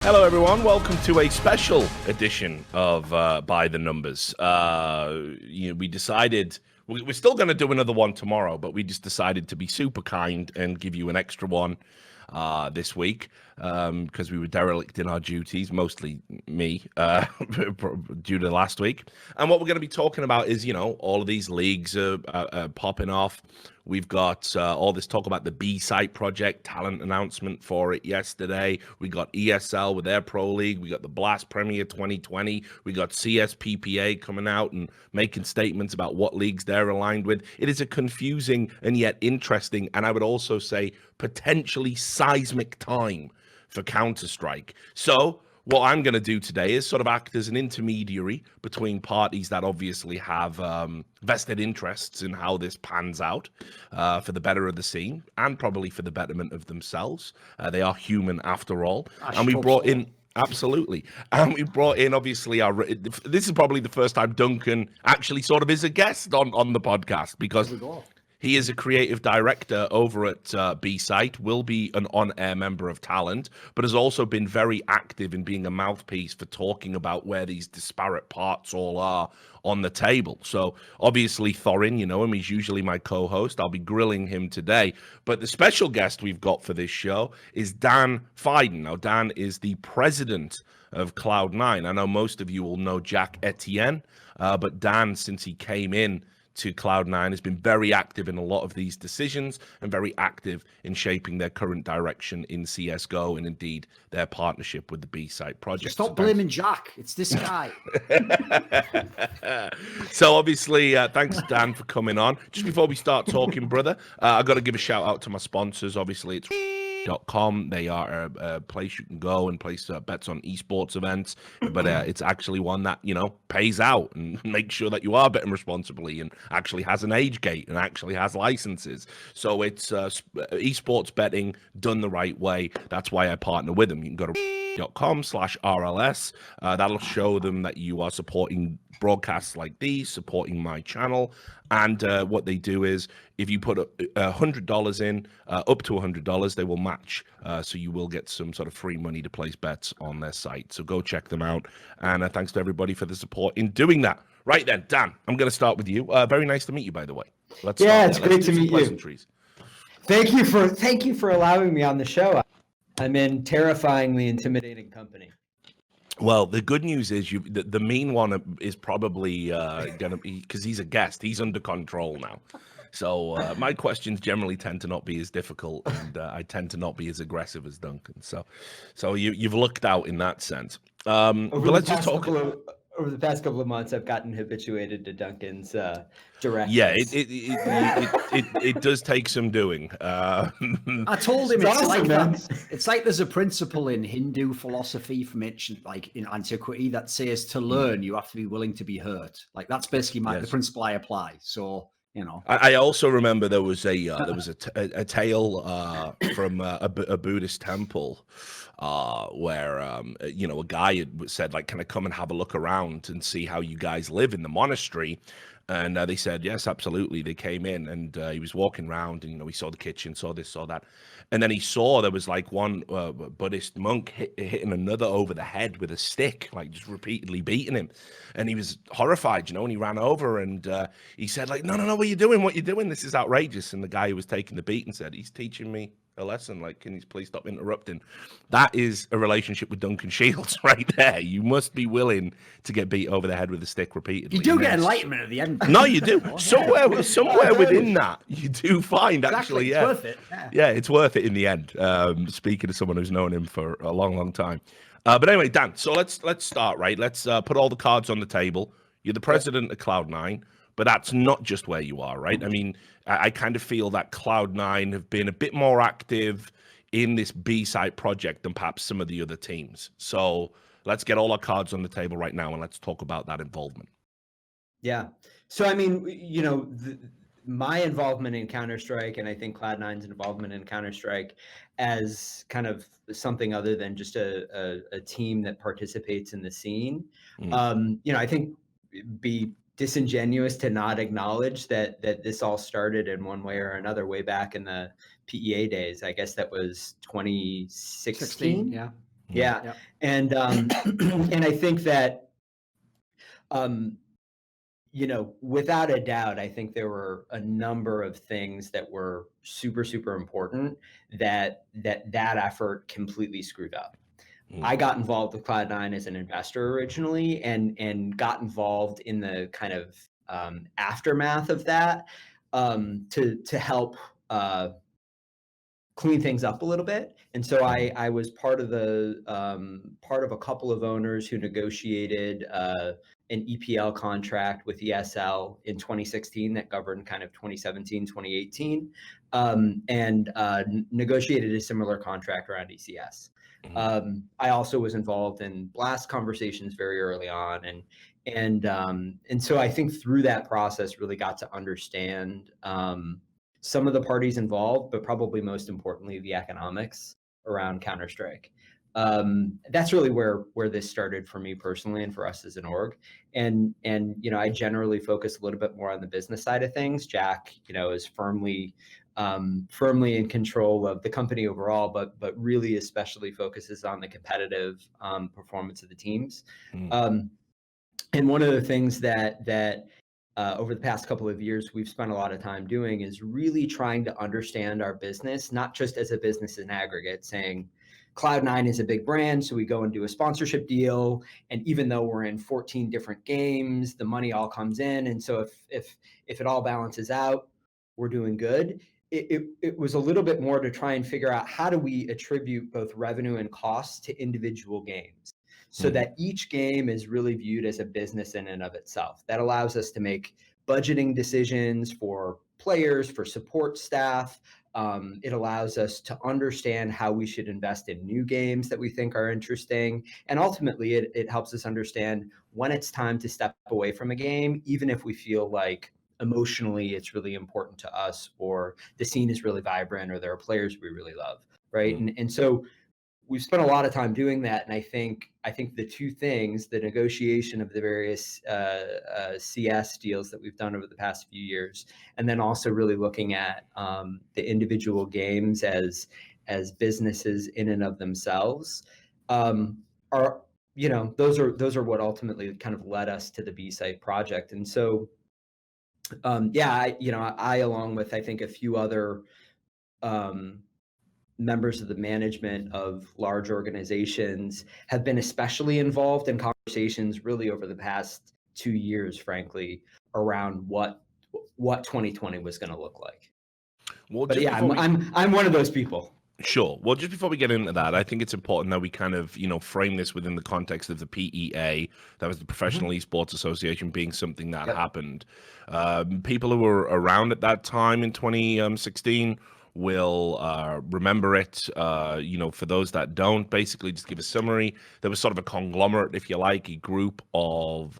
Hello, everyone. Welcome to a special edition of By the Numbers. We decided we're still going to do another one tomorrow, but we just decided to be super kind and give you an extra one this week because we were derelict in our duties, mostly me, due to last week. And what we're going to be talking about is, all of these leagues are popping off. We've got all this talk about the B-Site project, talent announcement for it yesterday. We got ESL with their Pro League. We got the Blast Premier 2020. We got CSPPA coming out and making statements about what leagues they're aligned with. It is a confusing and yet interesting, and I would also say potentially seismic time for Counter-Strike. So what I'm going to do today is sort of act as an intermediary between parties that obviously have vested interests in how this pans out for the better of the scene and probably for the betterment of themselves. They are human after all. And we brought in... Absolutely. And we brought in, obviously, this is probably the first time Duncan actually sort of is a guest on the podcast because he is a creative director over at B-Site, will be an on-air member of Talent, but has also been very active in being a mouthpiece for talking about where these disparate parts all are on the table. So obviously Thorin, you know him, he's usually my co-host. I'll be grilling him today. But the special guest we've got for this show is Dan Fiden. Now, Dan is the president of Cloud9. I know most of you will know Jack Etienne, but Dan, since he came in to Cloud9, has been very active in a lot of these decisions and very active in shaping their current direction in CSGO and indeed their partnership with the B-Site project. Stop blaming Jack. It's this guy. So obviously, thanks, Dan, for coming on. Just before we start talking, brother, I've got to give a shout out to my sponsors. Obviously, it's .com. They are a place you can go and place bets on esports events, but it's actually one that pays out and makes sure that you are betting responsibly and actually has an age gate and actually has licenses. So it's esports betting done the right way. That's why I partner with them. You can go to .com/RLS. That'll show them that you are supporting broadcasts like these, supporting my channel. And what they do is if you put $100 in, up to $100, they will match. So you will get some sort of free money to place bets on their site. So go check them out. And thanks to everybody for the support in doing that. Right then, Dan, I'm going to start with you. Very nice to meet you, by the way. It's great to meet you. Thank you for allowing me on the show. I'm in terrifyingly intimidating company. Well, the good news is the mean one is probably going to be, because he's a guest, he's under control now. So my questions generally tend to not be as difficult, and I tend to not be as aggressive as Duncan. So you've looked out in that sense. Over the past couple of months, I've gotten habituated to Duncan's directions. Yeah, it does take some doing. I told him it's like there's a principle in Hindu philosophy from ancient, like in antiquity, that says to learn you have to be willing to be hurt. Like that's basically the principle I apply. So I also remember there was a tale from a Buddhist temple where a guy had said, like, can I come and have a look around and see how you guys live in the monastery? And they said, yes, absolutely. They came in and he was walking around and, he saw the kitchen, saw this, saw that. And then he saw there was like one Buddhist monk hitting another over the head with a stick, like just repeatedly beating him. And he was horrified, and he ran over and he said, like, no, what are you doing? What are you doing? This is outrageous. And the guy who was taking the beating said, he's teaching me a lesson. Like, can you please stop interrupting? That is a relationship with Duncan Shields right there. You must be willing to get beat over the head with a stick repeatedly. You do get enlightenment at the end. No, you do. Somewhere within that, you do find actually, It's worth it. Yeah, it's worth it in the end. Speaking to someone who's known him for a long, long time. But anyway, Dan, so let's start, right? Let's put all the cards on the table. You're the president of Cloud9, but that's not just where you are, right? I mean, I kind of feel that Cloud9 have been a bit more active in this B-Site project than perhaps some of the other teams. So let's get all our cards on the table right now and let's talk about that involvement. Yeah. So, I mean, my involvement in Counter-Strike, and I think Cloud9's involvement in Counter-Strike as kind of something other than just a team that participates in the scene, I think be disingenuous to not acknowledge that this all started in one way or another way back in the PEA days. I guess that was 2016. Yeah. Yeah. And and I think that without a doubt, I think there were a number of things that were super, super important that effort completely screwed up. I got involved with Cloud9 as an investor originally, and got involved in the kind of aftermath of that to help clean things up a little bit. And so I was part of a couple of owners who negotiated an EPL contract with ESL in 2016 that governed kind of 2017, 2018, and negotiated a similar contract around ECS. I also was involved in Blast conversations very early on, and so I think through that process really got to understand some of the parties involved, but probably most importantly, the economics around Counter-Strike. That's really where this started for me personally and for us as an org. And I generally focus a little bit more on the business side of things. Jack, is firmly in control of the company overall, but really especially focuses on the competitive performance of the teams. And one of the things that over the past couple of years we've spent a lot of time doing is really trying to understand our business, not just as a business in aggregate, saying Cloud9 is a big brand, so we go and do a sponsorship deal, and even though we're in 14 different games, the money all comes in, and so if it all balances out, we're doing good. It was a little bit more to try and figure out how do we attribute both revenue and costs to individual games, so that each game is really viewed as a business in and of itself. That allows us to make budgeting decisions for players, for support staff. It allows us to understand how we should invest in new games that we think are interesting. And ultimately, it helps us understand when it's time to step away from a game, even if we feel like emotionally it's really important to us, or the scene is really vibrant, or there are players we really love, right? And so we've spent a lot of time doing that, and I think the two things, the negotiation of the various CS deals that we've done over the past few years, and then also really looking at the individual games as businesses in and of themselves, are those are what ultimately kind of led us to the B-Site project. And so I along with I think a few other members of the management of large organizations have been especially involved in conversations really over the past 2 years, frankly, around what 2020 was going to look like. Well, but yeah, I'm one of those people. Sure. Well, just before we get into that, I think it's important that we kind of, frame this within the context of the PEA, that was the Professional Esports Association, being something that happened. People who were around at that time in 2016 will remember it. For those that don't, basically just give a summary. There was sort of a conglomerate, if you like, a group of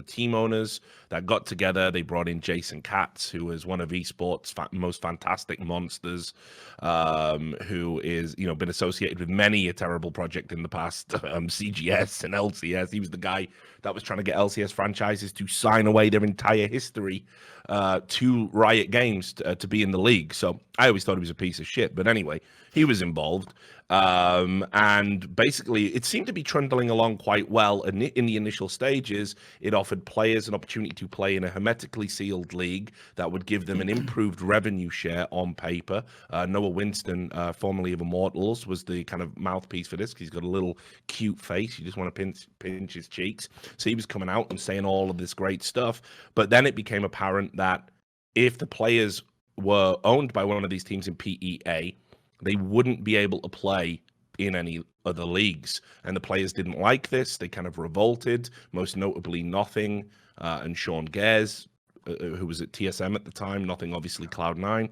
team owners that got together. They brought in Jason Katz, who is one of esports' most fantastic monsters, who is been associated with many a terrible project in the past, CGS and LCS. He was the guy that was trying to get LCS franchises to sign away their entire history to Riot Games to be in the league. So I always thought he was a piece of shit. But anyway, he was involved. And basically, it seemed to be trundling along quite well. In the initial stages, it offered players an opportunity to play in a hermetically sealed league that would give them an improved revenue share on paper. Noah Winston, formerly of Immortals, was the kind of mouthpiece for this, because he's got a little cute face. You just want to pinch his cheeks. So he was coming out and saying all of this great stuff. But then it became apparent that if the players were owned by one of these teams in PEA, they wouldn't be able to play in any other leagues. And the players didn't like this. They kind of revolted, most notably Nothing and Sean Gares, who was at TSM at the time, Nothing obviously Cloud9.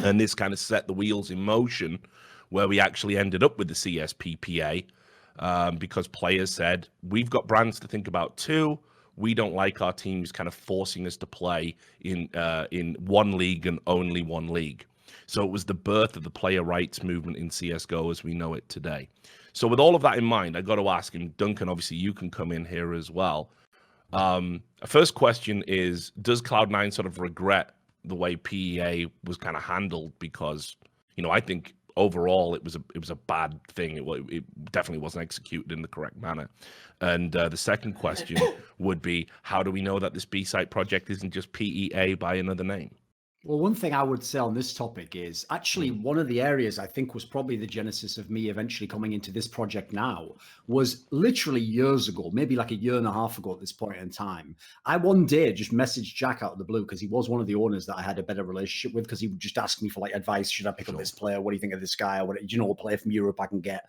And this kind of set the wheels in motion, where we actually ended up with the CSPPA, because players said, we've got brands to think about too. We don't like our teams kind of forcing us to play in one league and only one league. So it was the birth of the player rights movement in CSGO as we know it today. So with all of that in mind, I got to ask him, Duncan, obviously you can come in here as well. First question is, does Cloud9 sort of regret the way PEA was kind of handled? Because, I think overall it was a bad thing. It definitely wasn't executed in the correct manner. And the second question would be, how do we know that this B-site project isn't just PEA by another name? Well, one thing I would say on this topic is actually one of the areas I think was probably the genesis of me eventually coming into this project now was literally years ago, maybe like a year and a half ago at this point in time. I one day just messaged Jack out of the blue because he was one of the owners that I had a better relationship with, because he would just ask me for like advice. Should I pick up this player? What do you think of this guy? Or what, do you know, a player from Europe I can get?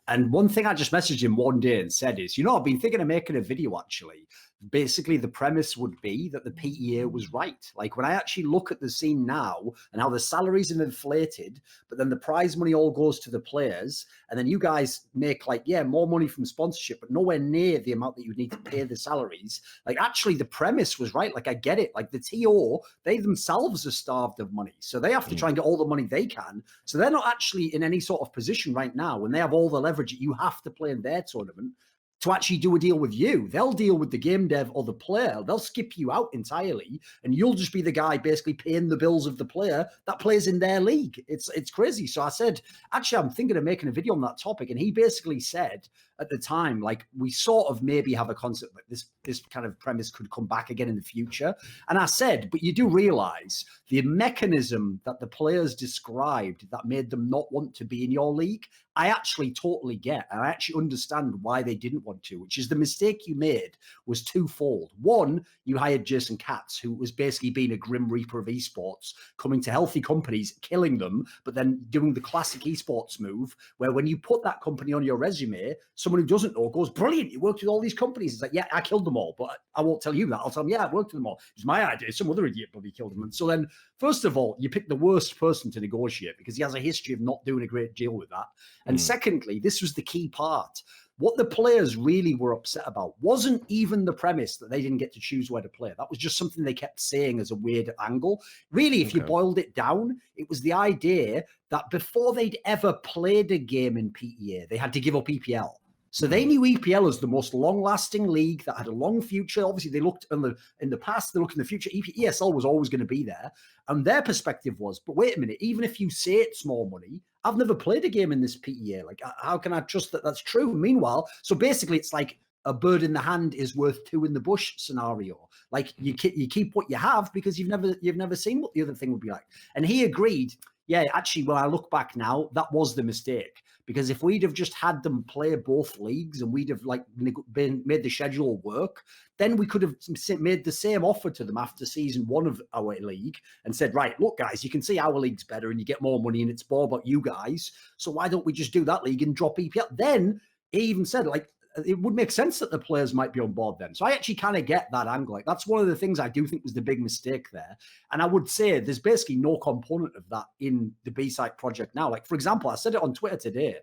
And one thing I just messaged him one day and said is, I've been thinking of making a video actually. Basically, the premise would be that the PEA was right. Like when I actually look at the scene now and how the salaries have inflated, but then the prize money all goes to the players, and then you guys make more money from sponsorship, but nowhere near the amount that you need to pay the salaries. Like actually the premise was right. Like I get it. Like the TO, they themselves are starved of money. So they have to try and get all the money they can. So they're not actually in any sort of position right now when they have all the leverage that you have to play in their tournament to actually do a deal with you. They'll deal with the game dev or the player. They'll skip you out entirely, and you'll just be the guy basically paying the bills of the player that plays in their league. It's crazy. So I said, actually, I'm thinking of making a video on that topic. And he basically said at the time, like, we sort of maybe have a concept that this kind of premise could come back again in the future. And I said, but you do realize the mechanism that the players described that made them not want to be in your league, I actually totally get. And I actually understand why they didn't want to, which is the mistake you made was twofold. One, you hired Jason Katz, who was basically being a grim reaper of esports, coming to healthy companies, killing them, but then doing the classic esports move, where when you put that company on your resume, someone who doesn't know goes, brilliant, you worked with all these companies. It's like, yeah, I killed them all, but I won't tell you that. I'll tell them, yeah, I worked with them all. It was my idea. Some other idiot probably killed them. And so then, first of all, you pick the worst person to negotiate because he has a history of not doing a great deal with that. And secondly, this was the key part. What the players really were upset about wasn't even the premise that they didn't get to choose where to play. That was just something they kept saying as a weird angle. Really, if you boiled it down, it was the idea that before they'd ever played a game in PEA, they had to give up EPL. So they knew EPL as the most long-lasting league that had a long future. Obviously, they looked in the past, they looked in the future. ESL was always going to be there. And their perspective was, but wait a minute, even if you say it's more money, I've never played a game in this PEA. Like, how can I trust that that's true? Meanwhile, so basically, it's like a bird in the hand is worth two in the bush scenario. Like, you keep what you have because you've never seen what the other thing would be like. And he agreed. Yeah, actually, when I look back now, that was the mistake. Because if we'd have just had them play both leagues and we'd have made the schedule work, then we could have made the same offer to them after season one of our league and said, right, look, guys, you can see our league's better and you get more money and it's more about you guys. So why don't we just do that league and drop EPL? Then he even said, like, it would make sense that the players might be on board then. So I actually kind of get that angle. Like, that's one of the things I do think was the big mistake there. And I would say there's basically no component of that in the B-site project now. Like, for example, I said it on Twitter today.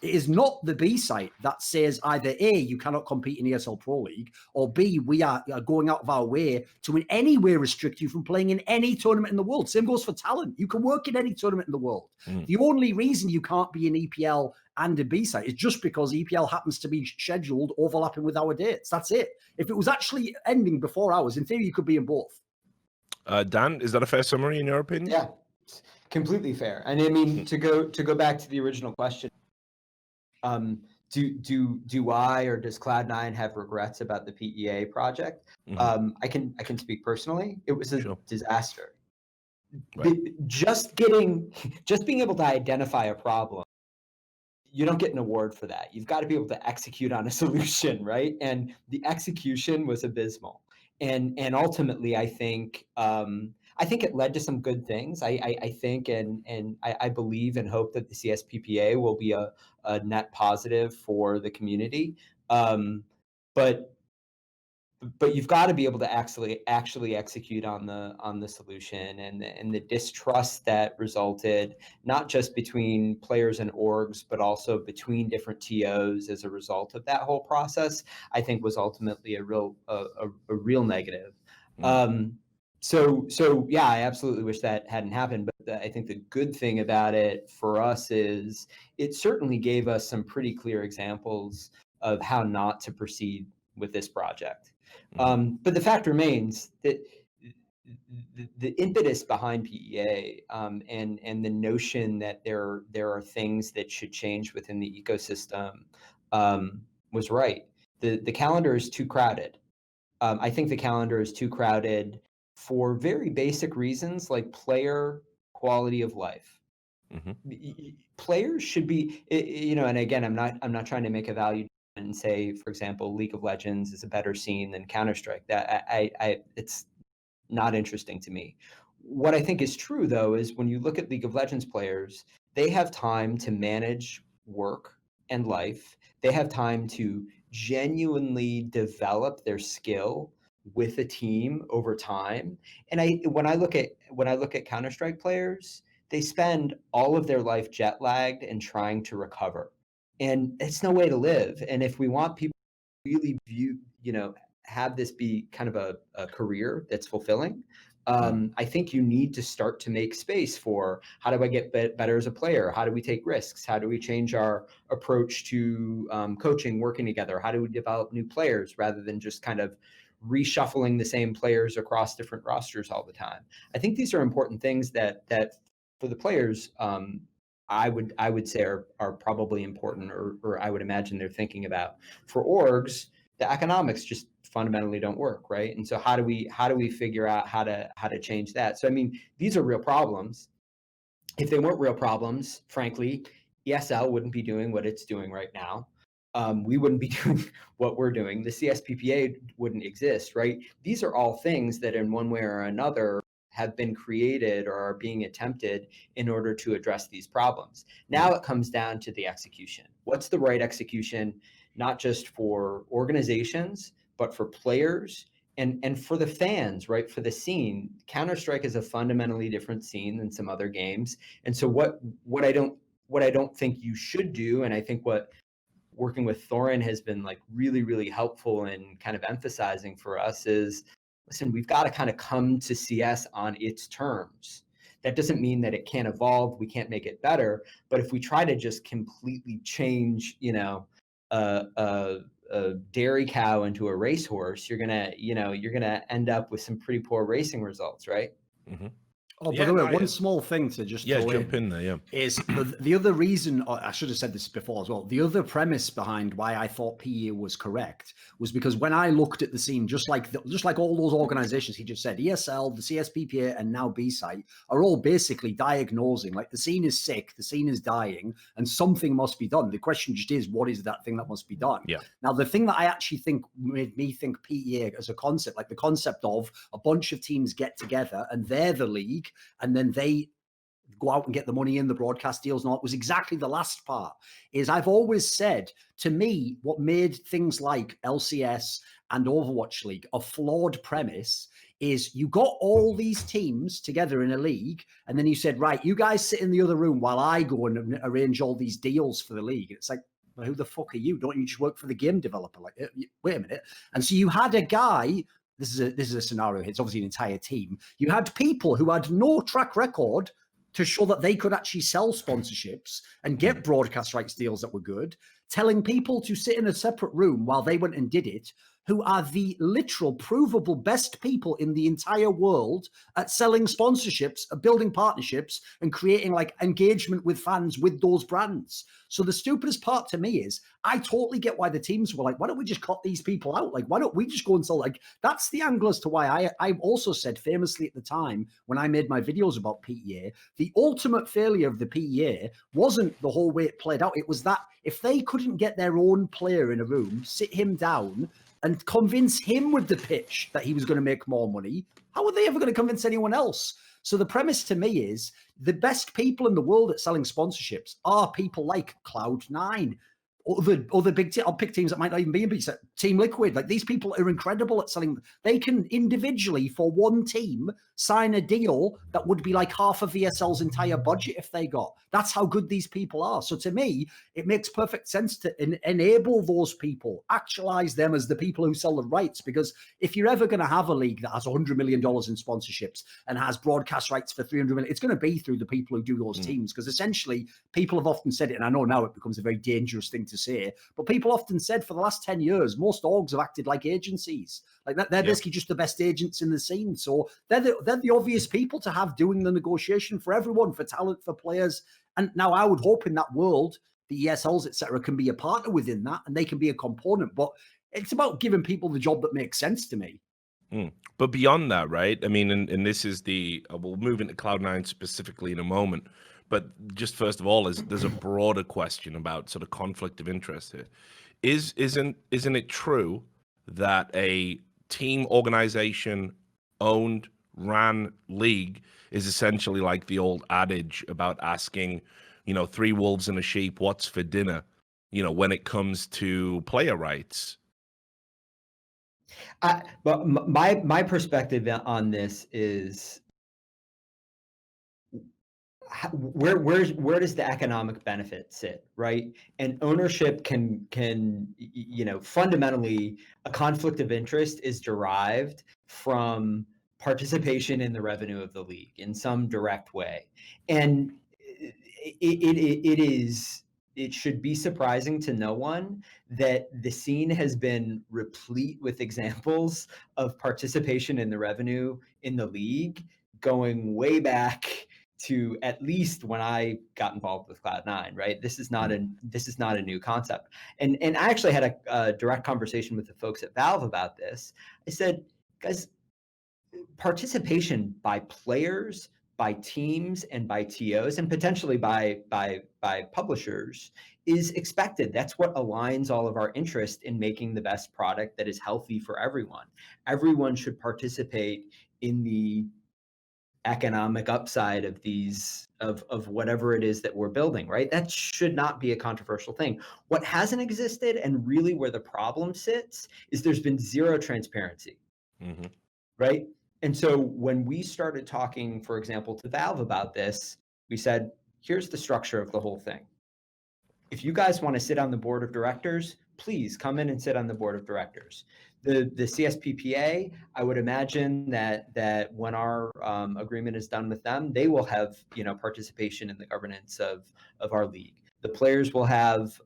It is not the B-site that says either A, you cannot compete in ESL Pro League, or B, we are going out of our way to in any way restrict you from playing in any tournament in the world. Same goes for talent. You can work in any tournament in the world. The only reason you can't be in EPL and a B-site is just because EPL happens to be scheduled overlapping with our dates. That's it. If it was actually ending before ours, in theory, you could be in both. Dan, is that a fair summary in your opinion? Yeah, completely fair. And I mean, to go back to the original question, do I or does Cloud9 have regrets about the PEA project? I can speak personally. It was a disaster. Right. Just being able to identify a problem, you don't get an award for that. You've got to be able to execute on a solution, right? And the execution was abysmal. And ultimately, I think it led to some good things. I think and I believe and hope that the CSPPA will be a net positive for the community. But you've got to be able to actually execute on the solution, and the distrust that resulted not just between players and orgs, but also between different TOs as a result of that whole process, I think was ultimately a real negative. So yeah, I absolutely wish that hadn't happened. But I think the good thing about it for us is it certainly gave us some pretty clear examples of how not to proceed with this project. But the fact remains that the impetus behind PEA and the notion that there are things that should change within the ecosystem was right. The calendar is too crowded. I think the calendar is too crowded for very basic reasons like player quality of life. Players should be, and again, I'm not trying to make a value and say, for example, League of Legends is a better scene than Counter-Strike. That it's not interesting to me. What I think is true, though, is when you look at League of Legends players, they have time to manage work and life. They have time to genuinely develop their skill with a team over time. And when I look at Counter-Strike players, they spend all of their life jet lagged and trying to recover. And it's no way to live. And if we want people to really have this be kind of a career that's fulfilling, I think you need to start to make space for how do I get better as a player? How do we take risks? How do we change our approach to coaching, working together? How do we develop new players rather than just kind of reshuffling the same players across different rosters all the time? I think these are important things that for the players, I would say are probably important, or I would imagine they're thinking about. For orgs, the economics just fundamentally don't work, right? And so how do we figure out how to change that? So I mean, these are real problems. If they weren't real problems, frankly, ESL wouldn't be doing what it's doing right now. We wouldn't be doing what we're doing. The CSPPA wouldn't exist, right? These are all things that in one way or another have been created or are being attempted in order to address these problems. Now it comes down to the execution. What's the right execution, not just for organizations, but for players and for the fans, right? For the scene. Counter-Strike is a fundamentally different scene than some other games. And so what I don't think you should do, and I think what working with Thorin has been like really, really helpful in kind of emphasizing for us is, listen, we've got to kind of come to CS on its terms. That doesn't mean that it can't evolve, we can't make it better, but if we try to just completely change, a dairy cow into a racehorse, you're gonna end up with some pretty poor racing results, right? Oh, by the way, one small thing to just jump in there, is the other reason, or I should have said this before as well, the other premise behind why I thought PEA was correct was because when I looked at the scene, just like all those organizations he just said, ESL, the CSPPA, and now B-Site are all basically diagnosing, like the scene is sick, the scene is dying, and something must be done. The question just is, what is that thing that must be done? Yeah. Now, the thing that I actually think made me think PEA as a concept, like the concept of a bunch of teams get together and they're the league, and then they go out and get the money in, the broadcast deals and all, it was exactly the last part. Is I've always said, to me, what made things like LCS and Overwatch League a flawed premise is you got all these teams together in a league, and then you said, right, you guys sit in the other room while I go and arrange all these deals for the league. It's like, well, who the fuck are you? Don't you just work for the game developer? Like, wait a minute. And so you had a guy. This is a scenario. It's obviously an entire team. You had people who had no track record to show that they could actually sell sponsorships and get broadcast rights deals that were good, telling people to sit in a separate room while they went and did it, who are the literal, provable best people in the entire world at selling sponsorships, building partnerships, and creating like engagement with fans with those brands. So the stupidest part to me is I totally get why the teams were like, why don't we just cut these people out? Like, why don't we just go and sell? Like, that's the angle as to why I also said famously at the time when I made my videos about PEA, the ultimate failure of the PEA wasn't the whole way it played out. It was that if they couldn't get their own player in a room, sit him down, and convince him with the pitch that he was going to make more money, how are they ever going to convince anyone else? So the premise to me is the best people in the world at selling sponsorships are people like Cloud9, other big I'll pick teams that might not even be in B-Set, Team Liquid. Like, these people are incredible at selling. They can individually for one team sign a deal that would be like half of VSL's entire budget if they got. That's how good these people are. So to me, it makes perfect sense to enable those people, actualize them as the people who sell the rights. Because if you're ever going to have a league that has $100 million in sponsorships and has broadcast rights for $300 million, it's going to be through the people who do those teams. Because essentially, people have often said it, and I know now it becomes a very dangerous thing to to say, but people often said for the last 10 years, most orgs have acted like agencies. Like that, they're basically just the best agents in the scene. So they're the obvious people to have doing the negotiation for everyone, for talent, for players. And now I would hope in that world, the ESLs, etc., can be a partner within that, and they can be a component. But it's about giving people the job that makes sense to me. But beyond that, right? I mean, and this is we'll move into Cloud9 specifically in a moment. But just first of all, there's a broader question about sort of conflict of interest here. Isn't it true that a team organization owned, ran league is essentially like the old adage about asking, three wolves and a sheep, what's for dinner? When it comes to player rights. But my perspective on this is where does the economic benefit sit, right? And ownership can fundamentally a conflict of interest is derived from participation in the revenue of the league in some direct way, and it should be surprising to no one that the scene has been replete with examples of participation in the revenue in the league going way back to at least when I got involved with Cloud9, right? This is not a new concept. And I actually had a direct conversation with the folks at Valve about this. I said, guys, participation by players, by teams, and by TOs, and potentially by publishers is expected. That's what aligns all of our interest in making the best product that is healthy for everyone. Everyone should participate in the economic upside of these of whatever it is that we're building, right? That should not be a controversial thing. What hasn't existed, and really where the problem sits, is there's been zero transparency, right? And so when we started talking, for example, to Valve about this, we said, here's the structure of the whole thing. If you guys want to sit on the board of directors, please come in and sit on the board of directors. The CSPPA, I would imagine that when our agreement is done with them, they will have participation in the governance of our league. The players will have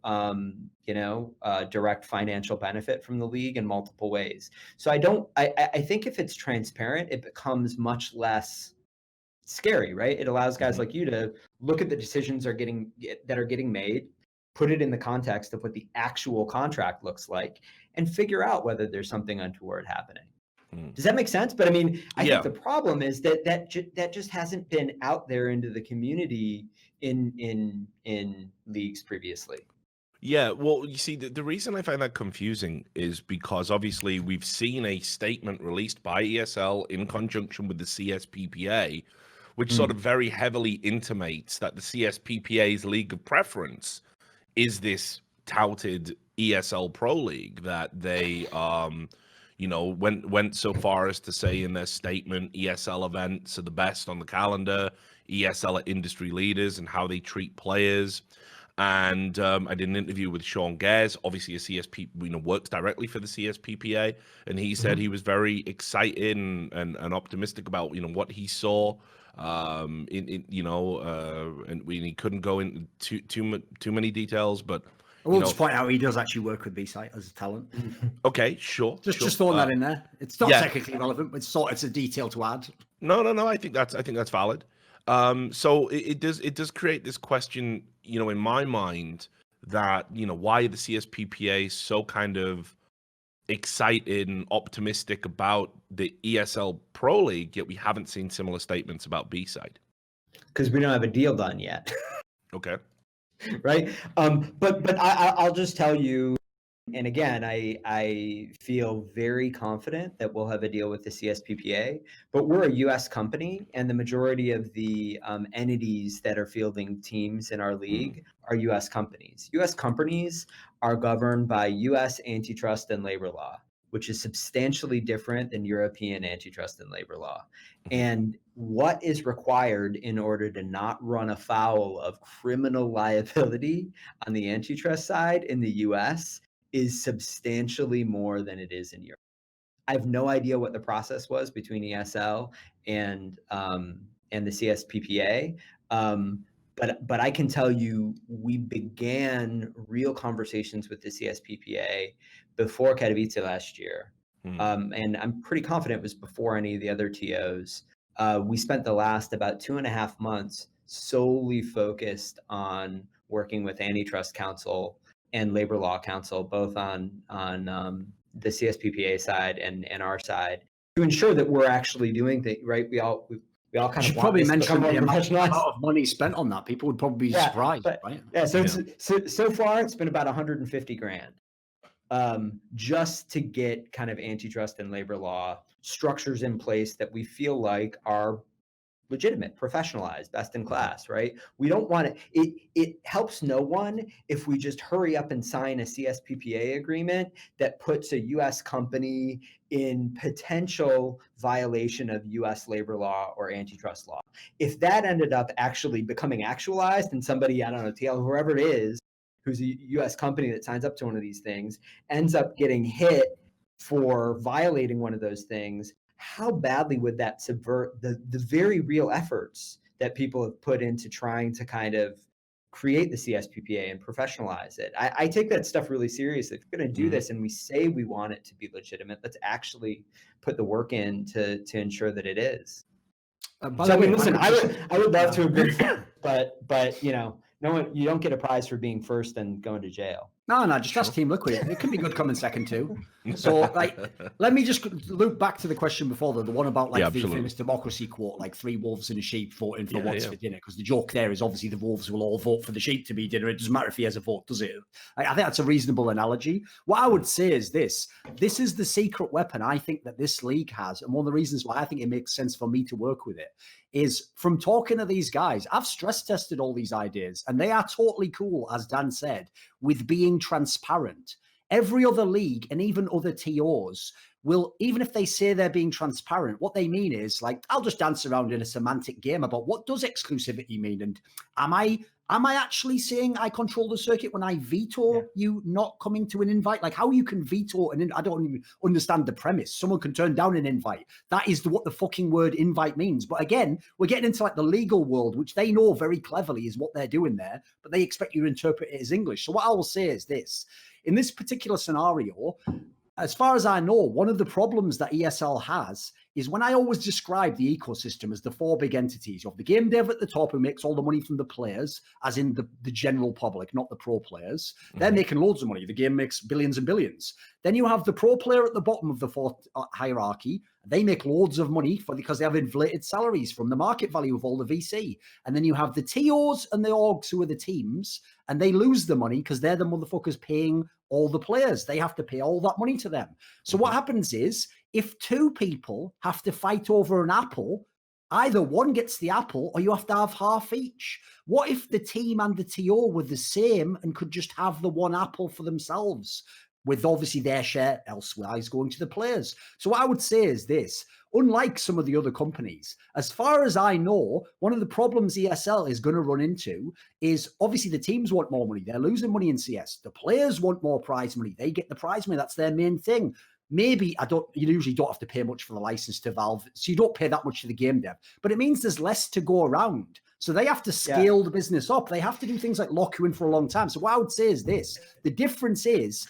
direct financial benefit from the league in multiple ways. So I think if it's transparent, it becomes much less scary, right? It allows guys like you to look at the decisions that are getting made, put it in the context of what the actual contract looks like, and figure out whether there's something untoward happening. Does that make sense? But I mean, I think the problem is that just hasn't been out there into the community in leagues previously. Yeah, well, you see, the reason I find that confusing is because obviously we've seen a statement released by ESL in conjunction with the CSPPA, which sort of very heavily intimates that the CSPPA's league of preference is this touted ESL Pro League that they, went so far as to say in their statement, ESL events are the best on the calendar, ESL are industry leaders and how they treat players. And I did an interview with Sean Gares, obviously a CSP, works directly for the CSPPA, and he said he was very excited and optimistic about what he saw. And he couldn't go into too many details, but I will just point out he does actually work with B-Site as a talent. Okay, sure. Just throwing that in there. It's not technically relevant, but it's a detail to add. No. I think that's valid. So it does create this question, in my mind, that why the CSPPA so kind of excited and optimistic about the ESL Pro League, yet we haven't seen similar statements about B-Side. Because we don't have a deal done yet. Okay. Right. But I'll just tell you, and again, I feel very confident that we'll have a deal with the CSPPA, but we're a US company, and the majority of the entities that are fielding teams in our league are US companies. US companies are governed by US antitrust and labor law, which is substantially different than European antitrust and labor law. And what is required in order to not run afoul of criminal liability on the antitrust side in the US is substantially more than it is in Europe. I have no idea what the process was between ESL and the CSPPA, But I can tell you, we began real conversations with the CSPPA before Katowice last year. And I'm pretty confident it was before any of the other TOs. We spent the last about 2.5 months solely focused on working with Antitrust Council and Labor Law Council, both on the CSPPA side and our side, to ensure that we're actually doing things right. We all kind of should probably mention the amount of money spent on that. People would probably be surprised, right? Yeah. So far, it's been about 150 grand, just to get kind of antitrust and labor law structures in place that we feel like are legitimate, professionalized, best in class, right? We don't want to, it helps no one if we just hurry up and sign a CSPPA agreement that puts a US company in potential violation of US labor law or antitrust law. If that ended up actually becoming actualized and somebody, I don't know, TL, whoever it is, who's a US company that signs up to one of these things, ends up getting hit for violating one of those things, how badly would that subvert the very real efforts that people have put into trying to kind of create the CSPPA and professionalize it? I take that stuff really seriously. If we're going to do this and we say we want it to be legitimate, let's actually put the work in to ensure that it is. So I mean, listen, I would love to have been first, but you know, no one, you don't get a prize for being first and going to jail. No, just ask Team Liquid. It could be good coming second too. So, like, let me just loop back to the question before, the one about like the famous democracy quote, like 3 wolves and a sheep voting for what's for dinner. Because the joke there is obviously the wolves will all vote for the sheep to be dinner. It doesn't matter if he has a vote, does it? I think that's a reasonable analogy. What I would say is this is the secret weapon I think that this league has. And one of the reasons why I think it makes sense for me to work with it is from talking to these guys, I've stress tested all these ideas and they are totally cool, as Dan said, with being transparent. Every other league and even other TOs will, even if they say they're being transparent, what they mean is like, I'll just dance around in a semantic game about what does exclusivity mean? And am I actually saying I control the circuit when I veto you not coming to an invite? Like how you can veto I don't even understand the premise. Someone can turn down an invite. That is what the fucking word invite means. But again, we're getting into like the legal world, which they know very cleverly is what they're doing there, but they expect you to interpret it as English. So what I will say is this, in this particular scenario, as far as I know, one of the problems that ESL has is when I always describe the ecosystem as the 4 big entities. You have the game dev at the top who makes all the money from the players, as in the general public, not the pro players. They're making loads of money. The game makes billions and billions. Then you have the pro player at the bottom of the 4th hierarchy. They make loads of money because they have inflated salaries from the market value of all the VC. And then you have the TOs and the orgs who are the teams, and they lose the money because they're the motherfuckers paying all the players. They have to pay all that money to them. So what happens is, if 2 people have to fight over an apple, either one gets the apple or you have to have half each. What if the team and the TO were the same and could just have the one apple for themselves, with obviously their share elsewhere is going to the players? So what I would say is this, unlike some of the other companies, as far as I know, one of the problems ESL is going to run into is obviously the teams want more money. They're losing money in CS. The players want more prize money. They get the prize money. That's their main thing. Maybe you usually don't have to pay much for the license to Valve, so you don't pay that much to the game dev, but it means there's less to go around. So they have to scale the business up. They have to do things like lock you in for a long time. So what I would say is this, the difference is,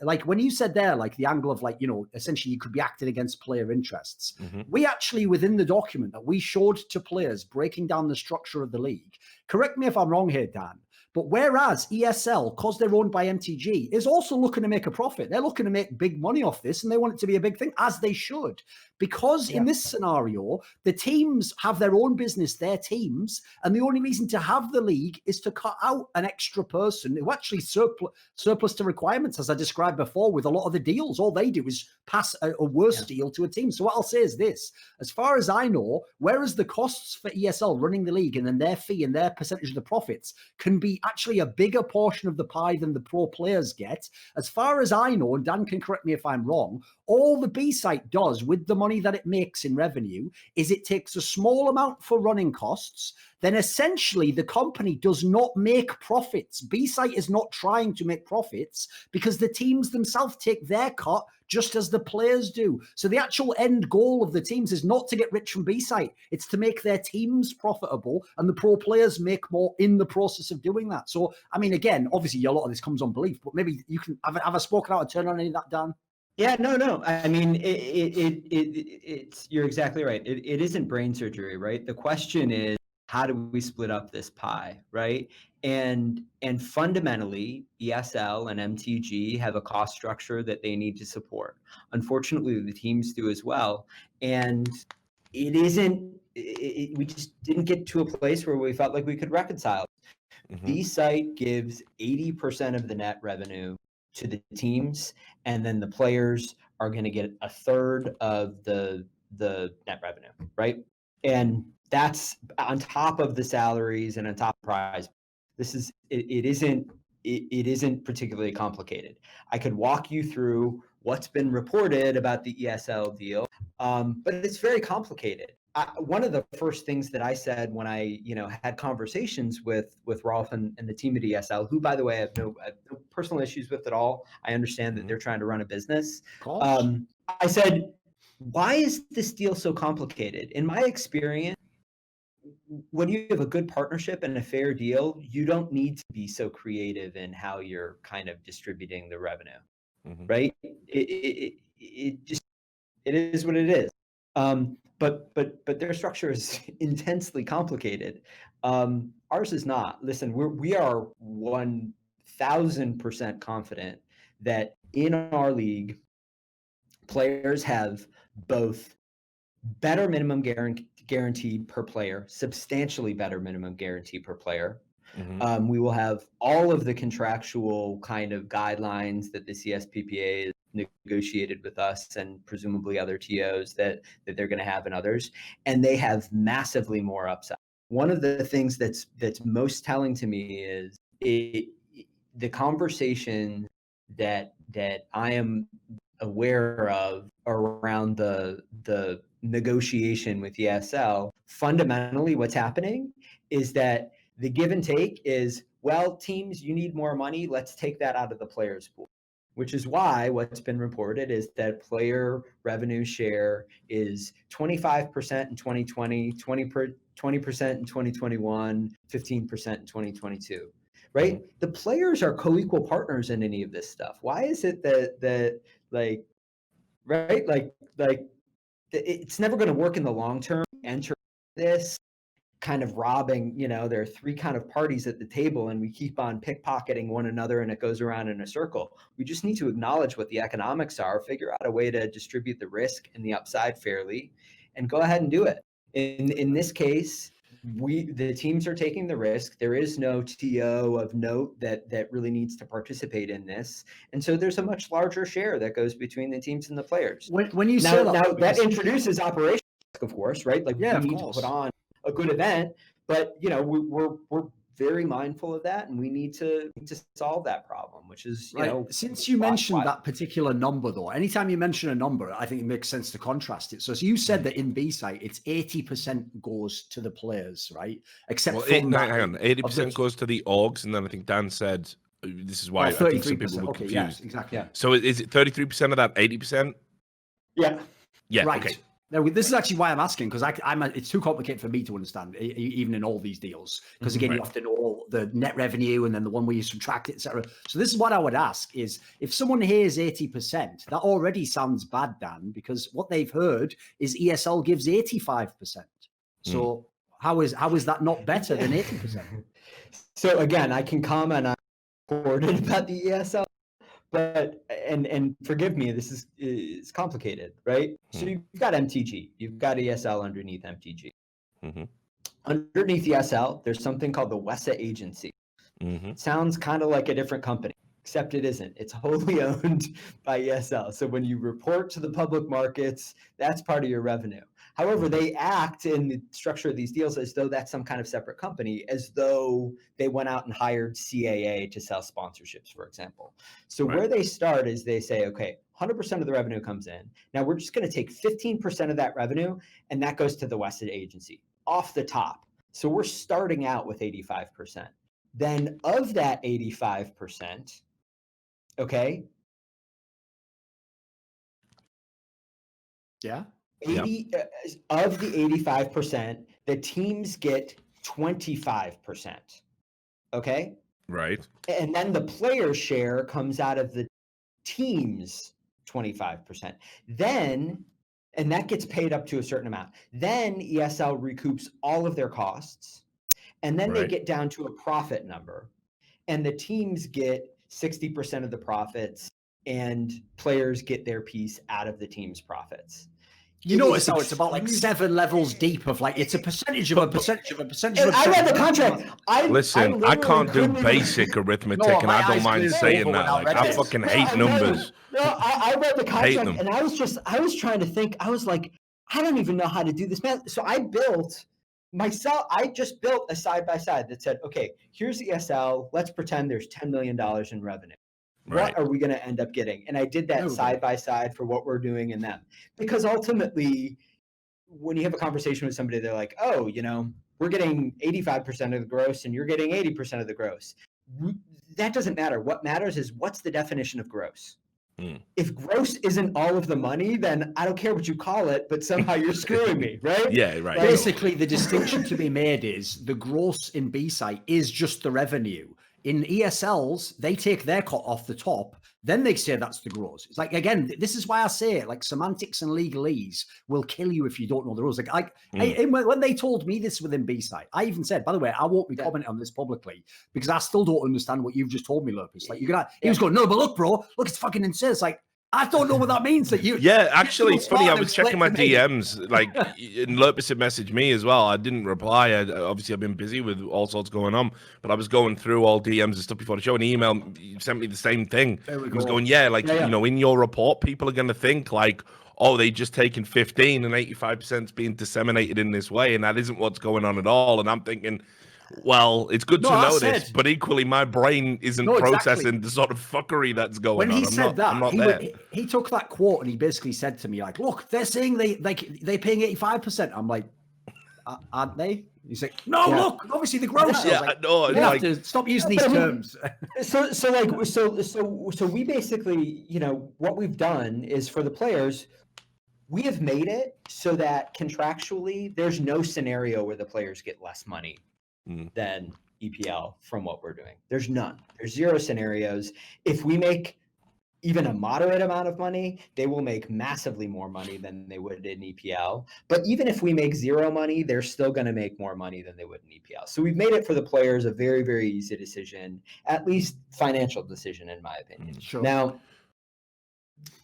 like when you said there, like the angle of like, you know, essentially you could be acting against player interests. We actually, within the document that we showed to players breaking down the structure of the league, correct me if I'm wrong here, Dan, but whereas ESL, because they're owned by MTG, is also looking to make a profit. They're looking to make big money off this and they want it to be a big thing, as they should. Because in this scenario, the teams have their own business, their teams, and the only reason to have the league is to cut out an extra person who actually surplus to requirements, as I described before, with a lot of the deals. All they do is pass a worse deal to a team. So what I'll say is this, as far as I know, whereas the costs for ESL running the league and then their fee and their percentage of the profits can be actually a bigger portion of the pie than the pro players get, as far as I know, and Dan can correct me if I'm wrong, all the B site does with the money that it makes in revenue is it takes a small amount for running costs. Then essentially the company does not make profits. B site is not trying to make profits because the teams themselves take their cut just as the players do. So the actual end goal of the teams is not to get rich from B-site. It's to make their teams profitable, and the pro players make more in the process of doing that. So, I mean, again, obviously a lot of this comes on belief, but maybe you can have I spoken out and turn on any of that, Dan? Yeah, no. I mean, it's you're exactly right. It isn't brain surgery, right? The question is, how do we split up this pie, right? And fundamentally, ESL and MTG have a cost structure that they need to support. Unfortunately, the teams do as well, and it isn't. We just didn't get to a place where we felt like we could reconcile. B-site gives 80% of the net revenue to the teams, and then the players are going to get a third of the net revenue, right? And that's on top of the salaries and on top of prize. It isn't particularly complicated. I could walk you through what's been reported about the ESL deal, but it's very complicated. One of the first things that I said when I, had conversations with Rolf and the team at ESL, who, by the way, I have no personal issues with at all. I understand that they're trying to run a business. I said, why is this deal so complicated? In my experience, when you have a good partnership and a fair deal, you don't need to be so creative in how you're kind of distributing the revenue, right? It is what it is. But their structure is intensely complicated. Ours is not. Listen, we are 1,000% confident that in our league, players have both better minimum guarantee per player, substantially better minimum guarantee per player. We will have all of the contractual kind of guidelines that the CSPPA has negotiated with us and presumably other TOs that they're going to have and others, and they have massively more upside. One of the things that's most telling to me is the conversation that I am aware of around the negotiation with ESL. Fundamentally, what's happening is that the give and take is, well, teams, you need more money. Let's take that out of the players' pool, which is why what's been reported is that player revenue share is 25% in 2020, 20% in 2021, 15% in 2022, right? The players are co-equal partners in any of this stuff. Why is it that like, right? Like it's never going to work in the long term. Enter this kind of robbing, there are three kind of parties at the table and we keep on pickpocketing one another and it goes around in a circle. We just need to acknowledge what the economics are, figure out a way to distribute the risk and the upside fairly, and go ahead and do it. In this case, the teams are taking the risk. There is no TO of note that really needs to participate in this, and so there's a much larger share that goes between the teams and the players. When you say that introduces operational risk, of course, right? Like we need to put on a good event, but we're very mindful of that, and we need to solve that problem, which is Since you mentioned that particular number, though, anytime you mention a number, I think it makes sense to contrast it. So you said that in B-site, it's 80% goes to the players, right? Except hang on, 80% goes to the orgs, and then I think Dan said this is why I think some people were confused. Yes, exactly. Yeah. So is it 33% of that 80%? Yeah. Yeah. Right. Okay. Now, this is actually why I'm asking, because it's too complicated for me to understand, even in all these deals. Because again, you have to know the net revenue and then the one where you subtract it, etc. So this is what I would ask: is if someone hears 80%, that already sounds bad, Dan, because what they've heard is ESL gives 85%. So how is that not better than 80%? So again, I can comment on reported about the ESL. But and forgive me, this is complicated, right? So you've got MTG, you've got ESL underneath MTG. Underneath ESL, there's something called the WESA agency. Sounds kind of like a different company, except it isn't. It's wholly owned by ESL. So when you report to the public markets, that's part of your revenue. However, they act in the structure of these deals as though that's some kind of separate company, as though they went out and hired CAA to sell sponsorships, for example. So where they start is they say, okay, 100% of the revenue comes in. Now we're just going to take 15% of that revenue, and that goes to the WESA agency off the top. So we're starting out with 85%. Then of that 85%, okay, Yeah. 80 of the 85%, the teams get 25%. Okay? Right. And then the player share comes out of the team's 25%. Then, and that gets paid up to a certain amount. Then ESL recoups all of their costs, and then they get down to a profit number. And the teams get 60% of the profits, and players get their piece out of the team's profits. You notice how it's about like 7 levels deep of like, it's a percentage of a percentage of a percentage of a I percentage. read the contract. Listen, I can't do basic arithmetic, and I don't mind saying that. Like, I fucking hate numbers. I read the Hate contract, them. and I was trying to think. I was like, I don't even know how to do this math. So I just built a side-by-side that said, okay, here's ESL. Let's pretend there's $10 million in revenue. What are we going to end up getting? And I did that side by side for what we're doing in them. Because ultimately, when you have a conversation with somebody, they're like, oh, we're getting 85% of the gross and you're getting 80% of the gross. That doesn't matter. What matters is what's the definition of gross? If gross isn't all of the money, then I don't care what you call it, but somehow you're screwing me, right? Yeah, right. Basically, the distinction to be made is the gross in B-site is just the revenue. In ESLs, they take their cut off the top, then they say that's the gross. It's like, again, this is why I say it, like semantics and legalese will kill you if you don't know the rules. When they told me this within B-site, I even said, by the way, I won't be commenting on this publicly because I still don't understand what you've just told me, Lopez. Like, he was going, no, but look, bro, look, it's fucking insane. It's like, I don't know what that means. That you, yeah, actually, it's funny. I was checking my DMs, like, and Lopez had messaged me as well. I didn't reply. Obviously, I've been busy with all sorts going on, but I was going through all DMs and stuff before the show. And email sent me the same thing. He was going, in your report, people are going to think like, oh, they just taken 15 and 85% is being disseminated in this way, and that isn't what's going on at all. And I'm thinking, well, it's good to know this, but equally, my brain isn't processing the sort of fuckery that's going on. When he said that, he took that quote and he basically said to me, like, look, they're saying they're paying 85%. I'm like, aren't they? He's like, no, look, obviously the gross. Yeah, like, no, you have to stop using these terms. So we basically, what we've done is for the players, we have made it so that contractually, there's no scenario where the players get less money than EPL from what we're doing. There's none. There's 0 scenarios. If we make even a moderate amount of money, they will make massively more money than they would in EPL. But even if we make 0 money, they're still going to make more money than they would in EPL. So we've made it for the players a very, very easy decision, at least financial decision, in my opinion. Sure.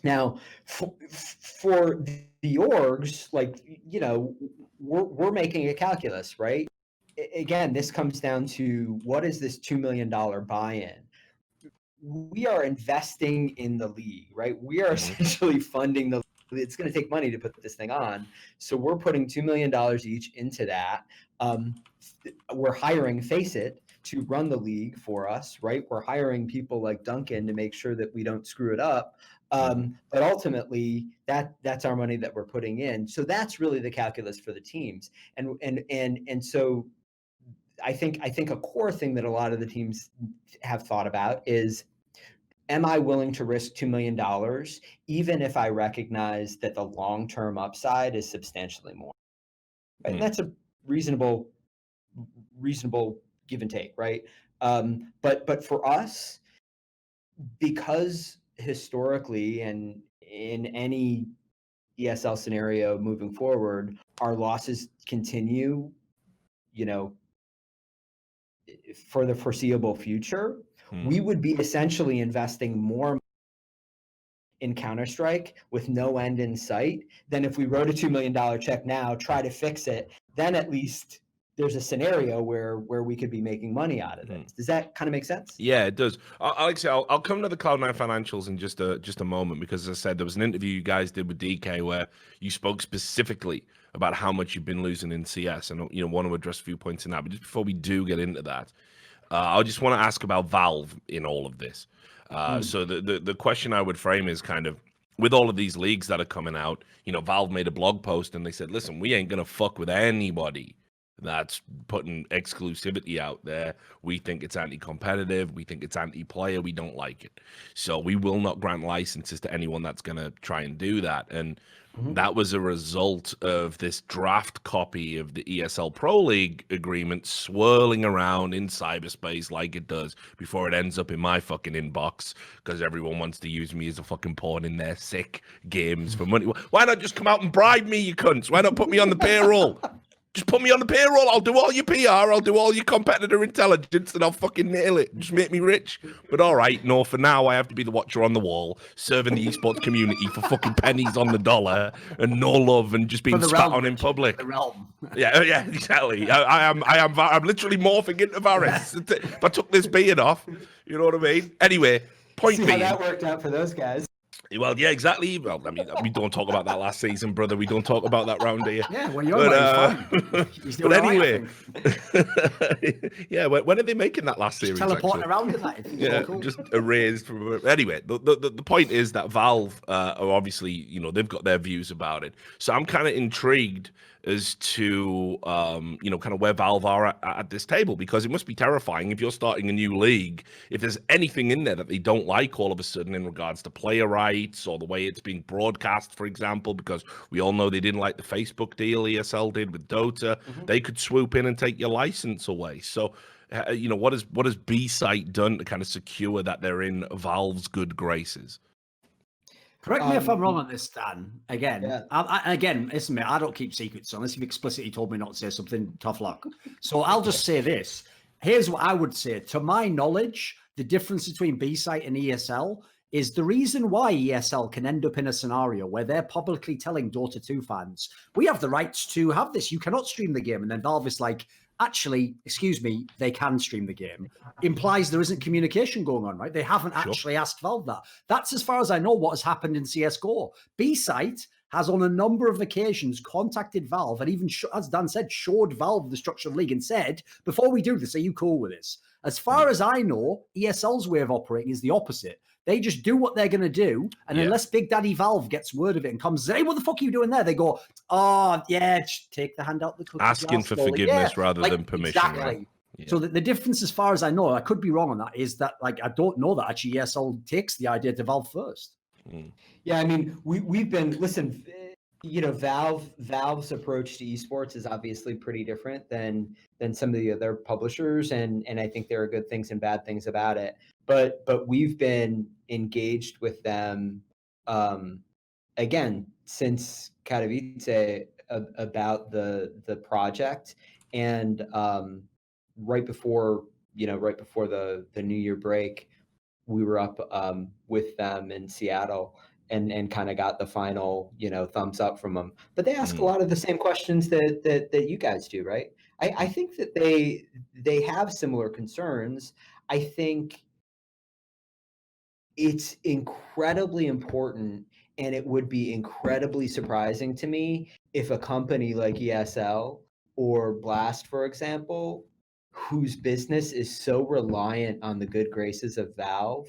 Now, for the orgs, like, we're making a calculus, right? Again, this comes down to what is this $2 million buy-in? We are investing in the league, right? We are essentially funding the league. It's going to take money to put this thing on. So we're putting $2 million each into that. We're hiring Faceit to run the league for us, right? We're hiring people like Duncan to make sure that we don't screw it up. But ultimately, that's our money that we're putting in. So that's really the calculus for the teams. And so I think a core thing that a lot of the teams have thought about is, am I willing to risk $2 million, even if I recognize that the long-term upside is substantially more? Right? And that's a reasonable give and take, right? But for us, because historically and in any ESL scenario moving forward, our losses continue, for the foreseeable future, we would be essentially investing more in Counter-Strike with no end in sight than if we wrote a $2 million check now, try to fix it, then at least there's a scenario where we could be making money out of it. Does that kind of make sense? Yeah, it does. Alex, I'll come to the Cloud9 financials in just a moment, because as I said, there was an interview you guys did with DK where you spoke specifically about how much you've been losing in CS, and want to address a few points in that. But just before we do get into that, I just want to ask about Valve in all of this. So the question I would frame is kind of, with all of these leagues that are coming out, Valve made a blog post and they said, listen, we ain't gonna fuck with anybody that's putting exclusivity out there. We think it's anti-competitive. We think it's anti-player. We don't like it. So we will not grant licenses to anyone that's going to try and do that. And that was a result of this draft copy of the ESL Pro League agreement swirling around in cyberspace like it does before it ends up in my fucking inbox because everyone wants to use me as a fucking pawn in their sick games for money. Why not just come out and bribe me, you cunts? Why not put me on the payroll? Just put me on the payroll. I'll do all your PR. I'll do all your competitor intelligence, and I'll fucking nail it. Just make me rich. But all right, no, for now, I have to be the watcher on the wall, serving the esports community for fucking pennies on the dollar, and no love, and just being spat on in public. The realm. Yeah, exactly. I'm literally morphing into Varys. If I took this beard off, you know what I mean? Anyway, point being, how that worked out for those guys. Well, yeah, exactly. Well, I mean, we don't talk about that last season, brother. We don't talk about that round here. Yeah, well, you're but anyway, yeah. When are they making that last series? Teleporting around in that. Yeah, cool. Just erased from. Anyway, the point is that Valve are obviously, you know, they've got their views about it. So I'm kind of intrigued as to you know, kind of where Valve are at this table, because it must be terrifying if you're starting a new league, if there's anything in there that they don't like all of a sudden in regards to player rights or the way it's being broadcast, for example, because we all know they didn't like the Facebook deal ESL did with Dota. They could swoop in and take your license away. So you know, what has B-Site done to kind of secure that they're in Valve's good graces? Correct me if I'm wrong on this, Dan. Again, again, listen, mate, I don't keep secrets unless you've explicitly told me not to say something. Tough luck. So I'll just say this. Here's what I would say. To my knowledge, the difference between B-Site and ESL is the reason why ESL can end up in a scenario where they're publicly telling Dota 2 fans, we have the rights to have this. You cannot stream the game. And then Valve is like, actually, excuse me, they can stream the game, implies there isn't communication going on, right? They haven't actually asked Valve that. That's, as far as I know, what has happened in CSGO. B-Site has on a number of occasions contacted Valve and even, as Dan said, showed Valve the structure of the league and said, before we do this, are you cool with this? As far as I know, ESL's way of operating is the opposite. They just do what they're going to do. And unless Big Daddy Valve gets word of it and comes, hey, what the fuck are you doing there? They go, oh, yeah, take the hand out the cookie. Asking for forgiveness rather than permission. Exactly. Right? Yeah. So the difference, as far as I know, I could be wrong on that, is that, like, I don't know that actually ESL takes the idea to Valve first. Yeah, I mean, we've been, listen, you know, Valve's approach to esports is obviously pretty different than some of the other publishers, and I think there are good things and bad things about it. But we've been engaged with them again since Katowice about the project, and right before the New Year break, we were up with them in Seattle and kind of got the final, you know, thumbs up from them. But they ask a lot of the same questions that you guys do, right? I think that they have similar concerns. I think it's incredibly important, and it would be incredibly surprising to me if a company like ESL or Blast, for example, whose business is so reliant on the good graces of Valve,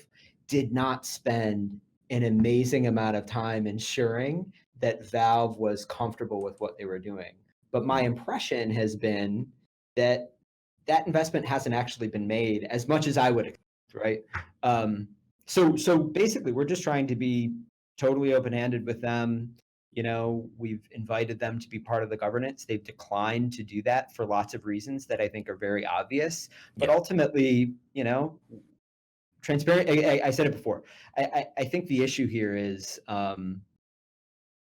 did not spend an amazing amount of time ensuring that Valve was comfortable with what they were doing. But my impression has been that that investment hasn't actually been made as much as I would expect, right? So basically, we're just trying to be totally open-handed with them. You know, we've invited them to be part of the governance. They've declined to do that for lots of reasons that I think are very obvious. But ultimately, you know, transparent. I said it before. I think the issue here is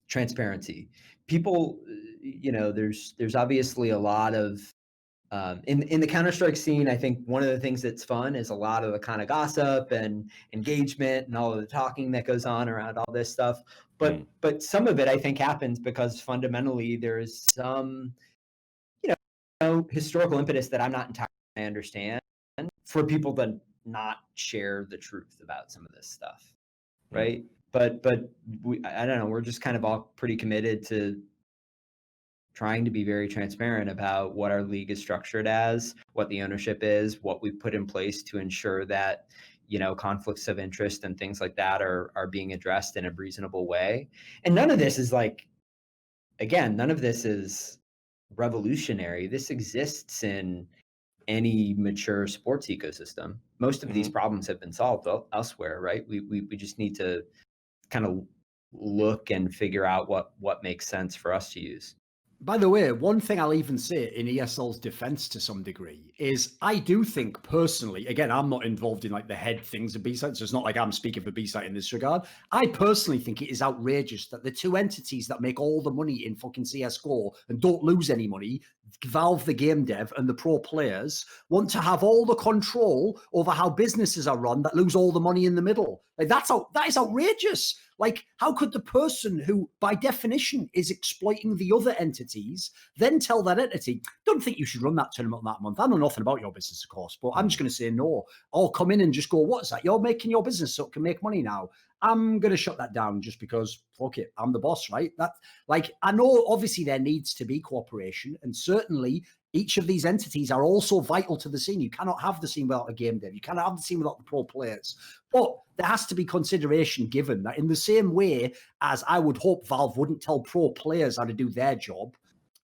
transparency. People, you know, there's obviously a lot of in the Counter-Strike scene. I think one of the things that's fun is a lot of the kind of gossip and engagement and all of the talking that goes on around all this stuff. But some of it, I think, happens because fundamentally there is some, you know, historical impetus that I'm not entirely understand for people to not share the truth about some of this stuff, right? But I don't know. We're just kind of all pretty committed to trying to be very transparent about what our league is structured as, what the ownership is, what we've put in place to ensure that, you know, conflicts of interest and things like that are being addressed in a reasonable way. And none of this is like, again, none of this is revolutionary. This exists in any mature sports ecosystem. Most of these problems have been solved elsewhere, right? We just need to kind of look and figure out what makes sense for us to use. By the way, one thing I'll even say in ESL's defense to some degree is I do think personally, again, I'm not involved in like the head things of B-Site, so it's not like I'm speaking for B-Site in this regard. I personally think it is outrageous that the two entities that make all the money in fucking CSGO and don't lose any money, Valve the game dev and the pro players, want to have all the control over how businesses are run that lose all the money in the middle. Like that is outrageous. Like, how could the person who, by definition, is exploiting the other entities then tell that entity, don't think you should run that tournament that month? I know nothing about your business, of course, but I'm just going to say no. Or come in and just go, what's that? You're making your business so it can make money now. I'm going to shut that down just because, fuck it, I'm the boss, right? That, like, I know obviously there needs to be cooperation, and certainly each of these entities are also vital to the scene. You cannot have the scene without a game dev. You cannot have the scene without the pro players. But there has to be consideration given that in the same way as I would hope Valve wouldn't tell pro players how to do their job.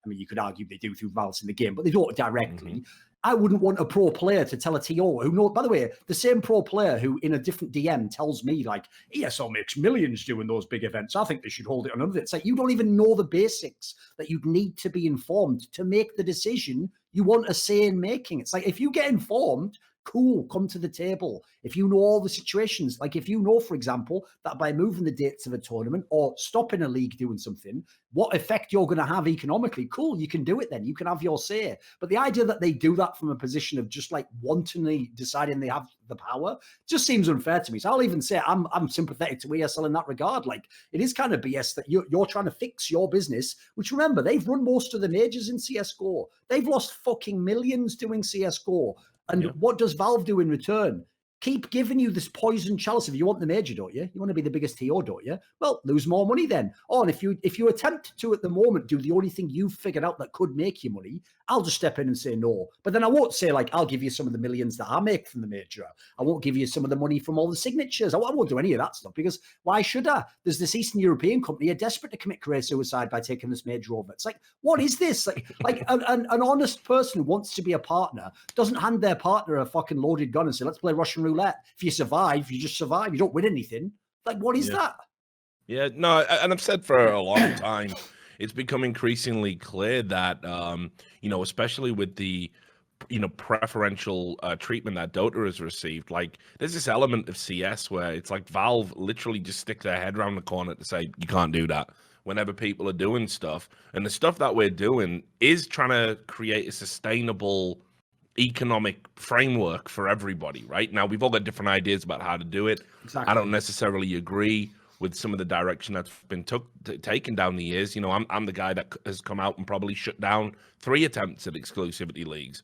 I mean, you could argue they do through Valve in the game, but they don't directly. I wouldn't want a pro player to tell a TO who know, by the way, the same pro player who in a different DM tells me like, ESL makes millions doing those big events. I think they should hold it on another. It's like, you don't even know the basics that you'd need to be informed to make the decision you want a say in making. It's like, if you get informed, cool, come to the table. If you know all the situations, like if you know, for example, that by moving the dates of a tournament or stopping a league doing something, what effect you're going to have economically, cool, you can do it then. You can have your say. But the idea that they do that from a position of just like wantonly deciding they have the power just seems unfair to me. So I'll even say I'm sympathetic to ESL in that regard. Like, it is kind of BS that you're trying to fix your business, which remember, they've run most of the majors in CSGO. They've lost fucking millions doing CSGO. And what does Valve do in return? Keep giving you this poison chalice. If you want the major, don't you? You want to be the biggest TO, don't you? Well, lose more money then. Oh, and if you attempt to at the moment do the only thing you've figured out that could make you money, I'll just step in and say no. But then I won't say like, I'll give you some of the millions that I make from the major. I won't give you some of the money from all the signatures. I won't do any of that stuff because why should I? There's this Eastern European company are desperate to commit career suicide by taking this major over. It's like, what is this? Like an honest person who wants to be a partner doesn't hand their partner a fucking loaded gun and say, let's play Russian roulette. If you survive, you just survive. You don't win anything. Like, what is that? Yeah, no, and I've said for a long time, it's become increasingly clear that, especially with the, preferential treatment that Dota has received, like, there's this element of CS where it's like Valve literally just stick their head around the corner to say, you can't do that whenever people are doing stuff. And the stuff that we're doing is trying to create a sustainable economic framework for everybody, right? Now, we've all got different ideas about how to do it. Exactly. I don't necessarily agree with some of the direction that's been taken down the years. I'm the guy that has come out and probably shut down 3 attempts at exclusivity leagues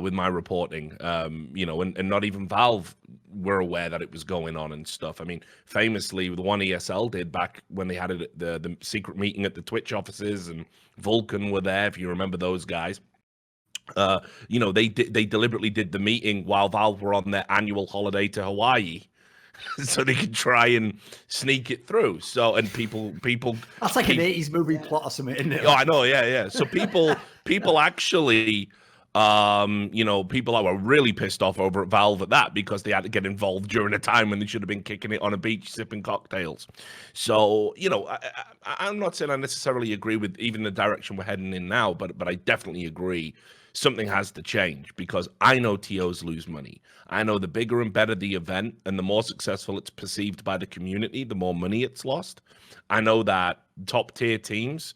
with my reporting, and not even Valve were aware that it was going on and stuff. I mean, famously, the one ESL did back when they had it, the secret meeting at the Twitch offices, and Vulcan were there, if you remember those guys. They deliberately did the meeting while Valve were on their annual holiday to Hawaii, so they could try and sneak it through. So, and people that's like an 80s movie plot or something, isn't it? Oh, I know, yeah. So people actually, people that were really pissed off over at Valve at that because they had to get involved during a time when they should have been kicking it on a beach sipping cocktails. So, I'm not saying I necessarily agree with even the direction we're heading in now, but I definitely agree something has to change because I know TOs lose money. I know the bigger and better the event and the more successful it's perceived by the community, the more money it's lost. I know that top tier teams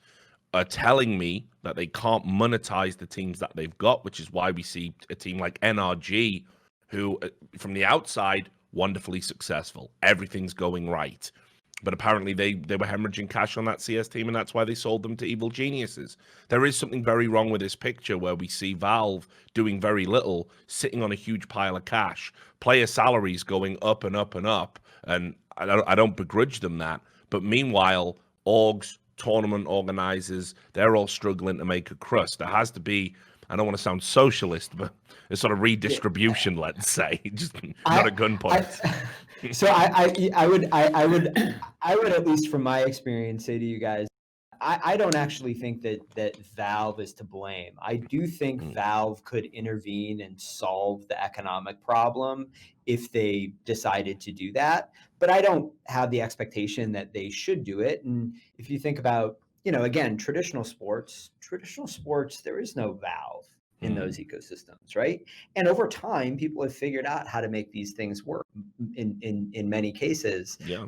are telling me that they can't monetize the teams that they've got, which is why we see a team like NRG, who from the outside, wonderfully successful. Everything's going right. But apparently they were hemorrhaging cash on that CS team, and that's why they sold them to evil geniuses. There is something very wrong with this picture where we see Valve doing very little, sitting on a huge pile of cash, player salaries going up and up and up, and I don't begrudge them that. But meanwhile, orgs, tournament organizers, they're all struggling to make a crust. There has to be, I don't want to sound socialist, but a sort of redistribution, let's say, just not a gunpoint. So I would at least from my experience say to you guys, I don't actually think that Valve is to blame. I do think Valve could intervene and solve the economic problem if they decided to do that. But I don't have the expectation that they should do it. And if you think about, again, traditional sports, there is no Valve in those ecosystems, right? And over time, people have figured out how to make these things work in many cases. Yeah.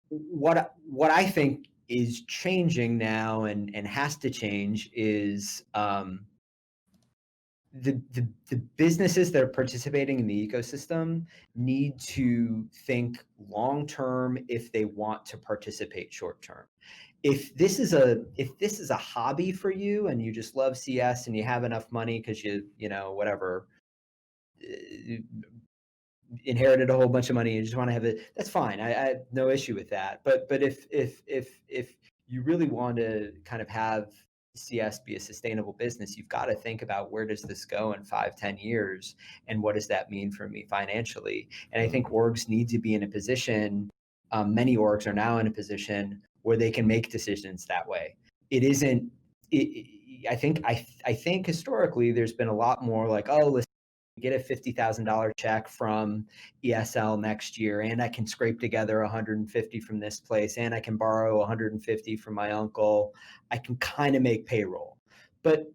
What I think is changing now and has to change is the businesses that are participating in the ecosystem need to think long term if they want to participate short term. If this is a hobby for you and you just love CS and you have enough money because you whatever, inherited a whole bunch of money and you just want to have it, that's fine. I have no issue with that. But if you really want to kind of have CS be a sustainable business, you've got to think about where does this go in 5-10 years and what does that mean for me financially. And I think orgs need to be in a position, many orgs are now in a position where they can make decisions that way. It isn't, I think historically there's been a lot more like, oh, listen, get a $50,000 check from ESL next year, and I can scrape together 150 from this place, and I can borrow 150 from my uncle. I can kind of make payroll. But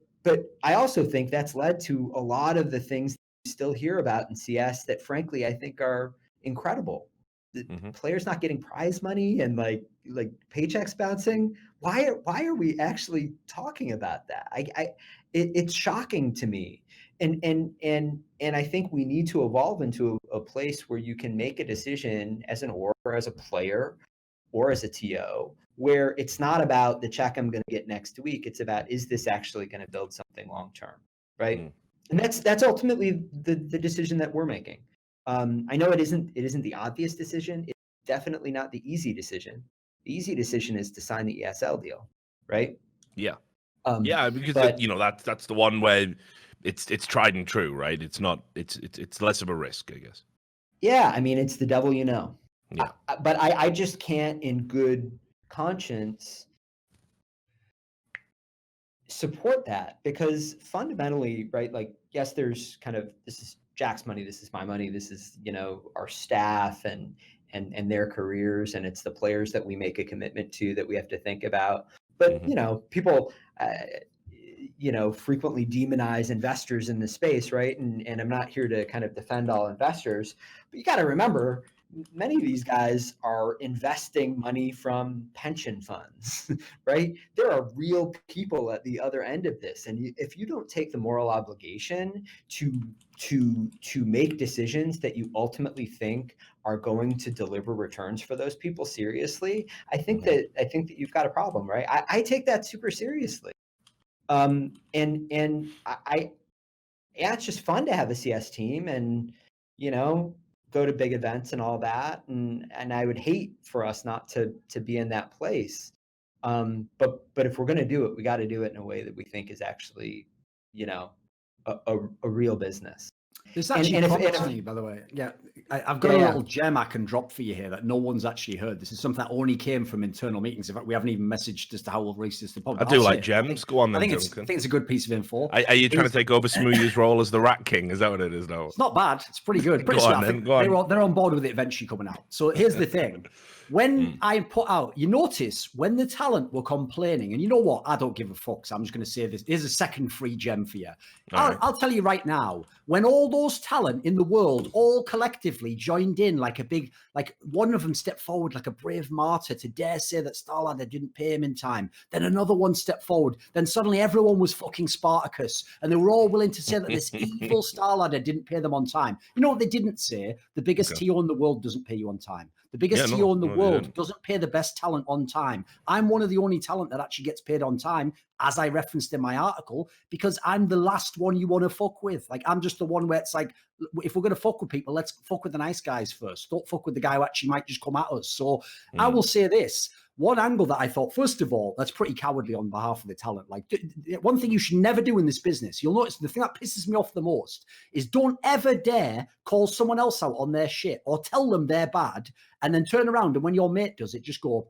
I also think that's led to a lot of the things you still hear about in CS that frankly I think are incredible. The players not getting prize money and like paychecks bouncing. Why are we actually talking about that? It's shocking to me. And I think we need to evolve into a place where you can make a decision as an org or as a player or as a TO, where it's not about the check I'm going to get next week. It's about, is this actually going to build something long term, right? And that's ultimately the decision that we're making. I know it isn't the obvious decision. It's definitely not the easy decision. The easy decision is to sign the ESL deal, right? Yeah. Because that's the one where it's tried and true, right? It's not. It's less of a risk, I guess. Yeah, I mean, it's the devil you know. Yeah. But I just can't, in good conscience, support that, because fundamentally, right? Like, yes, there's kind of, this is Jack's money, this is my money, this is our staff and their careers, and it's the players that we make a commitment to that we have to think about. But people frequently demonize investors in the space, right? And I'm not here to kind of defend all investors, but you got to remember, many of these guys are investing money from pension funds, right? There are real people at the other end of this, and if you don't take the moral obligation to make decisions that you ultimately think are going to deliver returns for those people seriously, I think that you've got a problem, right? I take that super seriously. And it's just fun to have a CS team and go to big events and all that, and I would hate for us not to be in that place. But if we're going to do it, we got to do it in a way that we think is actually a real business. There's actually by the way. Yeah, I've got a little gem I can drop for you here that no one's actually heard. This is something that only came from internal meetings. In fact, we haven't even messaged as to how we'll release this to the public. I do like gems. Go on then, I think it's a good piece of info. Are you trying to take over Smoothie's role as the Rat King? Is that what it is now? It's not bad. It's pretty good. Pretty they're on board with it eventually coming out. So here's the thing. When I put out, you notice when the talent were complaining, and you know what? I don't give a fuck. So I'm just going to say this. Here's a second free gem for you. I'll tell you right now, when all those talent in the world all collectively joined in like a big, like one of them stepped forward like a brave martyr to dare say that Starladder didn't pay him in time. Then another one stepped forward. Then suddenly everyone was fucking Spartacus. And they were all willing to say that this evil Starladder didn't pay them on time. You know what they didn't say? The biggest TO in the world doesn't pay you on time. The biggest TO in the world doesn't pay the best talent on time. I'm one of the only talent that actually gets paid on time, as I referenced in my article, because I'm the last one you want to fuck with. Like, I'm just the one where it's like, if we're going to fuck with people, let's fuck with the nice guys first. Don't fuck with the guy who actually might just come at us. So I will say this. One angle that I thought, first of all, that's pretty cowardly on behalf of the talent. Like, one thing you should never do in this business, you'll notice the thing that pisses me off the most is don't ever dare call someone else out on their shit or tell them they're bad and then turn around and when your mate does it, just go,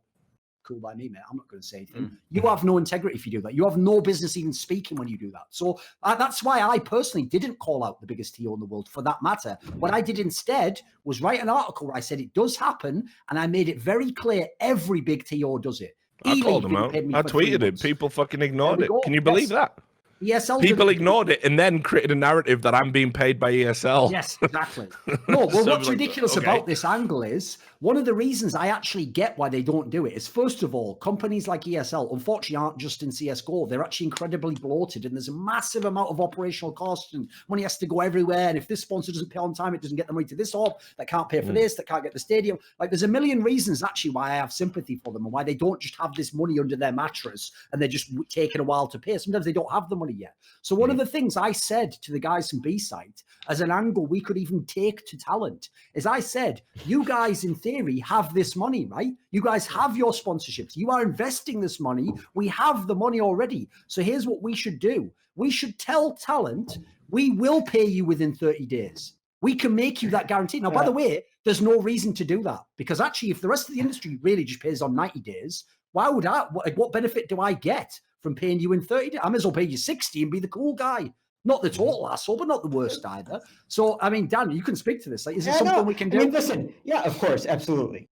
cool by me, mate. I'm not going to say anything. You have no integrity if you do that. You have no business even speaking when you do that. So that's why I personally didn't call out the biggest TO in the world for that matter. What I did instead was write an article where I said it does happen, and I made it very clear every big TO does it. I called them out. I tweeted it. People fucking ignored it. Can you believe that? ESL people ignored it and then created a narrative that I'm being paid by ESL. Yes, exactly. No, well, so what's ridiculous about this angle is one of the reasons I actually get why they don't do it is, first of all, companies like ESL, unfortunately, aren't just in CSGO. They're actually incredibly bloated, and there's a massive amount of operational cost, and money has to go everywhere. And if this sponsor doesn't pay on time, it doesn't get the money to this hub, that can't pay for this, that can't get the stadium. Like, there's a million reasons actually why I have sympathy for them and why they don't just have this money under their mattress and they're just taking a while to pay. Sometimes they don't have the money yet. So one of the things I said to the guys from B-Side as an angle we could even take to talent is I said, you guys in theory have this money, right? You guys have your sponsorships. You are investing this money. We have the money already. So here's what we should do. We should tell talent, we will pay you within 30 days. We can make you that guarantee. Now, by the way, there's no reason to do that because actually, if the rest of the industry really just pays on 90 days, why would I, what benefit do I get from paying you in 30 days? I may as well pay you 60 and be the cool guy. Not the total asshole, but not the worst either. So, I mean, Dan, you can speak to this. Like, is it something we can do? I mean, listen, yeah, of course, absolutely.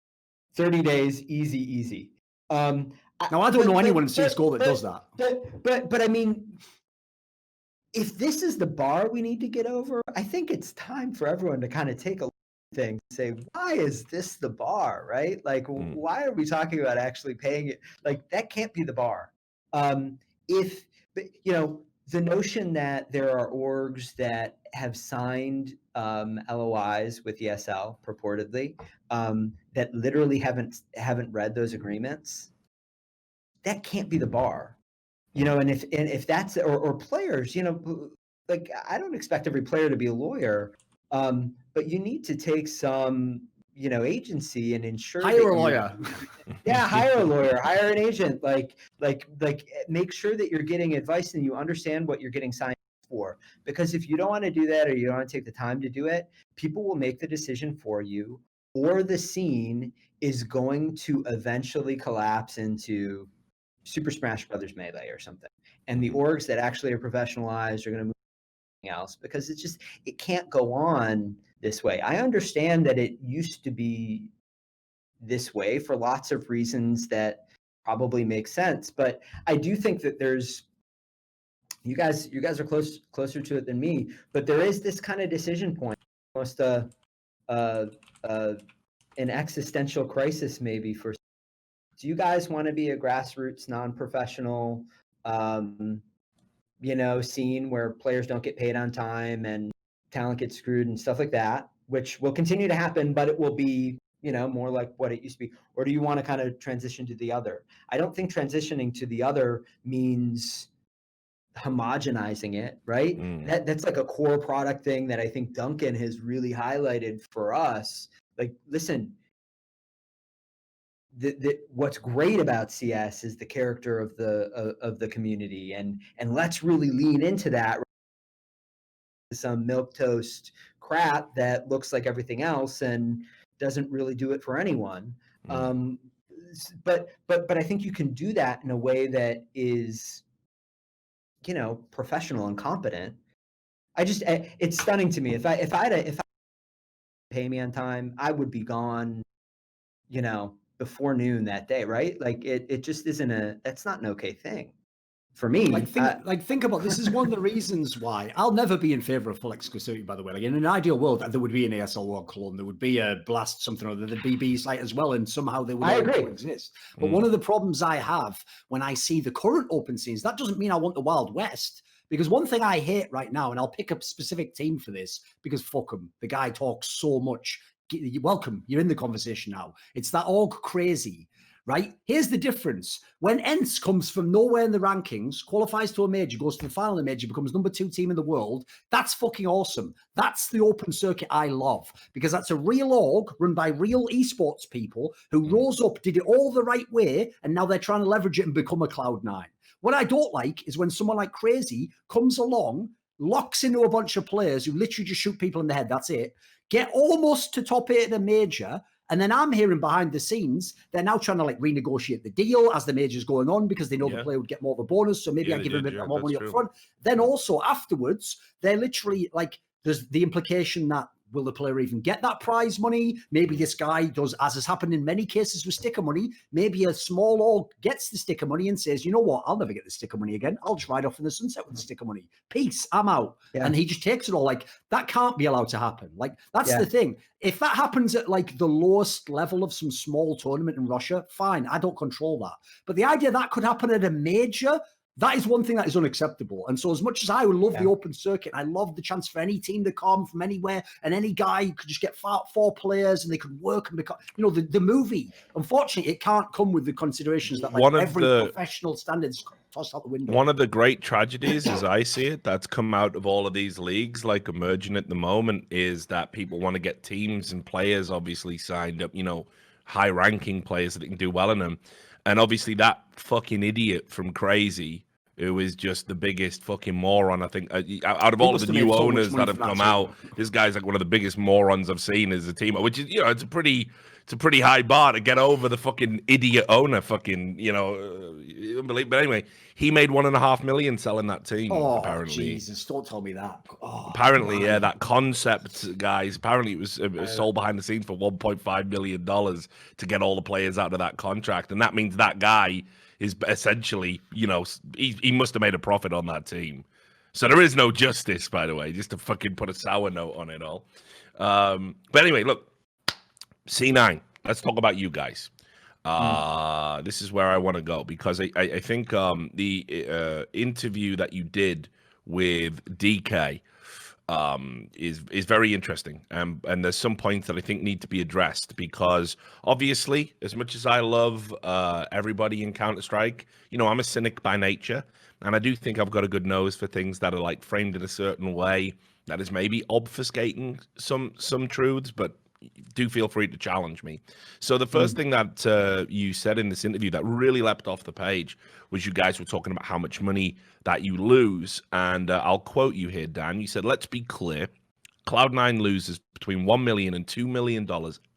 30 days, easy. Now, I don't know anyone in CSGO that does that. But I mean, if this is the bar we need to get over, I think it's time for everyone to kind of take a look at things and say, why is this the bar, right? Like, why are we talking about actually paying it? Like, that can't be the bar. If, you know, the notion that there are orgs that have signed LOIs with ESL purportedly that literally haven't read those agreements, that can't be the bar, you know. And if that's or players, you know, like I don't expect every player to be a lawyer, but you need to take some, you know, agency and ensure hire a lawyer. Yeah, hire a lawyer, hire an agent, like make sure that you're getting advice and you understand what you're getting signed for. Because if you don't want to do that or you don't want to take the time to do it, people will make the decision for you, or the scene is going to eventually collapse into Super Smash Brothers Melee or something. And the orgs that actually are professionalized are going to move to something else because it can't go on this way. I understand that it used to be this way for lots of reasons that probably make sense, but I do think that there's you guys are closer to it than me, but there is this kind of decision point, almost an existential crisis maybe for. Do you guys want to be a grassroots, non-professional, you know, scene where players don't get paid on time and talent gets screwed and stuff like that, which will continue to happen, but it will be, you know, more like what it used to be? Or do you want to kind of transition to the other? I don't think transitioning to the other means homogenizing it, right? That's like a core product thing that I think Duncan has really highlighted for us. Like, listen, what's great about CS is the character of the community, and let's really lean into that. Some milquetoast crap that looks like everything else and doesn't really do it for anyone. But I think you can do that in a way that is, you know, professional and competent. It's stunning to me. If I pay me on time, I would be gone, you know, before noon that day, right? Like it just isn't that's not an okay thing. For me, think about this. Is one of the reasons why I'll never be in favor of full exclusivity. By the way, like in an ideal world, there would be an ASL World Clone, there would be a Blast something or other, there'd be B-Site as well, and somehow they would all coexist. But one of the problems I have when I see the current open scenes, that doesn't mean I want the Wild West. Because one thing I hate right now, and I'll pick a specific team for this, because fuck him, the guy talks so much. Welcome, you're in the conversation now. It's that org crazy. Right? Here's the difference. When ENCE comes from nowhere in the rankings, qualifies to a major, goes to the final of the major, becomes number 2 team in the world, that's fucking awesome. That's the open circuit I love, because that's a real org run by real esports people who rose up, did it all the right way, and now they're trying to leverage it and become a Cloud9. What I don't like is when someone like Crazy comes along, locks into a bunch of players who literally just shoot people in the head, that's it, get almost to top 8 at a major, And then I'm hearing behind the scenes, they're now trying to like renegotiate the deal as the major's going on because they know the player would get more of a bonus. So maybe I give him a bit more money up front. Then also afterwards, they're literally like, there's the implication that will the player even get that prize money? Maybe this guy does, as has happened in many cases with sticker money, maybe a small org gets the sticker money and says, you know what, I'll never get the sticker money again. I'll just ride off in the sunset with the sticker money. Peace, I'm out. Yeah. And he just takes it all. Like, that can't be allowed to happen. Like, that's the thing. If that happens at like the lowest level of some small tournament in Russia, fine, I don't control that. But the idea that could happen at a major, that is one thing that is unacceptable. And so as much as I would love the open circuit, I love the chance for any team to come from anywhere and any guy could just get four players and they could work and become, you know, the movie, unfortunately, it can't come with the considerations that like every professional standards tossed out the window. One of the great tragedies, as I see it, that's come out of all of these leagues, like emerging at the moment, is that people want to get teams and players obviously signed up, you know, high-ranking players that can do well in them. And obviously that fucking idiot from Crazy, who is just the biggest fucking moron, I think, out of all of the new owners that have come out, this guy's like one of the biggest morons I've seen as a team, which is, you know, it's a pretty high bar to get over the fucking idiot owner, fucking, you know, unbelievable. But anyway, he made $1.5 million selling that team. Apparently, Jesus, don't tell me that. Apparently, yeah, that concept, guys. Apparently, it was sold behind the scenes for $1.5 million to get all the players out of that contract, and that means that guy is essentially, you know, he must have made a profit on that team. So there is no justice, by the way, just to fucking put a sour note on it all. But anyway, look, C9. Let's talk about you guys. This is where I want to go because I think the interview that you did with DK is very interesting, and there's some points that I think need to be addressed because obviously, as much as I love everybody in Counter-Strike, you know, I'm a cynic by nature, and I do think I've got a good nose for things that are like framed in a certain way that is maybe obfuscating some truths, but do feel free to challenge me. So the first thing that you said in this interview that really leapt off the page was you guys were talking about how much money that you lose. And I'll quote you here, Dan. You said, let's be clear. Cloud9 loses between $1 million and $2 million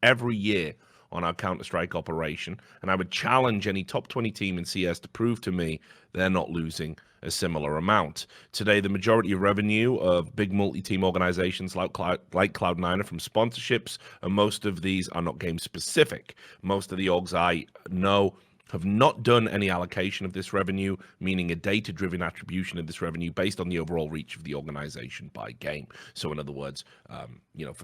every year on our Counter-Strike operation. And I would challenge any top 20 team in CS to prove to me they're not losing a similar amount. Today, the majority of revenue of big multi-team organizations like Cloud9 are from sponsorships, and most of these are not game-specific. Most of the orgs I know have not done any allocation of this revenue, meaning a data-driven attribution of this revenue based on the overall reach of the organization by game. So in other words, you know,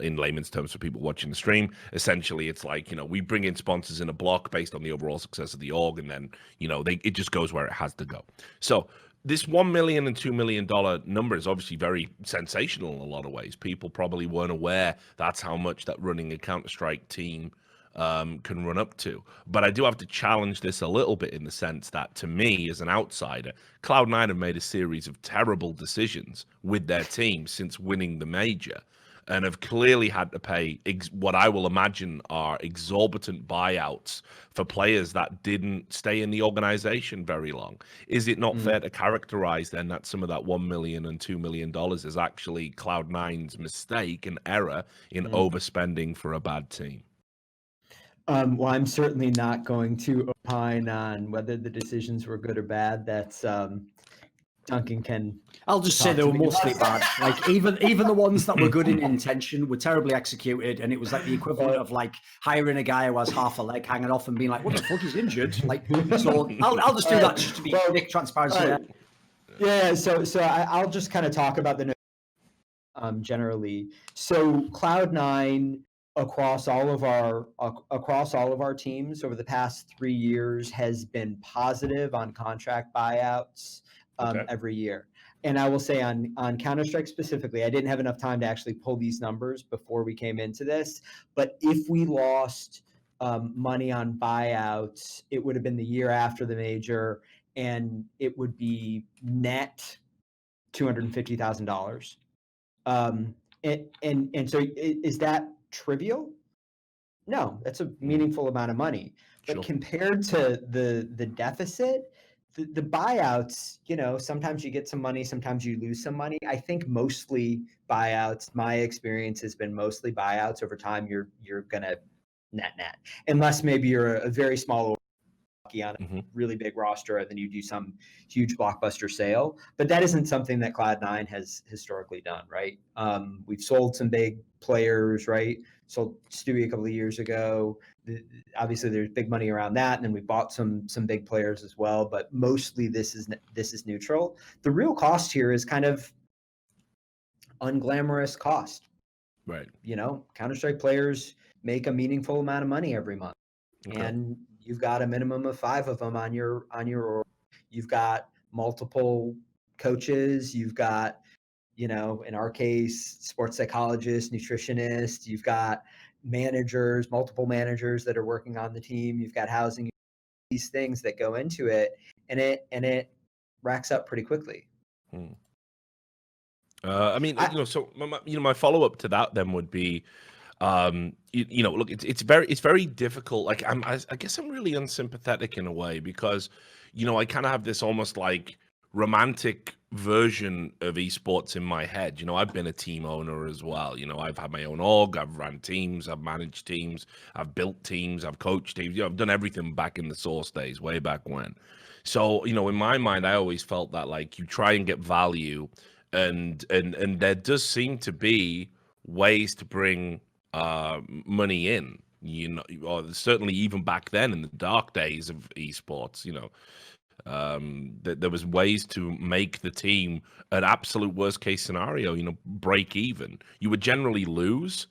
in layman's terms for people watching the stream, essentially it's like, you know, we bring in sponsors in a block based on the overall success of the org, and then, you know, it just goes where it has to go. So this $1 million and $2 million number is obviously very sensational in a lot of ways. People probably weren't aware that's how much that running a Counter-Strike team can run up to. But I do have to challenge this a little bit in the sense that, to me, as an outsider, Cloud9 have made a series of terrible decisions with their team since winning the major and have clearly had to pay what I will imagine are exorbitant buyouts for players that didn't stay in the organization very long. Is it not fair to characterize then that some of that $1 million and $2 million is actually Cloud9's mistake and error in overspending for a bad team? Well, I'm certainly not going to opine on whether the decisions were good or bad. That's Duncan can. I'll just say they were mostly bad. Like even the ones that were good in intention were terribly executed, and it was like the equivalent of like hiring a guy who has half a leg hanging off and being like, "What the fuck? He's injured." Like, so I'll just do that just to be transparency. Yeah. So I'll just kind of talk about the generally. So Cloud9. Across all of our teams over the past 3 years has been positive on contract buyouts every year. And I will say on Counter-Strike specifically, I didn't have enough time to actually pull these numbers before we came into this. But if we lost money on buyouts, it would have been the year after the major, and it would be net $250,000. And so is that trivial? No, that's a meaningful amount of money. But compared to the deficit, the buyouts, you know, sometimes you get some money, sometimes you lose some money. I think mostly buyouts. My experience has been mostly buyouts. Over time, you're gonna net, unless maybe you're a very small on a Mhm. really big roster, and then you do some huge blockbuster sale. But that isn't something that Cloud9 has historically done, right? We've sold some big players, right? Sold Stewie a couple of years ago. Obviously, there's big money around that, and then we bought some big players as well. But mostly, this is neutral. The real cost here is kind of unglamorous cost. Right. Counter-Strike players make a meaningful amount of money every month. Okay. And you've got a minimum of 5 of them on your org. You've got multiple coaches. You've got, in our case, sports psychologists, nutritionists. You've got managers, multiple managers that are working on the team. You've got housing, these things that go into it, and it racks up pretty quickly. I mean, so my follow up to that then would be, look, it's very difficult. Like I guess I'm really unsympathetic in a way because, I kind of have this almost like romantic version of esports in my head. I've been a team owner as well. I've had my own org, I've ran teams, I've managed teams, I've built teams, I've coached teams. I've done everything back in the source days, way back when. So, in my mind, I always felt that like you try and get value, and there does seem to be ways to bring money in, or certainly even back then in the dark days of esports, there was ways to make the team an absolute worst case scenario, break even. You would generally lose,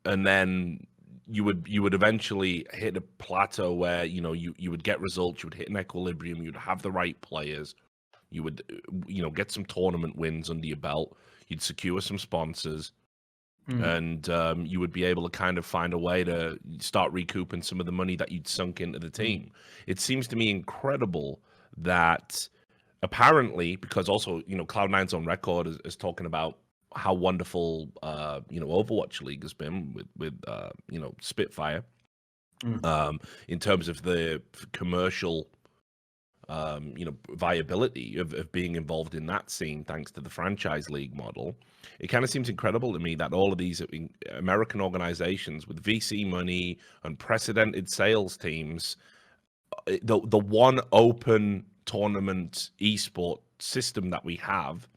and then you would eventually hit a plateau where, you would get results, you would hit an equilibrium, you'd have the right players, you would, get some tournament wins under your belt, you'd secure some sponsors, and you would be able to kind of find a way to start recouping some of the money that you'd sunk into the team. It seems to me incredible that apparently, because also, Cloud9's on record is talking about how wonderful, Overwatch League has been with Spitfire, in terms of the commercial viability of being involved in that scene thanks to the franchise league model. It kind of seems incredible to me that all of these American organizations with VC money, unprecedented sales teams, the one open tournament esport system that we have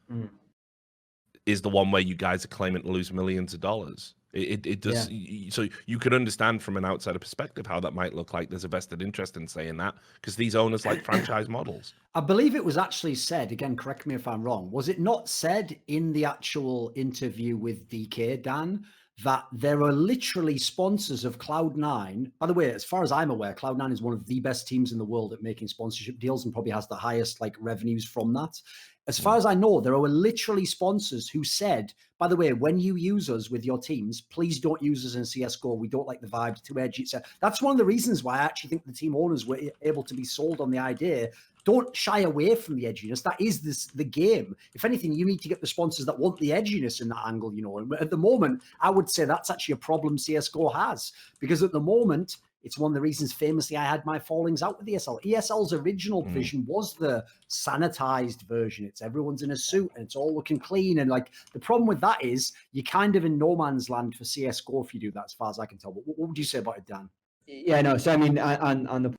is the one where you guys are claiming to lose millions of dollars. It does. Yeah. So you could understand from an outsider perspective how that might look like there's a vested interest in saying that, because these owners like franchise models. I believe it was actually said, again, correct me if I'm wrong, was it not said in the actual interview with DK, Dan, that there are literally sponsors of Cloud9? By the way, as far as I'm aware, Cloud9 is one of the best teams in the world at making sponsorship deals and probably has the highest revenues from that. As far as I know, there are literally sponsors who said, by the way, when you use us with your teams, please don't use us in CSGO. We don't like the vibe, too edgy. So that's one of the reasons why I actually think the team owners were able to be sold on the idea. Don't shy away from the edginess. That is the game. If anything, you need to get the sponsors that want the edginess in that angle, And at the moment, I would say that's actually a problem CSGO has, because at the moment, it's one of the reasons famously I had my fallings out with ESL. ESL's original vision was the sanitized version. It's everyone's in a suit and it's all looking clean. And the problem with that is you're kind of in no man's land for CSGO if you do that, as far as I can tell. But what would you say about it, Dan? Yeah, no. So I mean, on the,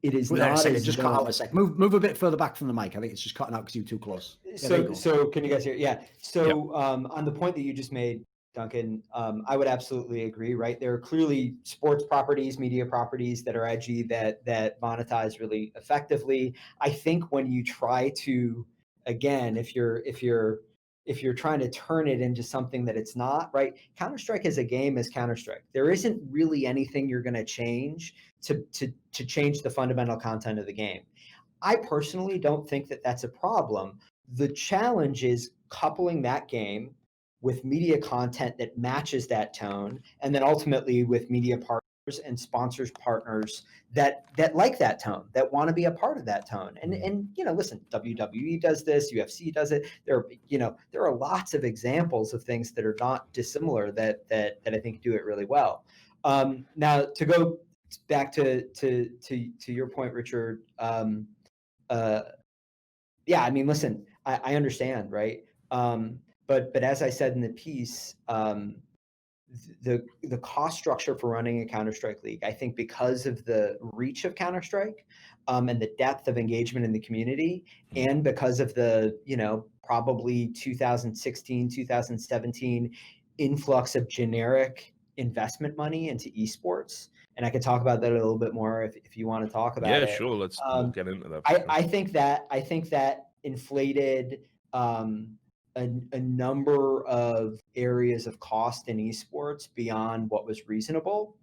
it is not. It just cut out a sec. Move a bit further back from the mic. I think it's just cutting out because you're too close. So can you guys hear? Yeah. So on the point that you just made, Duncan, I would absolutely agree, right? There are clearly sports properties, media properties that are edgy, that monetize really effectively. I think when you try to, again, if you're trying to turn it into something that it's not, right? Counter-Strike as a game is Counter-Strike. There isn't really anything you're going to change to change the fundamental content of the game. I personally don't think that that's a problem. The challenge is coupling that game with media content that matches that tone, and then ultimately with media partners and sponsors partners that like that tone, that want to be a part of that tone. And listen, WWE does this, UFC does it. There are lots of examples of things that are not dissimilar that I think do it really well. Now to go back to your point, Richard. Yeah, I mean, listen, I understand, right? But as I said in the piece, the cost structure for running a Counter-Strike league, I think because of the reach of Counter-Strike and the depth of engagement in the community, and because of the, probably 2016, 2017 influx of generic investment money into esports. And I could talk about that a little bit more if you want to talk about it. Yeah, sure. We'll get into that. I think that inflated a number of areas of cost in esports beyond what was reasonable.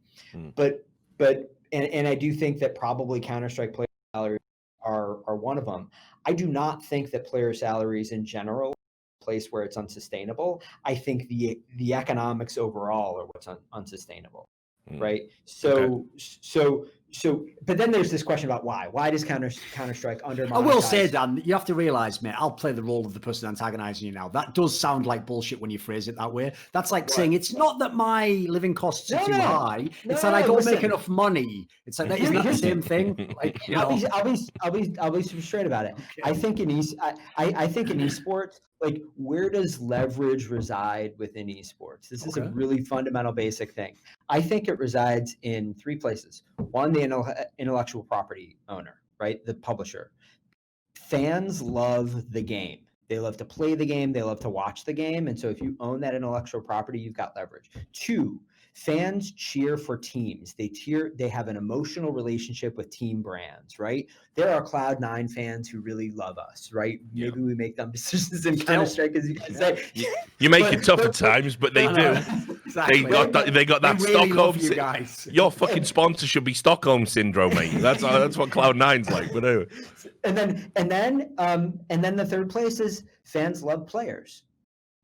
But I do think that probably Counter-Strike player salaries are one of them. I do not think that player salaries in general are a place where it's unsustainable. I think the economics overall are what's unsustainable. Right. So, but then there's this question about why. Why does Counter-Strike under? I will say, Dan, you have to realize, mate, I'll play the role of the person antagonizing you now. That does sound like bullshit when you phrase it that way. That's like saying it's not that my living costs are too high. It's that I don't make enough money. It's like isn't that the same thing? Like, I'll be straight about it. Okay. I think in esports, like, where does leverage reside within esports? This is a really fundamental, basic thing. I think it resides in three places. One, the intellectual property owner, right? The publisher. Fans love the game. They love to play the game. They love to watch the game. And so if you own that intellectual property, you've got leverage. Two, fans cheer for teams. They have an emotional relationship with team brands, right? There are Cloud9 fans who really love us, right? Maybe we make dumb decisions in Counter-Strike, as you can say. You make it tough at times, but they do. Exactly. They got that really Stockholm. You guys. Your fucking sponsor should be Stockholm syndrome, mate. That's what Cloud9's like. But anyway. And then the third place is fans love players.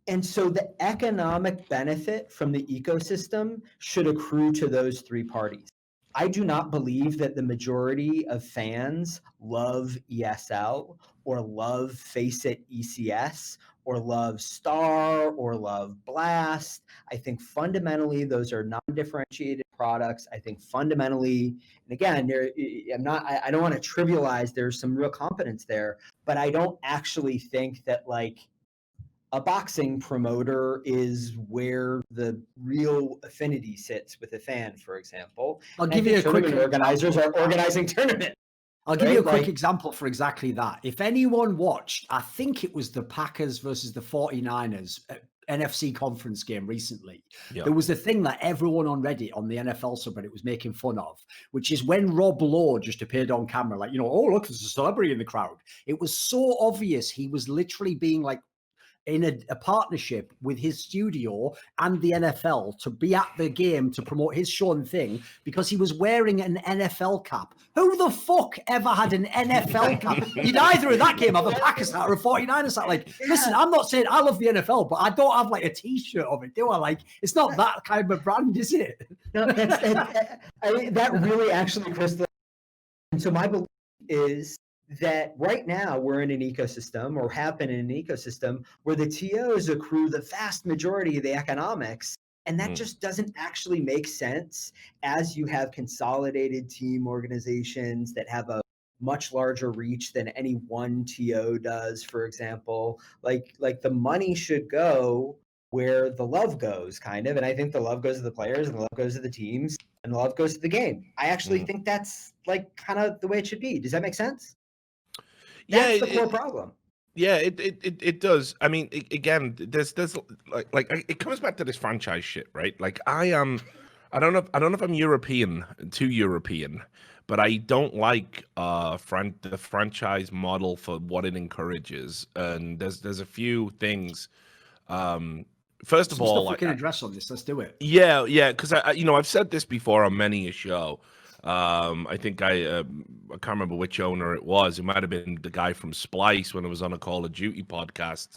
And so the economic benefit from the ecosystem should accrue to those three parties. I do not believe that the majority of fans love ESL or love FACEIT ECS or love Star or love Blast. I think fundamentally those are non-differentiated products. I think fundamentally, and again, I don't want to trivialize, there's some real competence there, but I don't actually think that like a boxing promoter is where the real affinity sits with a fan, for example. I'll give you a quick organizers are organizing tournaments. I'll give you a quick example for exactly that. If anyone watched, I think it was the Packers versus the 49ers NFC conference game recently. There was a thing that everyone on Reddit, on the NFL subreddit, was making fun of, which is when Rob Lowe just appeared on camera, like, oh, look, there's a celebrity in the crowd. It was so obvious he was literally being like, in a partnership with his studio and the NFL to be at the game to promote his show and thing because he was wearing an NFL cap. Who the fuck ever had an NFL cap? You'd either in that game have a Packers hat or a 49ers hat. Like, listen, I'm not saying I love the NFL, but I don't have like a t-shirt of it, do I? Like, it's not that kind of brand, is it? No, I mean, that really actually crystallized. And so my belief is that right now we're in an ecosystem, or have been in an ecosystem, where the TOs accrue the vast majority of the economics. And that just doesn't actually make sense as you have consolidated team organizations that have a much larger reach than any one TO does, for example. Like the money should go where the love goes, kind of. And I think the love goes to the players, and the love goes to the teams, and the love goes to the game. I actually think that's like kind of the way it should be. Does that make sense? That's the core problem. Yeah, it does. I mean, again, there's like it comes back to this franchise shit, right? Like I don't know if I'm too European, but I don't like the franchise model for what it encourages. And there's a few things. First of all, we can address on this. Let's do it. Yeah, because I've said this before on many a show. I think I can't remember which owner it was. It might have been the guy from Splice when it was on a Call of Duty podcast.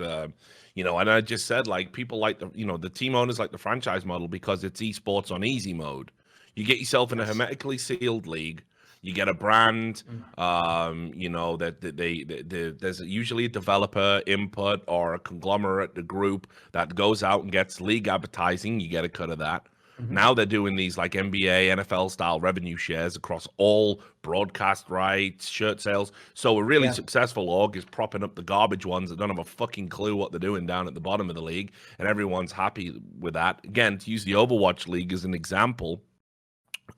And I just said, like, people like the team owners like the franchise model because it's esports on easy mode. You get yourself in a hermetically sealed league. You get a brand, that there's usually a developer input or a conglomerate, the group that goes out and gets league advertising. You get a cut of that. Now they're doing these like NBA, NFL style revenue shares across all broadcast rights, shirt sales. So a really successful org is propping up the garbage ones that don't have a fucking clue what they're doing down at the bottom of the league, and everyone's happy with that. Again, to use the Overwatch League as an example,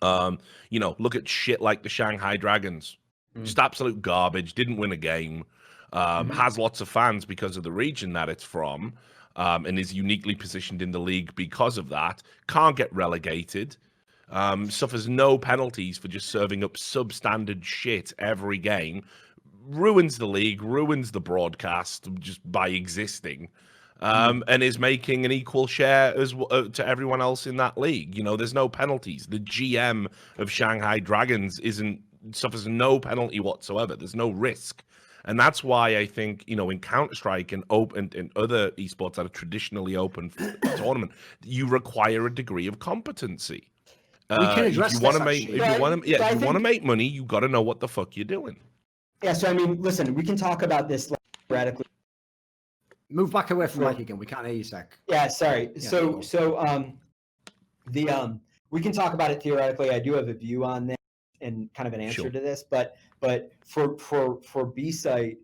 look at shit like the Shanghai Dragons. Just absolute garbage, didn't win a game, has lots of fans because of the region that it's from, and is uniquely positioned in the league because of that, can't get relegated, suffers no penalties for just serving up substandard shit every game, ruins the league, ruins the broadcast just by existing, and is making an equal share as to everyone else in that league. There's no penalties. The GM of Shanghai Dragons suffers no penalty whatsoever. There's no risk. And that's why I think, in Counter-Strike and other esports that are traditionally open for tournament, you require a degree of competency. We can address if you want to make money, you got to know what the fuck you're doing. Yeah. So, I mean, listen, we can talk about this radically. Move back away from Mike again. We can't hear you, Zach. Yeah, sorry. Yeah, we can talk about it theoretically. I do have a view on this and kind of an answer to this, but for B-Site,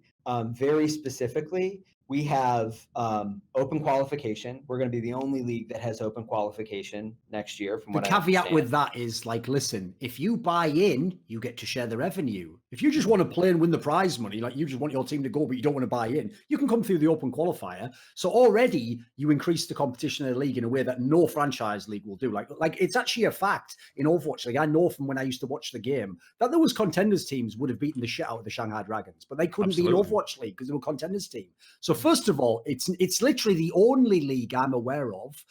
very specifically, we have open qualification. We're going to be the only league that has open qualification next year. From what I understand. The caveat with that is listen, if you buy in, you get to share the revenue. If you just want to play and win the prize money, like you just want your team to go, but you don't want to buy in, you can come through the open qualifier. So already you increase the competition in the league in a way that no franchise league will do. Like it's actually a fact in Overwatch. Like I know from when I used to watch the game that there was contenders teams would have beaten the shit out of the Shanghai Dragons, but they couldn't be in Overwatch League because they were contenders team. So first of all, it's literally the only league I'm aware of.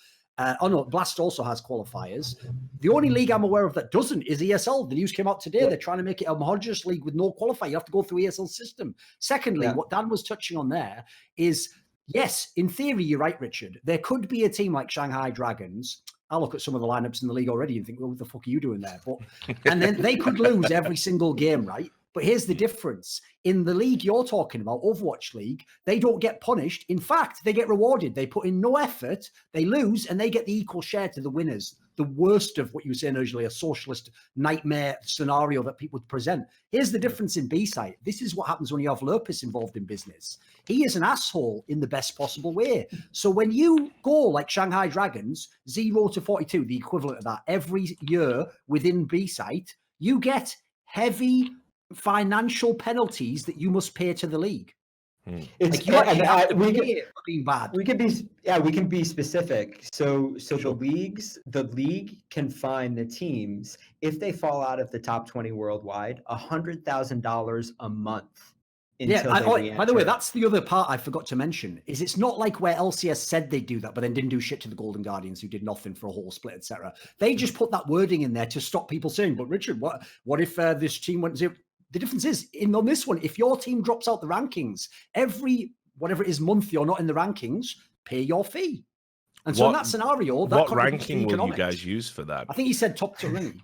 Blast also has qualifiers. The only league I'm aware of that doesn't is ESL. The news came out today. They're trying to make it a homogeneous league with no qualifier. You have to go through ESL system. Secondly, what Dan was touching on there is, yes, in theory, you're right, Richard. There could be a team like Shanghai Dragons. I look at some of the lineups in the league already and think, well, what the fuck are you doing there? And then they could lose every single game, right? But here's the difference. In the league you're talking about, Overwatch League, they don't get punished. In fact, they get rewarded. They put in no effort, they lose, and they get the equal share to the winners. The worst of what you were saying originally, a socialist nightmare scenario that people present. Here's the difference in B-Site. This is what happens when you have Lurpus involved in business. He is an asshole in the best possible way. So when you go like Shanghai Dragons, 0 to 42, the equivalent of that, every year within B-Site, you get heavy financial penalties that you must pay to the league. It's like you have to pay for being bad. We can be specific. So the league can fine the teams if they fall out of the top 20 worldwide $100,000 a month. By the way, that's the other part I forgot to mention. Is it's not like where LCS said they'd do that, but then didn't do shit to the Golden Guardians, who did nothing for a whole split, etc. They just put that wording in there to stop people saying, "But Richard, what if this team went 0?" The difference is, on this one, if your team drops out the rankings, every whatever it is month you're not in the rankings, pay your fee. And so in that scenario, what ranking will you guys use for that? I think he said top 3.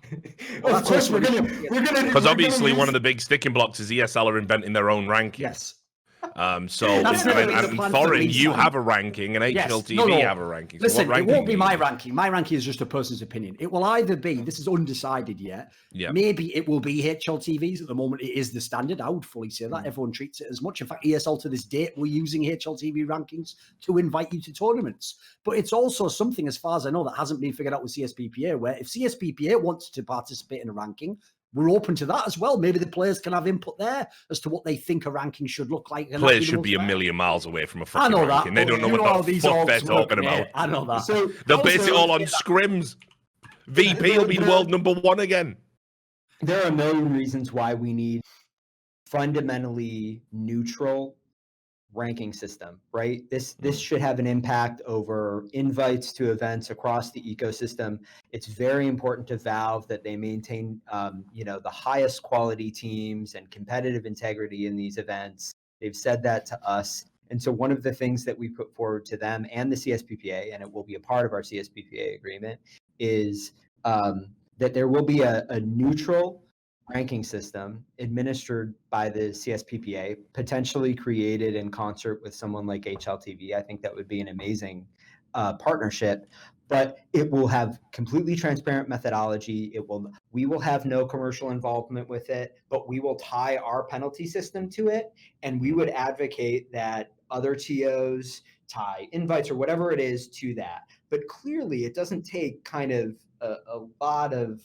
Well, of course, we're gonna because obviously one of the big sticking blocks is ESL are inventing their own ranking. Yes. And Thorin, you have a ranking, and HLTV have a ranking. So listen, it won't be my ranking. My ranking is just a person's opinion. It will either be, this is undecided yet, maybe it will be HLTVs. At the moment, it is the standard. I would fully say that. Everyone treats it as much. In fact, ESL to this date, we're using HLTV rankings to invite you to tournaments. But it's also something, as far as I know, that hasn't been figured out with CSPPA, where if CSPPA wants to participate in a ranking, we're open to that as well. Maybe the players can have input there as to what they think a ranking should look like. Players should be a million miles away from a fucking ranking. They don't know what the fuck they're talking about. I know that. So they'll base it all on scrims. VP will be world number 1 again. There are a million reasons why we need fundamentally neutral ranking system, right? This should have an impact over invites to events across the ecosystem. It's very important to Valve that they maintain, the highest quality teams and competitive integrity in these events. They've said that to us. And so one of the things that we put forward to them and the CSPPA, and it will be a part of our CSPPA agreement, is that there will be a neutral ranking system administered by the CSPPA, potentially created in concert with someone like HLTV. I think that would be an amazing partnership. but it will have completely transparent methodology. We will have no commercial involvement with it, but we will tie our penalty system to it. And we would advocate that other TOs tie invites or whatever it is to that. But clearly it doesn't take kind of a lot of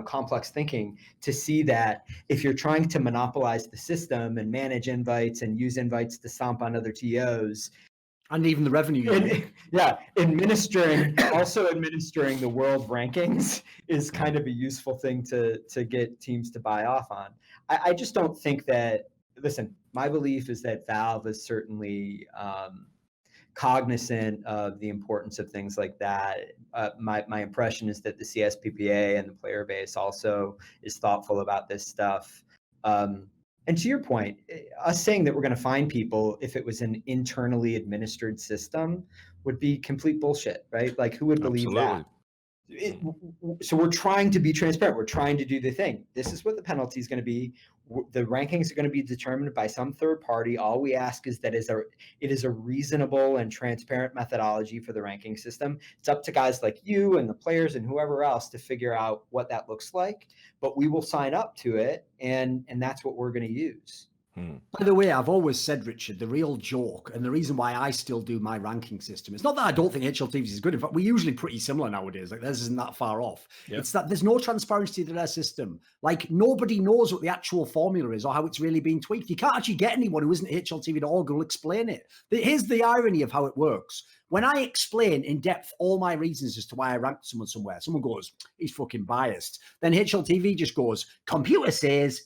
complex thinking to see that if you're trying to monopolize the system and manage invites and use invites to stomp on other TOs, and even the revenue. Administering the world rankings is kind of a useful thing to get teams to buy off on. I just don't think that, listen, my belief is that Valve is certainly cognizant of the importance of things like that. My impression is that the CSPPA and the player base also is thoughtful about this stuff. And to your point, us saying that we're going to find people if it was an internally administered system would be complete bullshit, right? Like, who would believe that? So we're trying to be transparent. We're trying to do the thing. This is what the penalty is going to be. The rankings are going to be determined by some third party. All we ask is that it is a reasonable and transparent methodology for the ranking system. It's up to guys like you and the players and whoever else to figure out what that looks like, but we will sign up to it, and that's what we're going to use. By the way, I've always said, Richard, the real joke and the reason why I still do my ranking system, it's not that I don't think HLTV is good. In fact, we're usually pretty similar nowadays. Like, this isn't that far off. Yep. It's that there's no transparency to their system. Like, nobody knows what the actual formula is or how it's really being tweaked. You can't actually get anyone who isn't HLTV.org who will explain it. Here's the irony of how it works. When I explain in depth all my reasons as to why I ranked someone somewhere, someone goes, he's fucking biased. Then HLTV just goes, computer says,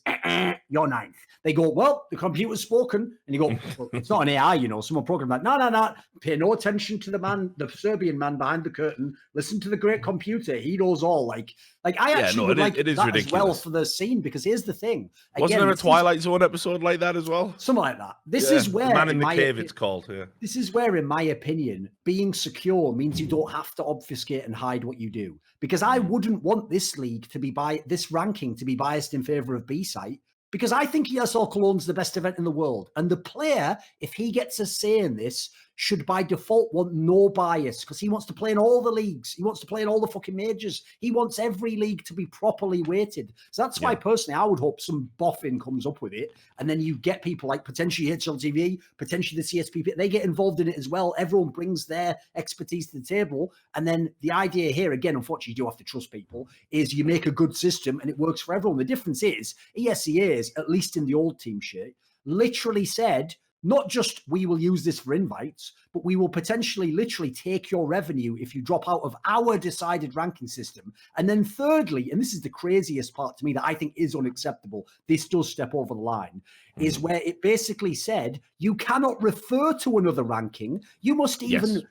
you're ninth. They go, well, the computer's spoken. And you go, well, it's not an AI, someone programmed that. No. Pay no attention to the man, the Serbian man behind the curtain. Listen to the great computer. He knows all. Like I actually would like that ridiculous as well for the scene, because here's the thing. Wasn't there a Twilight Zone episode like that as well? Something like that. This is where the Man in the Cave, it's called. Yeah. This is where, in my opinion, being secure means you don't have to obfuscate and hide what you do. Because I wouldn't want this league to be this ranking to be biased in favor of B-Site, because I think ESL Cologne's the best event in the world. And the player, if he gets a say in this, should by default want no bias, because he wants to play in all the leagues. He wants to play in all the fucking majors. He wants every league to be properly weighted. So that's why, personally, I would hope some boffin comes up with it. And then you get people like potentially HLTV, potentially the CSPP. They get involved in it as well. Everyone brings their expertise to the table. And then the idea here, again, unfortunately, you do have to trust people, is you make a good system and it works for everyone. The difference is ESEAs, at least in the old team shit, literally said, not just we will use this for invites, but we will potentially literally take your revenue if you drop out of our decided ranking system. And then thirdly, and this is the craziest part to me that I think is unacceptable, this does step over the line, is where it basically said you cannot refer to another ranking. You must even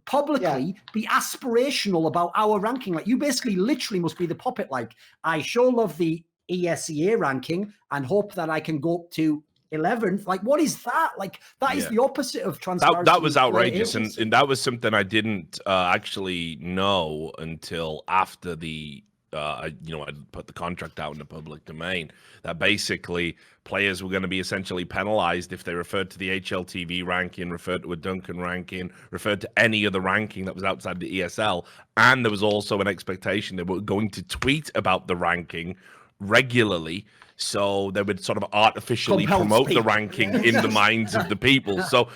publicly be aspirational about our ranking. Like, you basically literally must be the puppet. Like, I sure love the ESEA ranking and hope that I can go up to 11th. Like, what is that? Like, that is the opposite of transparency. That was outrageous, and that was something I didn't actually know until after the I put the contract out in the public domain, that basically players were going to be essentially penalized if they referred to the HLTV ranking, referred to a Duncan ranking, referred to any other ranking that was outside the ESL. And there was also an expectation they were going to tweet about the ranking regularly, so they would sort of artificially promote the ranking in the minds of the people. So,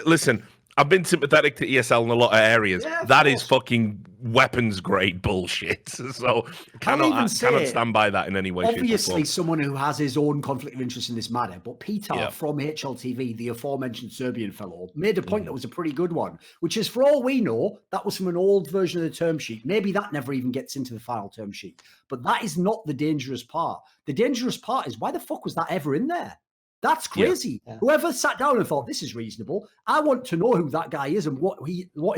listen, I've been sympathetic to ESL in a lot of areas. That is fucking weapons grade bullshit. So cannot stand by that in any way. Obviously, someone who has his own conflict of interest in this matter, but Peter from HLTV, the aforementioned Serbian fellow, made a point that was a pretty good one, which is, for all we know, that was from an old version of the term sheet. Maybe that never even gets into the final term sheet. But that is not the dangerous part. The dangerous part is, why the fuck was that ever in there? That's crazy. Whoever sat down and thought this is reasonable, I want to know who that guy is and what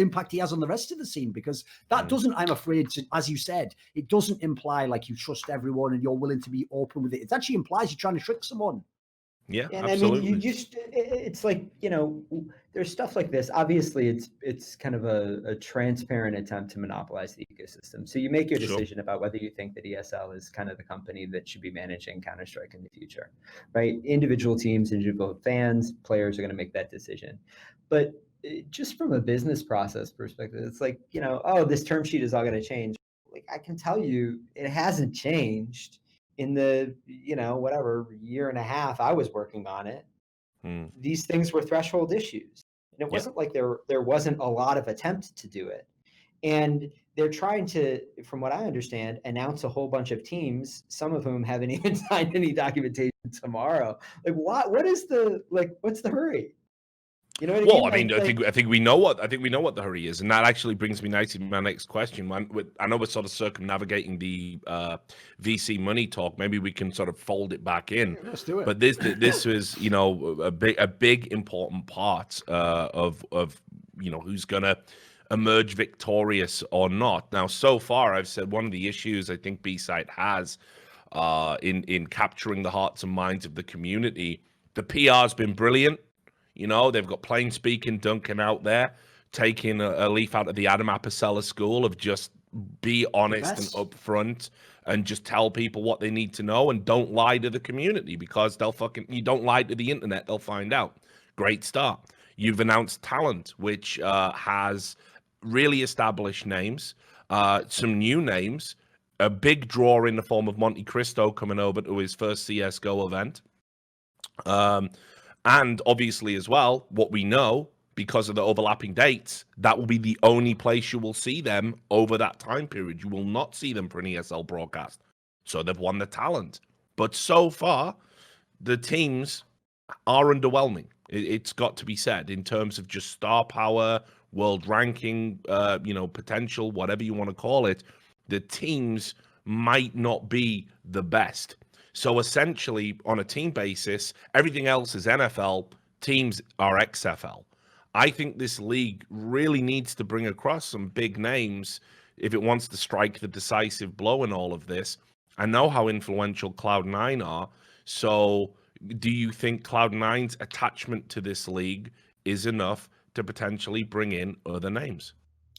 impact he has on the rest of the scene, because that doesn't, I'm afraid, as you said, it doesn't imply like you trust everyone and you're willing to be open with it. It actually implies you're trying to trick someone. Yeah, and absolutely. I mean, it's like, there's stuff like this. Obviously, it's kind of a transparent attempt to monopolize the ecosystem. So you make your decision about whether you think that ESL is kind of the company that should be managing Counter-Strike in the future, right? Individual teams, individual fans, players are going to make that decision. But just from a business process perspective, it's like, oh, this term sheet is all going to change. Like, I can tell you it hasn't changed in the, whatever year and a half I was working on it. These things were threshold issues. And it wasn't like there wasn't a lot of attempt to do it. And they're trying to, from what I understand, announce a whole bunch of teams, some of whom haven't even signed any documentation tomorrow. Like, what's the hurry? You know what I mean? I think we know what the hurry is, and that actually brings me nicely to my next question. I know we're sort of circumnavigating the VC money talk. Maybe we can sort of fold it back in. Yeah, let's do it. But this was a big important part of who's gonna emerge victorious or not. Now, so far, I've said one of the issues I think B-Side has in capturing the hearts and minds of the community. The PR's been brilliant. They've got plain speaking Duncan out there taking a leaf out of the Adam Apicella school of just be honest and upfront and just tell people what they need to know and don't lie to the community, because you don't lie to the internet, they'll find out. Great start. You've announced talent, which has really established names, some new names, a big draw in the form of Monte Cristo coming over to his first CSGO event. And obviously as well, what we know, because of the overlapping dates, that will be the only place you will see them over that time period. You will not see them for an ESL broadcast. So they've won the talent. But so far, the teams are underwhelming. It's got to be said, in terms of just star power, world ranking, potential, whatever you want to call it. The teams might not be the best. So essentially, on a team basis, everything else is NFL, teams are XFL. I think this league really needs to bring across some big names if it wants to strike the decisive blow in all of this. I know how influential Cloud9 are. So do you think Cloud9's attachment to this league is enough to potentially bring in other names?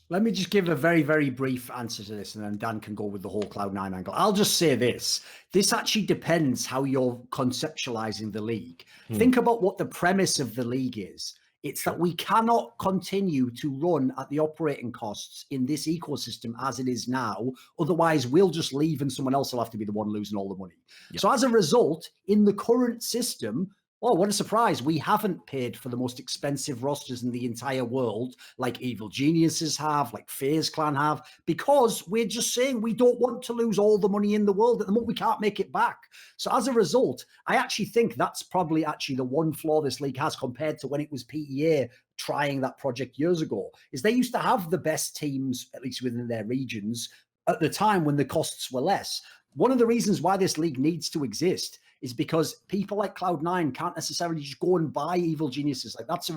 Let me just give a very, very brief answer to this, and then Dan can go with the whole Cloud9 angle. I'll just say this. This actually depends how you're conceptualizing the league. Think about what the premise of the league is. It's that we cannot continue to run at the operating costs in this ecosystem as it is now. Otherwise, we'll just leave and someone else will have to be the one losing all the money. Yep. So as a result, in the current system, oh, what a surprise. We haven't paid for the most expensive rosters in the entire world, like Evil Geniuses have, like FaZe Clan have, because we're just saying we don't want to lose all the money in the world. At the moment, we can't make it back. So as a result, I actually think that's probably the one flaw this league has compared to when it was PEA trying that project years ago, is they used to have the best teams, at least within their regions, at the time when the costs were less. One of the reasons why this league needs to exist is because people like Cloud9 can't necessarily just go and buy Evil Geniuses. Like that's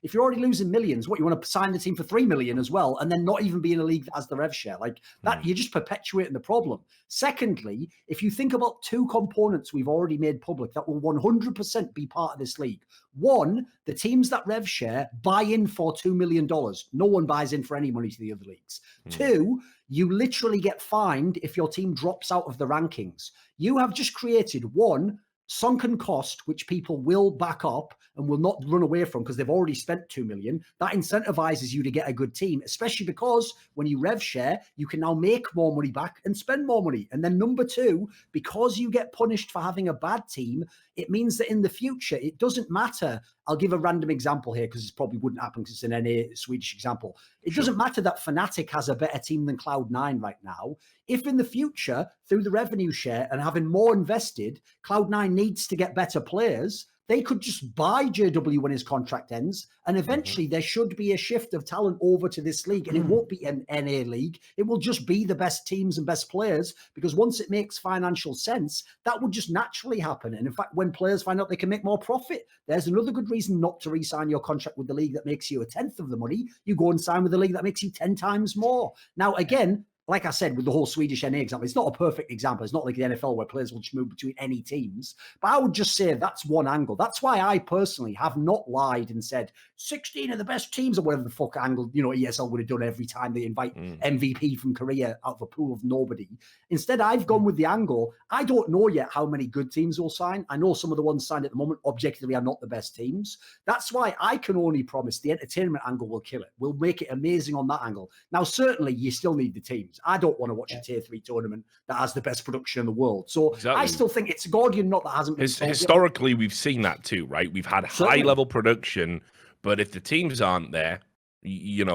if you're already losing millions, what, you want to sign the team for 3 million as well, and then not even be in a league that has the rev share like that? You're just perpetuating the problem. Secondly, if you think about two components we've already made public that will 100% be part of this league. One, the teams that rev share buy in for $2 million. No one buys in for any money to the other leagues. Two, you literally get fined if your team drops out of the rankings. You have just created one sunken cost, which people will back up and will not run away from because they've already spent 2 million. That incentivizes you to get a good team, especially because when you rev share, you can now make more money back and spend more money. And then number two, because you get punished for having a bad team, it means that in the future, it doesn't matter. I'll give a random example here because it probably wouldn't happen because it's an NA Swedish example. It doesn't matter that Fnatic has a better team than Cloud9 right now. If in the future, through the revenue share and having more invested, Cloud9 needs to get better players, they could just buy JW when his contract ends, and eventually there should be a shift of talent over to this league, and it won't be an NA league. It will just be the best teams and best players, because once it makes financial sense, that would just naturally happen. And in fact, when players find out they can make more profit, there's another good reason not to re-sign your contract with the league that makes you 1/10 of the money. You go and sign with the league that makes you 10 times more. Now, again, like I said, with the whole Swedish NA example, it's not a perfect example. It's not like the NFL where players will just move between any teams. But I would just say that's one angle. That's why I personally have not lied and said 16 of the best teams or whatever the fuck angle, ESL would have done every time they invite MVP from Korea out of a pool of nobody. Instead, I've gone with the angle. I don't know yet how many good teams will sign. I know some of the ones signed at the moment objectively are not the best teams. That's why I can only promise the entertainment angle will kill it. We'll make it amazing on that angle. Now, certainly, you still need the teams. I don't want to watch a tier 3 tournament that has the best production in the world. So exactly. I still think it's a Gordian knot that hasn't been historically, we've seen that too, right? We've had high-level production, but if the teams aren't there, you're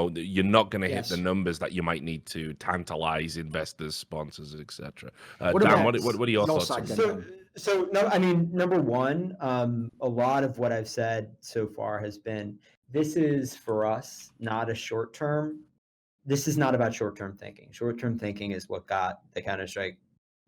not going to hit the numbers that you might need to tantalize investors, sponsors, etc. Dan, what are your thoughts on that? So no, I mean, number one, a lot of what I've said so far has been, this is for us, not a short-term. This is not about short-term thinking. Short-term thinking is what got the Counter-Strike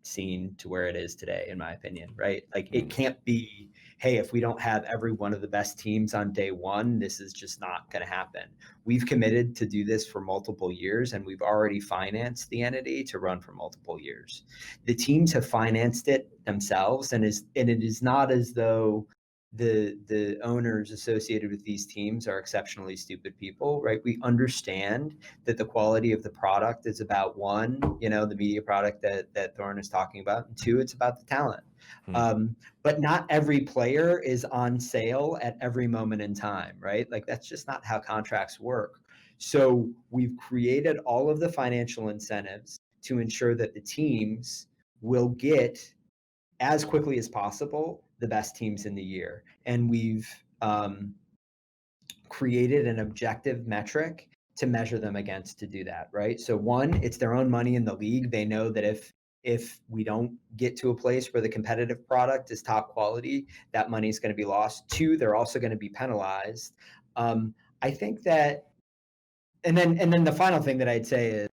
scene to where it is today, in my opinion, right? Like it can't be, hey, if we don't have every one of the best teams on day one, this is just not going to happen. We've committed to do this for multiple years, and we've already financed the entity to run for multiple years. The teams have financed it themselves, and it is not as though the owners associated with these teams are exceptionally stupid people, right? We understand that the quality of the product is about one, the media product that Thorn is talking about, and two, it's about the talent. But not every player is on sale at every moment in time, right? Like that's just not how contracts work. So we've created all of the financial incentives to ensure that the teams will get as quickly as possible the best teams in the year. And we've created an objective metric to measure them against to do that, right? So one, it's their own money in the league. They know that if we don't get to a place where the competitive product is top quality, that money is going to be lost. Two, they're also going to be penalized. I think that, and then the final thing that I'd say is,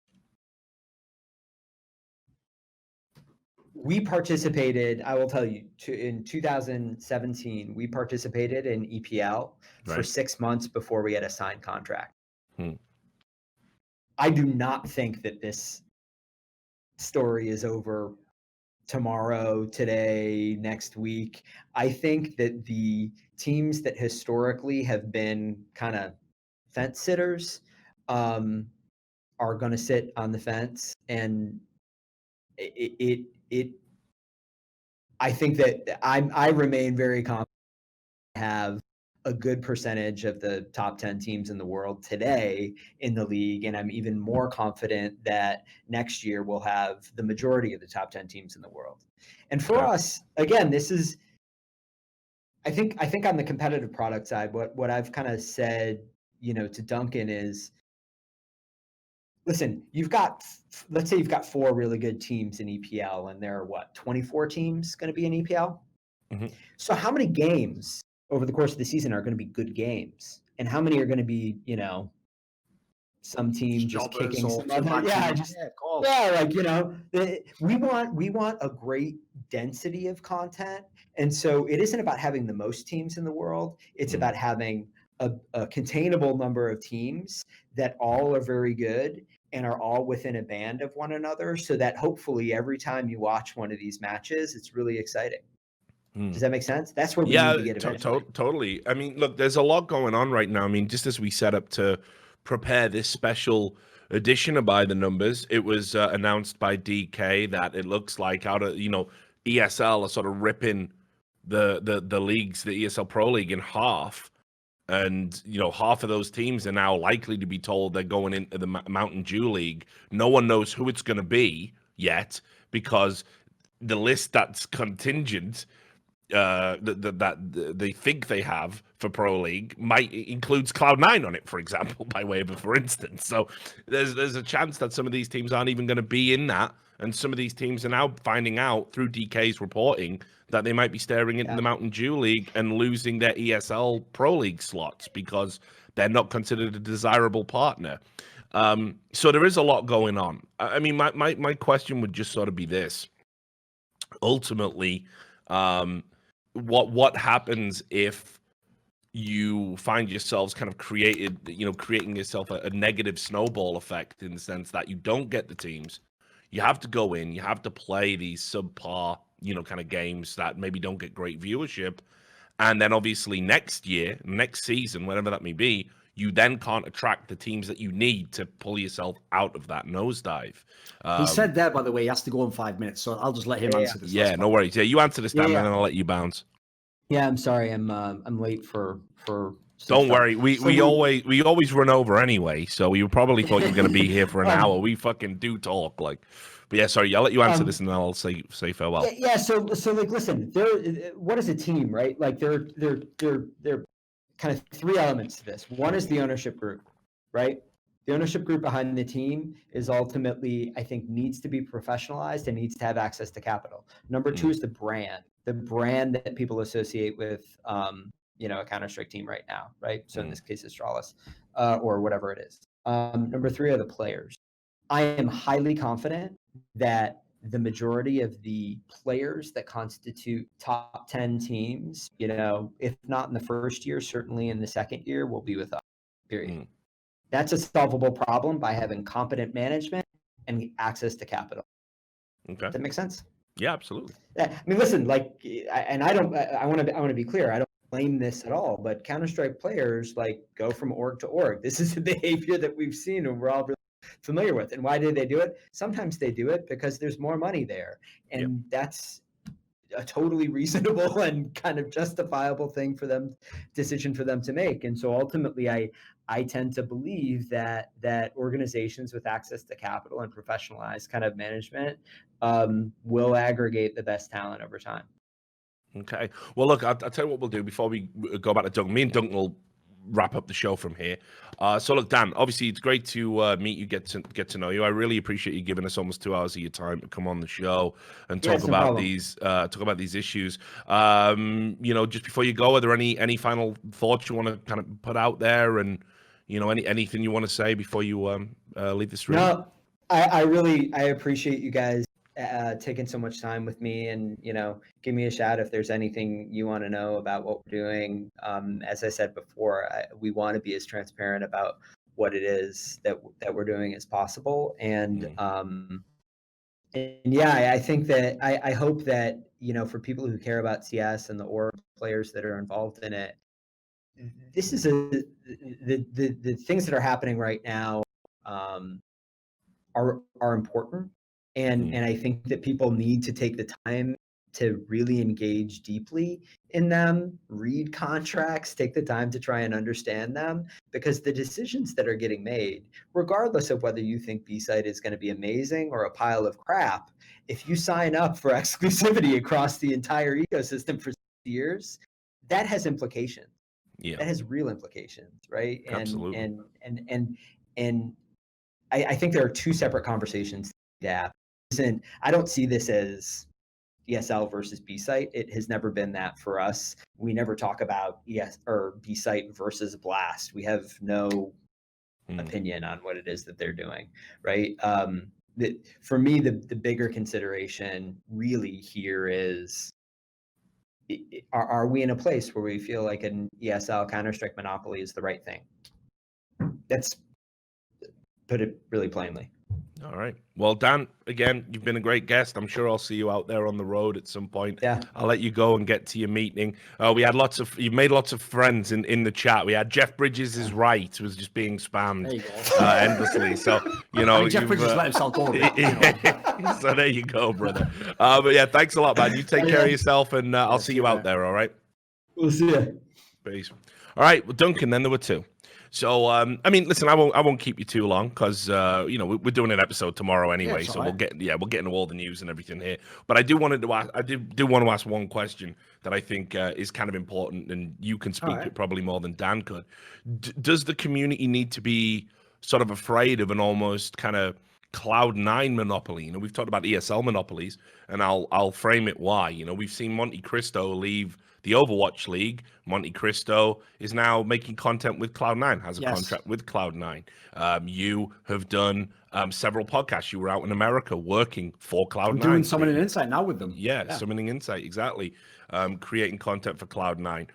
we participated, I will tell you, in 2017, we participated in EPL for 6 months before we had a signed contract. I do not think that this story is over tomorrow, today, next week. I think that the teams that historically have been kind of fence sitters are going to sit on the fence, and I think that I remain very confident to have a good percentage of the top 10 teams in the world today in the league. And I'm even more confident that next year we'll have the majority of the top 10 teams in the world. And for us, again, this is, I think on the competitive product side, what I've kind of said, to Duncan is, listen, let's say you've got 4 really good teams in EPL, and there are 24 teams going to be in EPL? So how many games over the course of the season are going to be good games? And how many are going to be, some team just kicking some other, we want a great density of content. And so it isn't about having the most teams in the world. It's about having a containable number of teams that all are very good and are all within a band of one another, so that hopefully every time you watch one of these matches, it's really exciting. Does that make sense? That's where we need to get eventually. Totally. I mean, look, there's a lot going on right now. I mean, just as we set up to prepare this special edition of By the Numbers, it was announced by DK that it looks like ESL are sort of ripping the leagues, the ESL Pro League, in half. And, half of those teams are now likely to be told they're going into the Mountain Dew League. No one knows who it's going to be yet, because the list that's contingent that they think they have for Pro League includes Cloud9 on it, for example, by way of for instance. So there's a chance that some of these teams aren't even going to be in that. And some of these teams are now finding out through DK's reporting that they might be staring into the Mountain Dew League and losing their ESL Pro League slots because they're not considered a desirable partner. So there is a lot going on. I mean, my question would just sort of be this. Ultimately, what happens if, you find yourselves kind of creating yourself a negative snowball effect in the sense that you don't get the teams. You have to go in, you have to play these subpar, kind of games that maybe don't get great viewership. And then obviously next season, whatever that may be, you then can't attract the teams that you need to pull yourself out of that nosedive. He said there, by the way, he has to go in 5 minutes, so I'll just let him answer this. Yeah, no worries. Yeah, you answer this, Dan, and then I'll let you bounce. Yeah, I'm sorry, I'm late for. Don't worry, we always run over anyway, so you probably thought you were going to be here for an hour. We fucking do talk, but yeah, sorry, I'll let you answer this, and then I'll say farewell. Yeah. So like, listen, what is a team, right? Like, there kind of three elements to this. One is the ownership group, right? The ownership group behind the team is ultimately, I think, needs to be professionalized and needs to have access to capital. Number two is the brand that people associate with, a Counter-Strike team right now, right? So in this case, Astralis, or whatever it is. Number three are the players. I am highly confident that the majority of the players that constitute top 10 teams, if not in the first year, certainly in the second year, will be with us, period. That's a solvable problem by having competent management and access to capital. Okay. Does that make sense? Yeah, absolutely. I mean, listen, I want to be clear. I don't blame this at all, but Counter-Strike players go from org to org. This is a behavior that we've seen and we're all really familiar with. And why do they do it? Sometimes they do it because there's more money there. And that's a totally reasonable and kind of justifiable decision for them to make. And so ultimately I tend to believe that organizations with access to capital and professionalized kind of management will aggregate the best talent over time. Okay. Well, look, I'll tell you what we'll do before we go back to Duncan. Me and Duncan will wrap up the show from here. So look, Dan, obviously it's great to meet you, get to know you. I really appreciate you giving us almost 2 hours of your time to come on the show and talk about these issues. Just before you go, are there any final thoughts you want to kind of put out there, and anything you want to say before you leave this room? No, I appreciate you guys taking so much time with me, and give me a shout if there's anything you want to know about what we're doing. As I said before, we want to be as transparent about what it is that we're doing as possible. And I think that I hope that for people who care about CS and the org players that are involved in it, this is the things that are happening right now are important. And I think that people need to take the time to really engage deeply in them, read contracts, take the time to try and understand them, because the decisions that are getting made, regardless of whether you think B-Site is going to be amazing or a pile of crap, if you sign up for exclusivity across the entire ecosystem for 6 years, that has implications. Yeah. That has real implications, right? Absolutely. And I think there are two separate conversations to have. Listen, I don't see this as ESL versus B-Site. It has never been that for us. We never talk about B-Site versus Blast. We have no opinion on what it is that they're doing, right? For me, the bigger consideration really here is, are we in a place where we feel like an ESL Counter-Strike monopoly is the right thing? That's put it really plainly. All right. Well, Dan, again, you've been a great guest. I'm sure I'll see you out there on the road at some point. Yeah. I'll let you go and get to your meeting. We had you've made lots of friends in the chat. We had Jeff Bridges is right, was just being spammed endlessly. So, Jeff Bridges let himself go. So there you go, brother. But yeah, thanks a lot, man. You take care of yourself, and I'll see you out there. All right. We'll see you. Peace. All right. Well, Duncan, then there were two. So, listen, I won't keep you too long because, we're doing an episode tomorrow anyway. So we'll get into all the news and everything here. But I do want to ask one question that I think is kind of important, and you can speak to it probably more than Dan could. Does the community need to be sort of afraid of an almost kind of Cloud9 monopoly? We've talked about ESL monopolies, and I'll frame it why. We've seen Monte Cristo leave the Overwatch League. Monte Cristo is now making content with Cloud9, has a contract with Cloud9. You have done several podcasts. You were out in America working for Cloud9. I'm doing Summoning Insight now with them. Yeah, Summoning Insight, exactly. Creating content for Cloud9.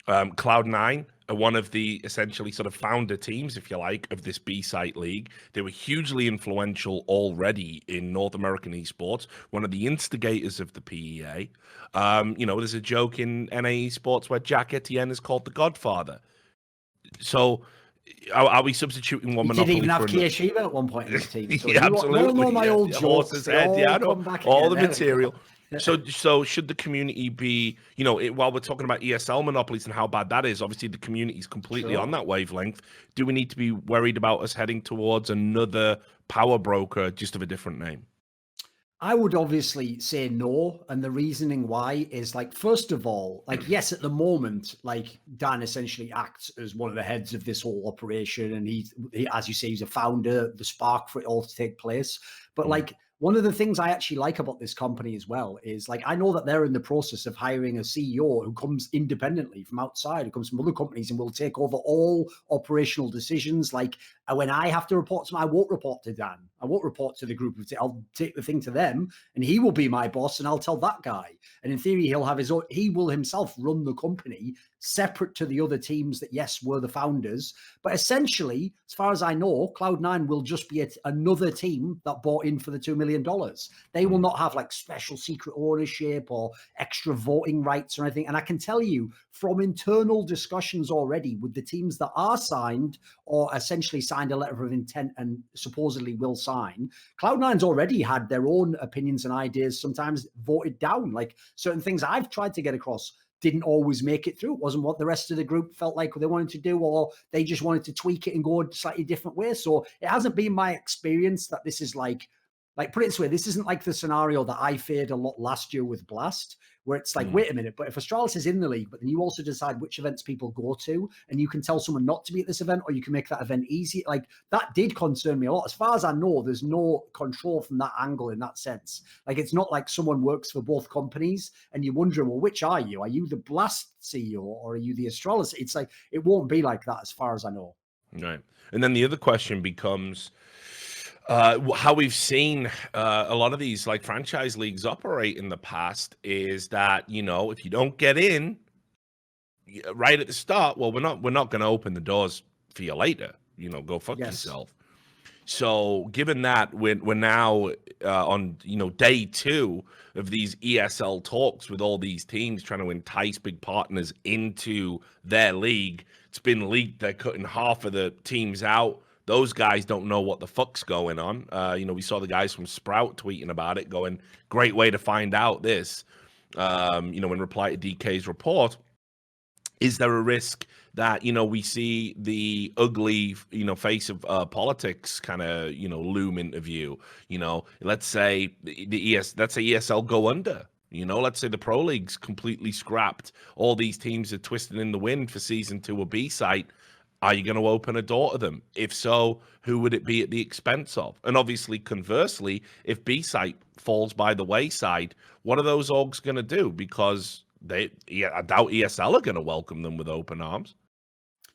Cloud9 are one of the essentially sort of founder teams, if you like, of this B-Site league. They were hugely influential already in North American esports, one of the instigators of the PEA. There's a joke in NA esports where Jack Etienne is called the Godfather. So are we substituting one monopoly did even have for another? Kiyoshima at one point in his team. So Yeah, absolutely. all my old jokes, they all come back all again. the material. So should the community be, while we're talking about ESL monopolies and how bad that is, obviously the community is completely on that wavelength. Do we need to be worried about us heading towards another power broker just of a different name? I would obviously say no. And the reasoning why is like, first of all, like, yes, at the moment, like Dan essentially acts as one of the heads of this whole operation. And he, as you say, he's a founder, the spark for it all to take place. But like, one of the things I actually like about this company as well is like, I know that they're in the process of hiring a CEO who comes independently from outside, who comes from other companies and will take over all operational decisions. Like when I have to report to him, I won't report to Dan. I won't report to the group. I'll take the thing to them and he will be my boss and I'll tell that guy. And in theory, he'll have his own, he will himself run the company separate to the other teams that, yes, were the founders. But essentially, as far as I know, Cloud9 will just be another team that bought in for the $2 million. They will not have like special secret ownership or extra voting rights or anything. And I can tell you from internal discussions already with the teams that are signed or essentially signed a letter of intent and supposedly will sign, Cloud9's already had their own opinions and ideas, sometimes voted down. Like certain things I've tried to get across didn't always make it through. It wasn't what the rest of the group felt like they wanted to do, or they just wanted to tweak it and go a slightly different way. So it hasn't been my experience that this is like put it this way, this isn't like the scenario that I feared a lot last year with Blast, where it's like, wait a minute, but if Astralis is in the league, but then you also decide which events people go to, and you can tell someone not to be at this event, or you can make that event easy. Like that did concern me a lot. As far as I know, there's no control from that angle in that sense. Like it's not like someone works for both companies and you're wondering, well, which are you? Are you the Blast CEO or are you the Astralis? It's like, it won't be like that as far as I know. Right. And then the other question becomes, how we've seen a lot of these like franchise leagues operate in the past is that, if you don't get in right at the start, well, we're not going to open the doors for you later. Go fuck yourself. So given that we're now on day 2 of these ESL talks with all these teams trying to entice big partners into their league, it's been leaked they're cutting half of the teams out. Those guys don't know what the fuck's going on. We saw the guys from Sprout tweeting about it, going, great way to find out this, in reply to DK's report. Is there a risk that, we see the ugly, face of politics kind of, loom into view? Let's say let's say ESL go under. Let's say the Pro League's completely scrapped. All these teams are twisting in the wind for season 2 of B-Site. Are you going to open a door to them? If so, who would it be at the expense of? And obviously, conversely, if B-Site falls by the wayside, what are those orgs going to do? Because I doubt ESL are going to welcome them with open arms.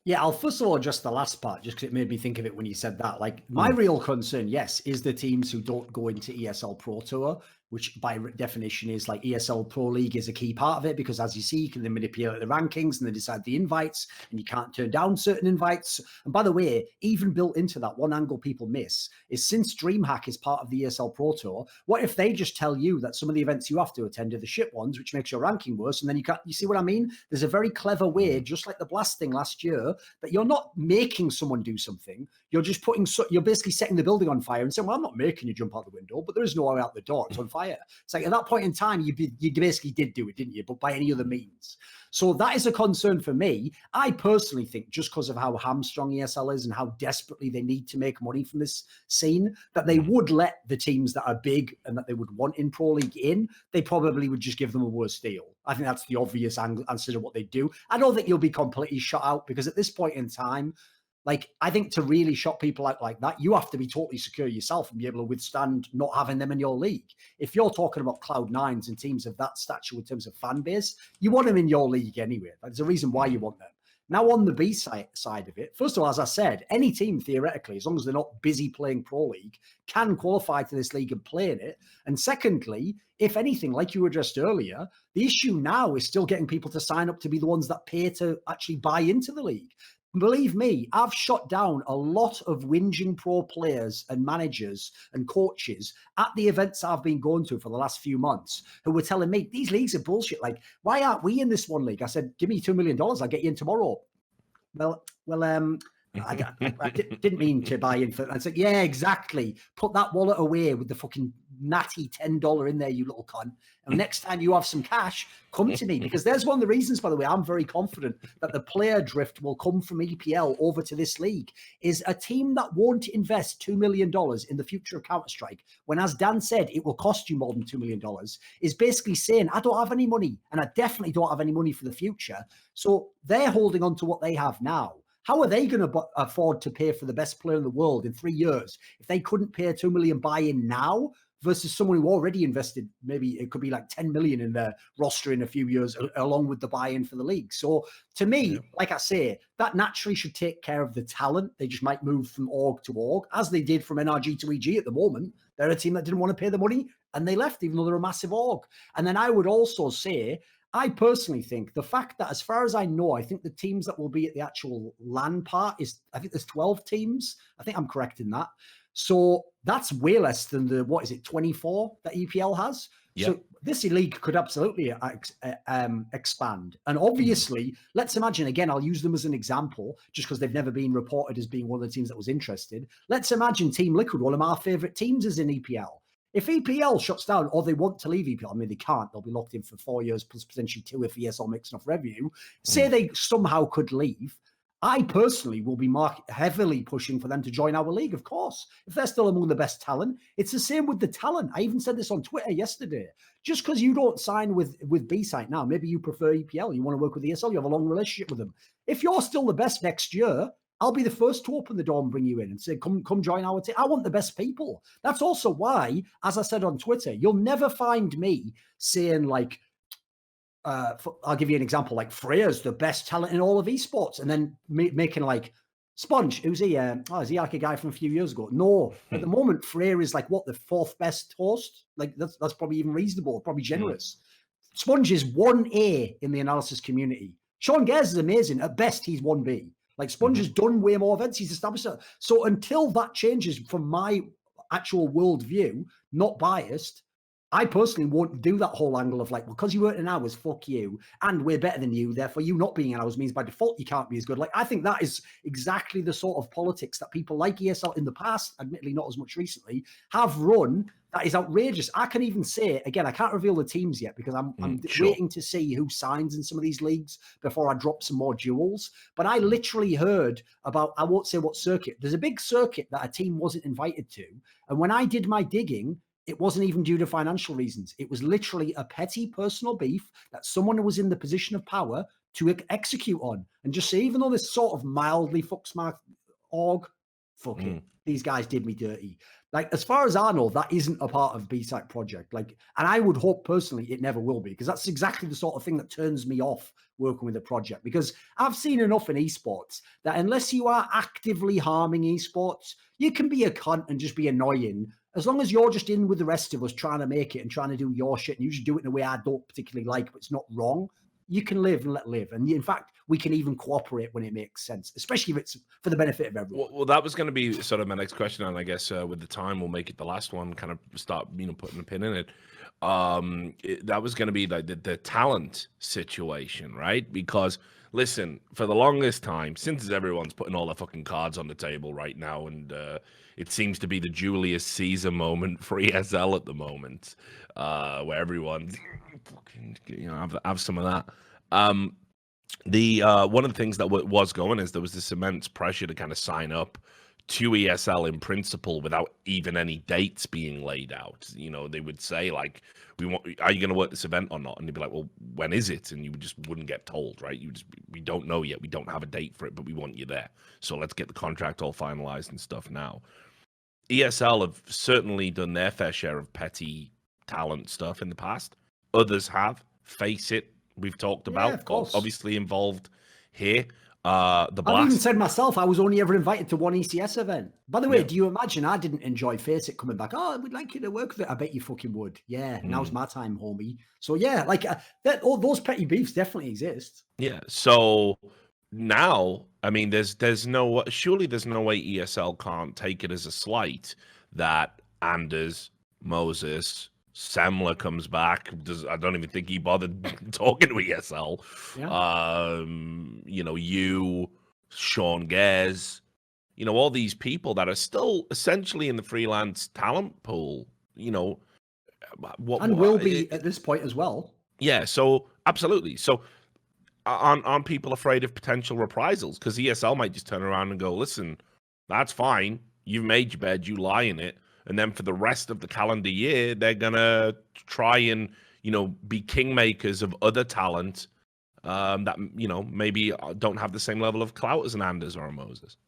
Yeah, I'll first of all address the last part, just because it made me think of it when you said that. Like, my real concern, yes, is the teams who don't go into ESL Pro Tour, which by definition is like ESL Pro League is a key part of it, because as you see, you can then manipulate the rankings and they decide the invites, and you can't turn down certain invites. And by the way, even built into that, one angle people miss is, since DreamHack is part of the ESL Pro Tour, what if they just tell you that some of the events you have to attend are the shit ones, which makes your ranking worse, and then you see what I mean? There's a very clever way, just like the Blast thing last year, that you're not making someone do something. You're just you're basically setting the building on fire and saying, well, I'm not making you jump out the window, but there is no way out the door. It's on fire. It's like at that point in time, you basically did do it, didn't you? But by any other means. So that is a concern for me. I personally think, just because of how hamstrung ESL is and how desperately they need to make money from this scene, that they would let the teams that are big and that they would want in Pro League in. They probably would just give them a worse deal. I think that's the obvious answer to what they do. I don't think you'll be completely shut out, because at this point in time, like, I think to really shut people out like that, you have to be totally secure yourself and be able to withstand not having them in your league. If you're talking about Cloud9s and teams of that stature in terms of fan base, you want them in your league anyway. There's a reason why you want them. Now on the B side of it, first of all, as I said, any team theoretically, as long as they're not busy playing Pro League, can qualify to this league and play in it. And secondly, if anything, like you addressed earlier, the issue now is still getting people to sign up to be the ones that pay to actually buy into the league. Believe me, I've shot down a lot of whinging pro players and managers and coaches at the events I've been going to for the last few months who were telling me, these leagues are bullshit. Like, why aren't we in this one league? I said, give me $2 million. I'll get you in tomorrow. Well, I didn't mean to buy in for. I said, yeah, exactly. Put that wallet away with the fucking natty $10 in there, you little cunt. And next time you have some cash, come to me, because there's one of the reasons, by the way, I'm very confident that the player drift will come from EPL over to this league. Is a team that won't invest $2 million in the future of Counter-Strike, when, as Dan said, it will cost you more than $2 million, is basically saying, I don't have any money, and I definitely don't have any money for the future. So they're holding on to what they have now. How are they going to afford to pay for the best player in the world in 3 years if they couldn't pay a $2 million buy-in now versus someone who already invested, maybe it could be like 10 million in their roster in a few years, along with the buy-in for the league? So to me, like I say, that naturally should take care of the talent. They just might move from org to org, as they did from NRG to EG at the moment. They're a team that didn't want to pay the money and they left, even though they're a massive org. And then I would also say, I personally think the fact that, as far as I know, I think the teams that will be at the actual LAN part is, I think there's 12 teams. I think I'm correct in that. So that's way less than the, 24 that EPL has. Yep. So this league could absolutely expand. And obviously, let's imagine, again, I'll use them as an example, just because they've never been reported as being one of the teams that was interested. Let's imagine Team Liquid, one of our favorite teams, is in EPL. If EPL shuts down or they want to leave EPL, I mean, they can't. They'll be locked in for 4 years plus potentially 2 if ESL makes enough revenue. Say they somehow could leave. I personally will be heavily pushing for them to join our league, of course, if they're still among the best talent. It's the same with the talent. I even said this on Twitter yesterday. Just because you don't sign with B-Site now, maybe you prefer EPL, you want to work with ESL, you have a long relationship with them. If you're still the best next year, I'll be the first to open the door and bring you in and say, come join our team. I want the best people. That's also why, as I said on Twitter, you'll never find me saying like, I'll give you an example, like Freya's the best talent in all of esports, and then making like Sponge, who's he? Is he like a guy from a few years ago? No, at the moment, Freya is like what, the 4th best host? Like that's probably even reasonable, probably generous. Sponge is 1A in the analysis community. Sean Gares is amazing. At best, he's 1B. Like Sponge has done way more events. He's established it. So until that changes from my actual worldview, not biased, I personally won't do that whole angle of like, well, because you weren't in ours, fuck you, and we're better than you, therefore you not being in ours means by default you can't be as good. Like, I think that is exactly the sort of politics that people like ESL in the past, admittedly not as much recently, have run. That is outrageous. I can even say, again, I can't reveal the teams yet because I'm waiting to see who signs in some of these leagues before I drop some more jewels. But I literally heard about, I won't say what circuit, there's a big circuit that a team wasn't invited to. And when I did my digging, it wasn't even due to financial reasons. It was literally a petty personal beef that someone who was in the position of power to execute on. And just say, even though this sort of mildly fucks my org, fuck it. These guys did me dirty. Like, as far as I know, that isn't a part of B-Site project. Like, and I would hope personally it never will be, because that's exactly the sort of thing that turns me off working with a project. Because I've seen enough in esports that unless you are actively harming esports, you can be a cunt and just be annoying. As long as you're just in with the rest of us trying to make it and trying to do your shit, and you just do it in a way I don't particularly like, but it's not wrong, you can live and let live. And in fact, we can even cooperate when it makes sense, especially if it's for the benefit of everyone. Well, that was going to be sort of my next question, and I guess with the time we'll make it the last one, kind of start, putting a pin in it. That was going to be like the talent situation, right? Because listen, for the longest time, since everyone's putting all their fucking cards on the table right now, and it seems to be the Julius Caesar moment for ESL at the moment, where everyone fucking, have some of that. One of the things that was going is there was this immense pressure to kind of sign up to ESL in principle without even any dates being laid out. They would say like, are you going to work this event or not? And they'd be like, well, when is it? And you just wouldn't get told, right? We don't know yet. We don't have a date for it, but we want you there. So let's get the contract all finalized and stuff now. ESL have certainly done their fair share of petty talent stuff in the past. Others have. Face it. We've talked about, of course, obviously involved here. The I've even Blast. said myself, I was only ever invited to one ECS event. By the way, Yeah. do you imagine I didn't enjoy Face It coming back? Oh, we'd like you to work with it. I bet you fucking would. Yeah, now's my time, homie. So yeah, like all those petty beefs definitely exist. Yeah. So now, I mean, there's no surely there's no way ESL can't take it as a slight that Anders, Moses, Semler comes back. I don't even think he bothered talking to ESL. Yeah. You, Sean Gares, all these people that are still essentially in the freelance talent pool. And will be at this point as well. Yeah. So absolutely. So aren't people afraid of potential reprisals? Because ESL might just turn around and go, listen, that's fine. You've made your bed, you lie in it. And then for the rest of the calendar year, they're going to try and, be kingmakers of other talent that, maybe don't have the same level of clout as an Anders or a Moses.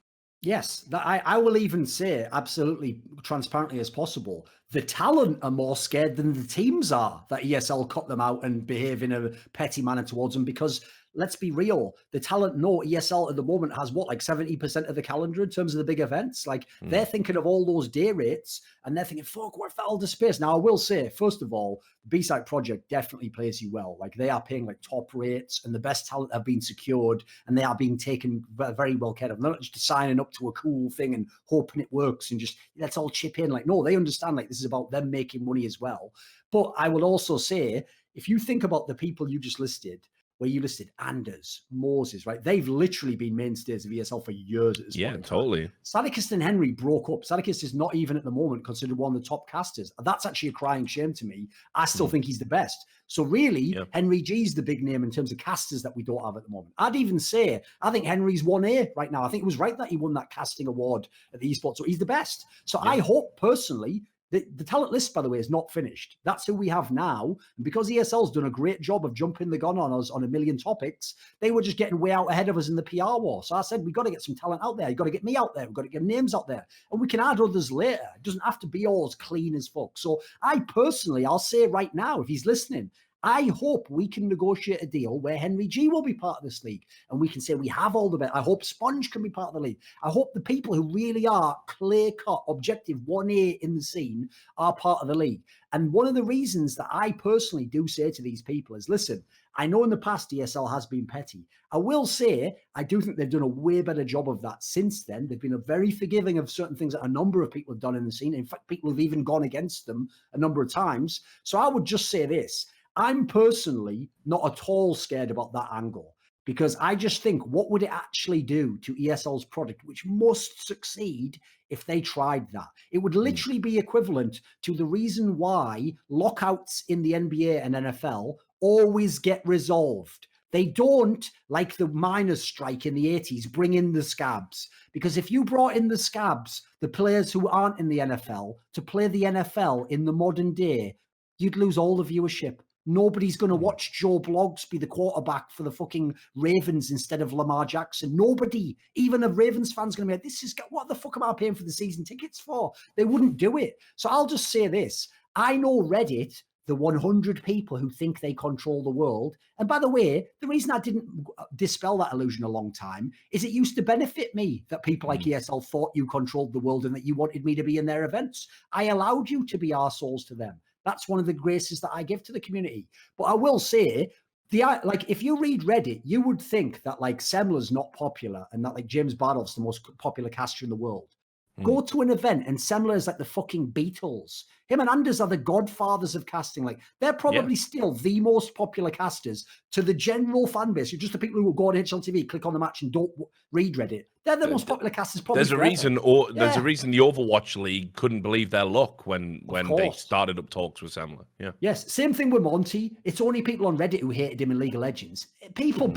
Yes, I will even say absolutely transparently as possible. The talent are more scared than the teams are that ESL cut them out and behave in a petty manner towards them because let's be real, the talent know ESL at the moment has like 70% of the calendar in terms of the big events. Like they're thinking of all those day rates and they're thinking, fuck, what if that all disappears? Now, I will say, first of all, the B-Side project definitely plays you well. Like they are paying like top rates and the best talent have been secured and they are being taken very well care of. They're not just signing up to a cool thing and hoping it works and just let's all chip in. Like, no, they understand like this is about them making money as well. But I will also say, if you think about the people you just listed, where you listed Anders, Moses, right? They've literally been mainstays of ESL for years at this point. Yeah, totally. Sadikist and Henry broke up. Sadikist is not even at the moment considered one of the top casters. That's actually a crying shame to me. I still think he's the best. So really, Henry G's the big name in terms of casters that we don't have at the moment. I'd even say, I think Henry's 1A right now. I think it was right that he won that casting award at the Esports. So he's the best. So I hope personally, the talent list, by the way, is not finished. That's who we have now. And because ESL's done a great job of jumping the gun on us on a million topics, they were just getting way out ahead of us in the PR war. So I said, we've got to get some talent out there. You've got to get me out there. We've got to get names out there. And we can add others later. It doesn't have to be all as clean as fuck. So I personally, I'll say right now, if he's listening, I hope we can negotiate a deal where Henry G will be part of this league and we can say we have all the best. I hope Sponge can be part of the league. I hope the people who really are clear-cut, objective 1A in the scene are part of the league. And one of the reasons that I personally do say to these people is, listen, I know in the past ESL has been petty. I will say, I do think they've done a way better job of that since then. They've been very forgiving of certain things that a number of people have done in the scene. In fact, people have even gone against them a number of times. So I would just say this. I'm personally not at all scared about that angle because I just think what would it actually do to ESL's product, which must succeed if they tried that? It would literally be equivalent to the reason why lockouts in the NBA and NFL always get resolved. They don't, like the miners' strike in the 80s, bring in the scabs. Because if you brought in the scabs, the players who aren't in the NFL, to play the NFL in the modern day, you'd lose all the viewership. Nobody's going to watch Joe Bloggs be the quarterback for the fucking Ravens instead of Lamar Jackson. Nobody, even a Ravens fan's going to be like, what the fuck am I paying for the season tickets for? They wouldn't do it. So I'll just say this. I know Reddit, the 100 people who think they control the world. And by the way, the reason I didn't dispel that illusion a long time is it used to benefit me that people like ESL thought you controlled the world and that you wanted me to be in their events. I allowed you to be arseholes to them. That's one of the graces that I give to the community. But I will say, if you read Reddit, you would think that like Semler's not popular and that like James Bardolph's the most popular caster in the world. Go to an event and Semler is like the fucking Beatles. Him and Anders are the godfathers of casting. Like they're probably still the most popular casters to the general fan base. You're just the people who will go on HLTV, click on the match and don't read Reddit. They're the most popular casters probably. There's a reason there's a reason the Overwatch League couldn't believe their luck when they started up talks with Semler. Yeah. Yes. Same thing with Monty. It's only people on Reddit who hated him in League of Legends. People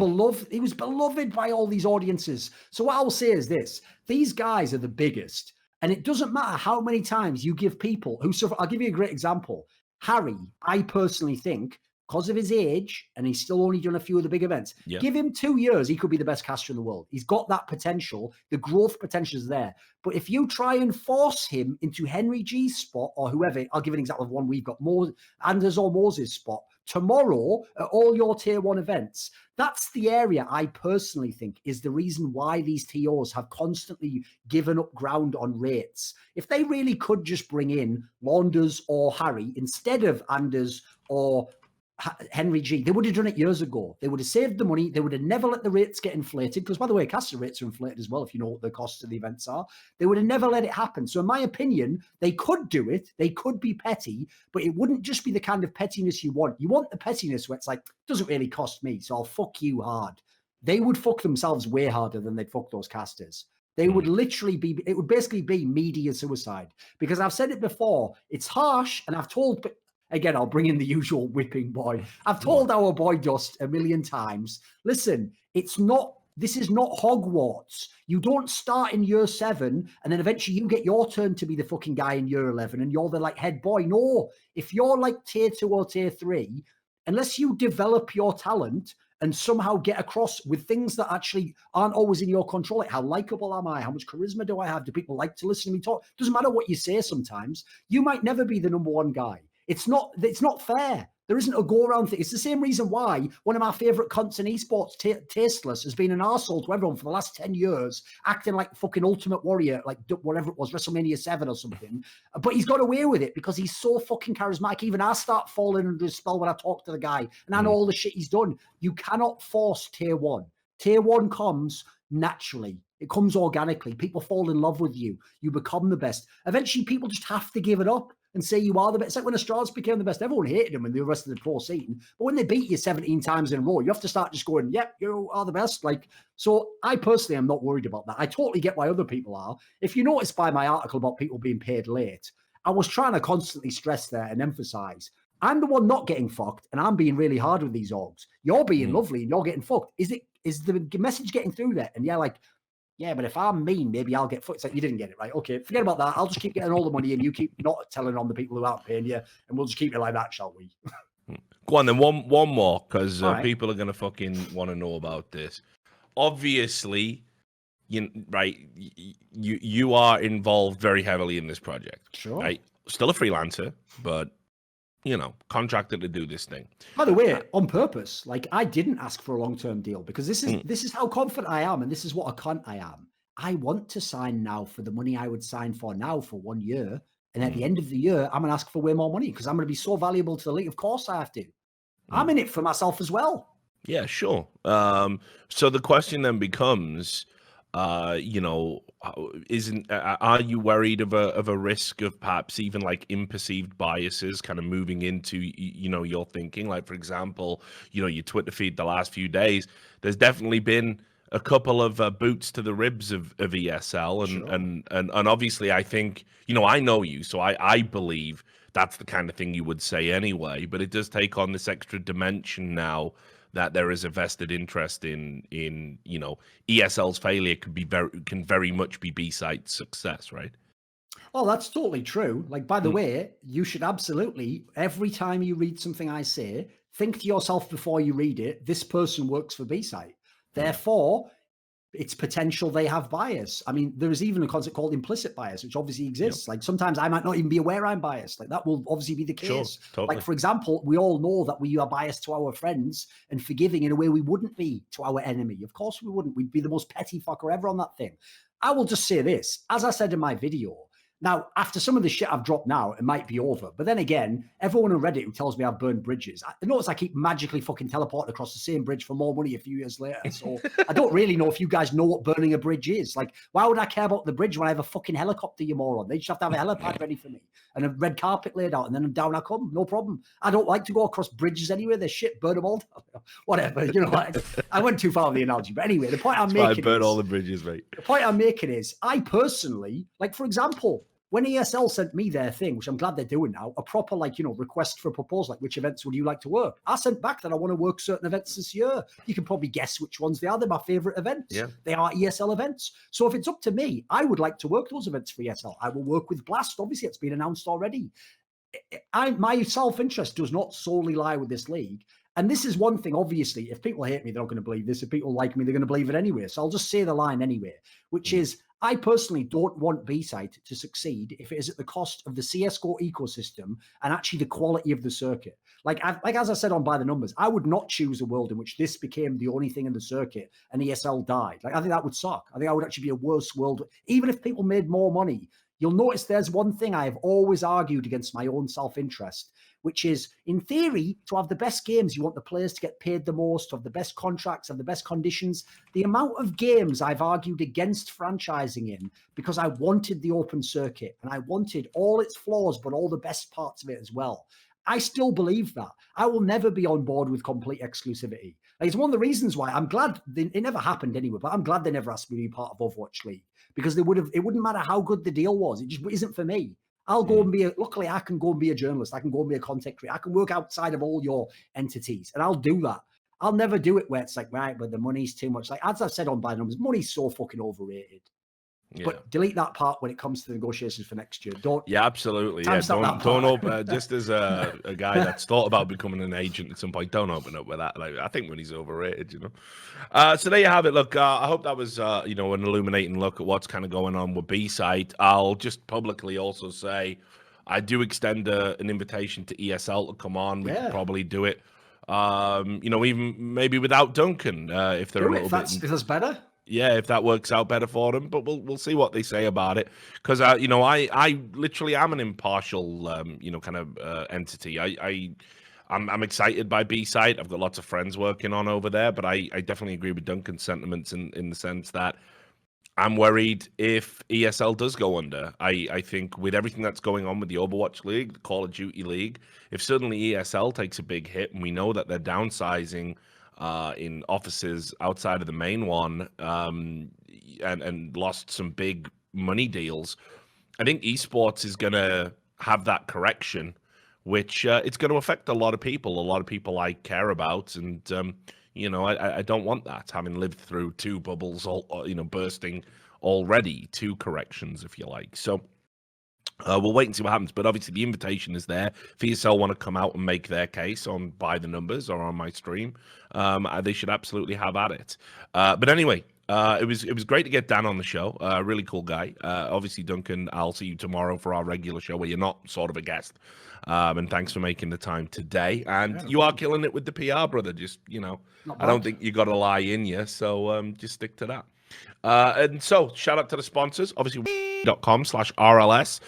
he was beloved by all these audiences. So what I'll say is this. These guys are the biggest. And it doesn't matter how many times you give people who suffer. I'll give you a great example. Harry, I personally think, because of his age, and he's still only done a few of the big events, give him 2 years, he could be the best caster in the world. He's got that potential. The growth potential is there. But if you try and force him into Henry G's spot or whoever, I'll give an example of one we've got, Anders or Moses' spot, tomorrow at all your tier 1 events. That's the area I personally think is the reason why these TOs have constantly given up ground on rates. If they really could just bring in Launders or Harry instead of Anders or Henry G, they would have done it years ago. They would have saved the money. They would have never let the rates get inflated. Because, by the way, caster rates are inflated as well, if you know what the costs of the events are. They would have never let it happen. So, in my opinion, they could do it. They could be petty, but it wouldn't just be the kind of pettiness you want. You want the pettiness where it's like, it doesn't really cost me, so I'll fuck you hard. They would fuck themselves way harder than they'd fuck those casters. They would literally be, it would basically be media suicide. Because I've said it before, it's harsh, and I've told, again, I'll bring in the usual whipping boy. I've told our boy Dust a million times, listen, this is not Hogwarts. You don't start in year 7 and then eventually you get your turn to be the fucking guy in year 11 and you're the like head boy. No, if you're like tier 2 or tier 3, unless you develop your talent and somehow get across with things that actually aren't always in your control, like how likable am I? How much charisma do I have? Do people like to listen to me talk? Doesn't matter what you say sometimes. You might never be the number 1 guy. It's not fair. There isn't a go-around thing. It's the same reason why one of my favorite cunts in esports, Tasteless, has been an arsehole to everyone for the last 10 years, acting like fucking Ultimate Warrior, like whatever it was, WrestleMania 7 or something. But he's got away with it because he's so fucking charismatic. Even I start falling under his spell when I talk to the guy, and I know all the shit he's done. You cannot force tier 1. Tier 1 comes naturally. It comes organically. People fall in love with you. You become the best. Eventually, people just have to give it up and say you are the best. It's like when Astralis became the best. Everyone hated him in the rest of the pro scene. But when they beat you 17 times in a row, you have to start just going, yep, you are the best. Like, so I personally am not worried about that. I totally get why other people are. If you notice by my article about people being paid late, I was trying to constantly stress there and emphasize, I'm the one not getting fucked, and I'm being really hard with these orgs. You're being lovely and you're getting fucked. Is the message getting through there? And yeah, like, yeah, but if I'm mean, maybe I'll get fucked. It's like, you didn't get it right. Okay, forget about that. I'll just keep getting all the money and you keep not telling on the people who aren't paying you, and we'll just keep it like that, shall we? Go on then, one more, because people are going to fucking want to know about this. Obviously, you are involved very heavily in this project. Sure. Right? Still a freelancer, but contracted to do this thing. By the way, on purpose, like I didn't ask for a long-term deal because this is how confident I am, and this is what a cunt I am. I want to sign now for the money I would sign for now for 1 year, and at the end of the year, I'm gonna ask for way more money because I'm gonna be so valuable to the league. Of course, I have to. I'm in it for myself as well. Yeah, sure. So the question then becomes, are you worried of a risk of perhaps even like imperceived biases kind of moving into your thinking? Like, for example, your Twitter feed the last few days, there's definitely been a couple of boots to the ribs of ESL, and obviously I think I know you, so I believe that's the kind of thing you would say anyway. But it does take on this extra dimension now that there is a vested interest in ESL's failure can very much be B-side success, right? Oh, that's totally true. Like, by the way, you should absolutely, every time you read something I say, think to yourself before you read it, this person works for B-side. Therefore, it's potential they have bias. I mean, there is even a concept called implicit bias, which obviously exists. Like sometimes I might not even be aware I'm biased. Like that will obviously be the case. Sure, totally. Like, for example, we all know that we are biased to our friends and forgiving in a way we wouldn't be to our enemy. Of course we wouldn't. We'd be the most petty fucker ever on that thing. I will just say this, as I said in my video, now, after some of the shit I've dropped now, it might be over. But then again, everyone on Reddit who tells me I've burned bridges, I notice I keep magically fucking teleporting across the same bridge for more money a few years later. So I don't really know if you guys know what burning a bridge is. Like, why would I care about the bridge when I have a fucking helicopter, you moron? They just have to have a helipad ready for me and a red carpet laid out, and then down I come. No problem. I don't like to go across bridges anyway. They're shit. Burn them all down. Whatever. I went too far with the analogy. But anyway, the point I'm making I burn all the bridges, mate. The point I'm making is I personally, like, for example, when ESL sent me their thing, which I'm glad they're doing now, a proper, request for a proposal, like which events would you like to work? I sent back that I want to work certain events this year. You can probably guess which ones they are. They're my favorite events. Yeah. They are ESL events. So if it's up to me, I would like to work those events for ESL. I will work with Blast. Obviously, it's been announced already. My self-interest does not solely lie with this league. And this is one thing, obviously, if people hate me, they're not going to believe this. If people like me, they're going to believe it anyway. So I'll just say the line anyway, which is, I personally don't want B-Side to succeed if it is at the cost of the CSGO ecosystem and actually the quality of the circuit. Like as I said on By the Numbers, I would not choose a world in which this became the only thing in the circuit and ESL died. Like, I think that would suck. I think that would actually be a worse world. Even if people made more money, you'll notice there's one thing I have always argued against my own self-interest, which is, in theory, to have the best games, you want the players to get paid the most, to have the best contracts, have the best conditions. The amount of games I've argued against franchising in because I wanted the open circuit and I wanted all its flaws, but all the best parts of it as well. I still believe that. I will never be on board with complete exclusivity. Like, it's one of the reasons why I'm glad it never happened anyway, but I'm glad they never asked me to be part of Overwatch League, because it wouldn't matter how good the deal was. It just isn't for me. I'll go and luckily I can go and be a journalist. I can go and be a content creator. I can work outside of all your entities, and I'll do that. I'll never do it where it's like, right, but the money's too much. Like, as I've said on By the Numbers, money's so fucking overrated. Yeah. But delete that part when it comes to the negotiations for next year. Don't. Yeah, absolutely. Yeah, don't open. Just as a guy that's thought about becoming an agent at some point, don't open up with that. Like, I think money's overrated. So there you have it. Look, I hope that was an illuminating look at what's kind of going on with B-Side. I'll just publicly also say I do extend an invitation to ESL to come on. We could probably do it. Even maybe without Duncan, if they're a little bit. If that's better. Yeah, if that works out better for them, but we'll see what they say about it. Because I literally am an impartial entity. I'm excited by B-Side. I've got lots of friends working on over there, but I definitely agree with Duncan's sentiments in the sense that I'm worried if ESL does go under. I think with everything that's going on with the Overwatch League, the Call of Duty League, if suddenly ESL takes a big hit and we know that they're downsizing in offices outside of the main one, and lost some big money deals, I think esports is going to have that correction, which it's going to affect a lot of people I care about. And, I don't want that, having lived through two bubbles, bursting already, two corrections, if you like. So we'll wait and see what happens, but obviously the invitation is there. If ESL want to come out and make their case on By the Numbers or on my stream, they should absolutely have at it. But anyway, it was great to get Dan on the show. Really cool guy. Obviously, Duncan, I'll see you tomorrow for our regular show where you're not sort of a guest. And thanks for making the time today. And you are killing it with the PR, brother. Just, I don't think you got a lie in you, so just stick to that. And so shout out to the sponsors, obviously .com/RLS.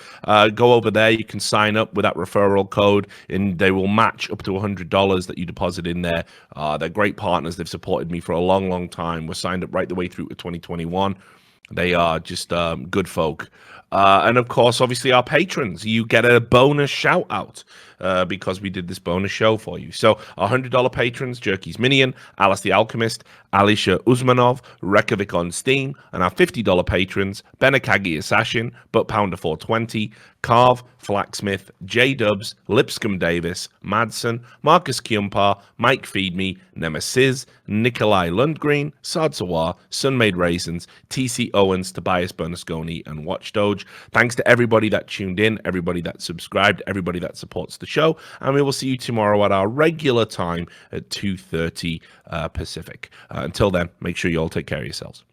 Go over there, you can sign up with that referral code and they will match up to $100 that you deposit in there. They're great partners. They've supported me for a long time. We're signed up right the way through to 2021. They are just good folk. And of course, obviously, our patrons, you get a bonus shout out because we did this bonus show for you. So our $100 patrons, Jerky's Minion, Alice the Alchemist, Alisha Uzmanov, Rekovic on Steam, and our $50 patrons, Benakagi Assassin, Butt Pounder 420, Carve, Flacksmith, J-Dubs, Lipscomb Davis, Madsen, Marcus Kiumpar, Mike Feedme, Nemesis, Nikolai Lundgren, Sadsawar, Sunmade Raisins, TC Owens, Tobias Bernasconi, and Watchdoge. Thanks to everybody that tuned in, everybody that subscribed, everybody that supports the show, and we will see you tomorrow at our regular time at 2:30 Pacific. Until then, make sure you all take care of yourselves.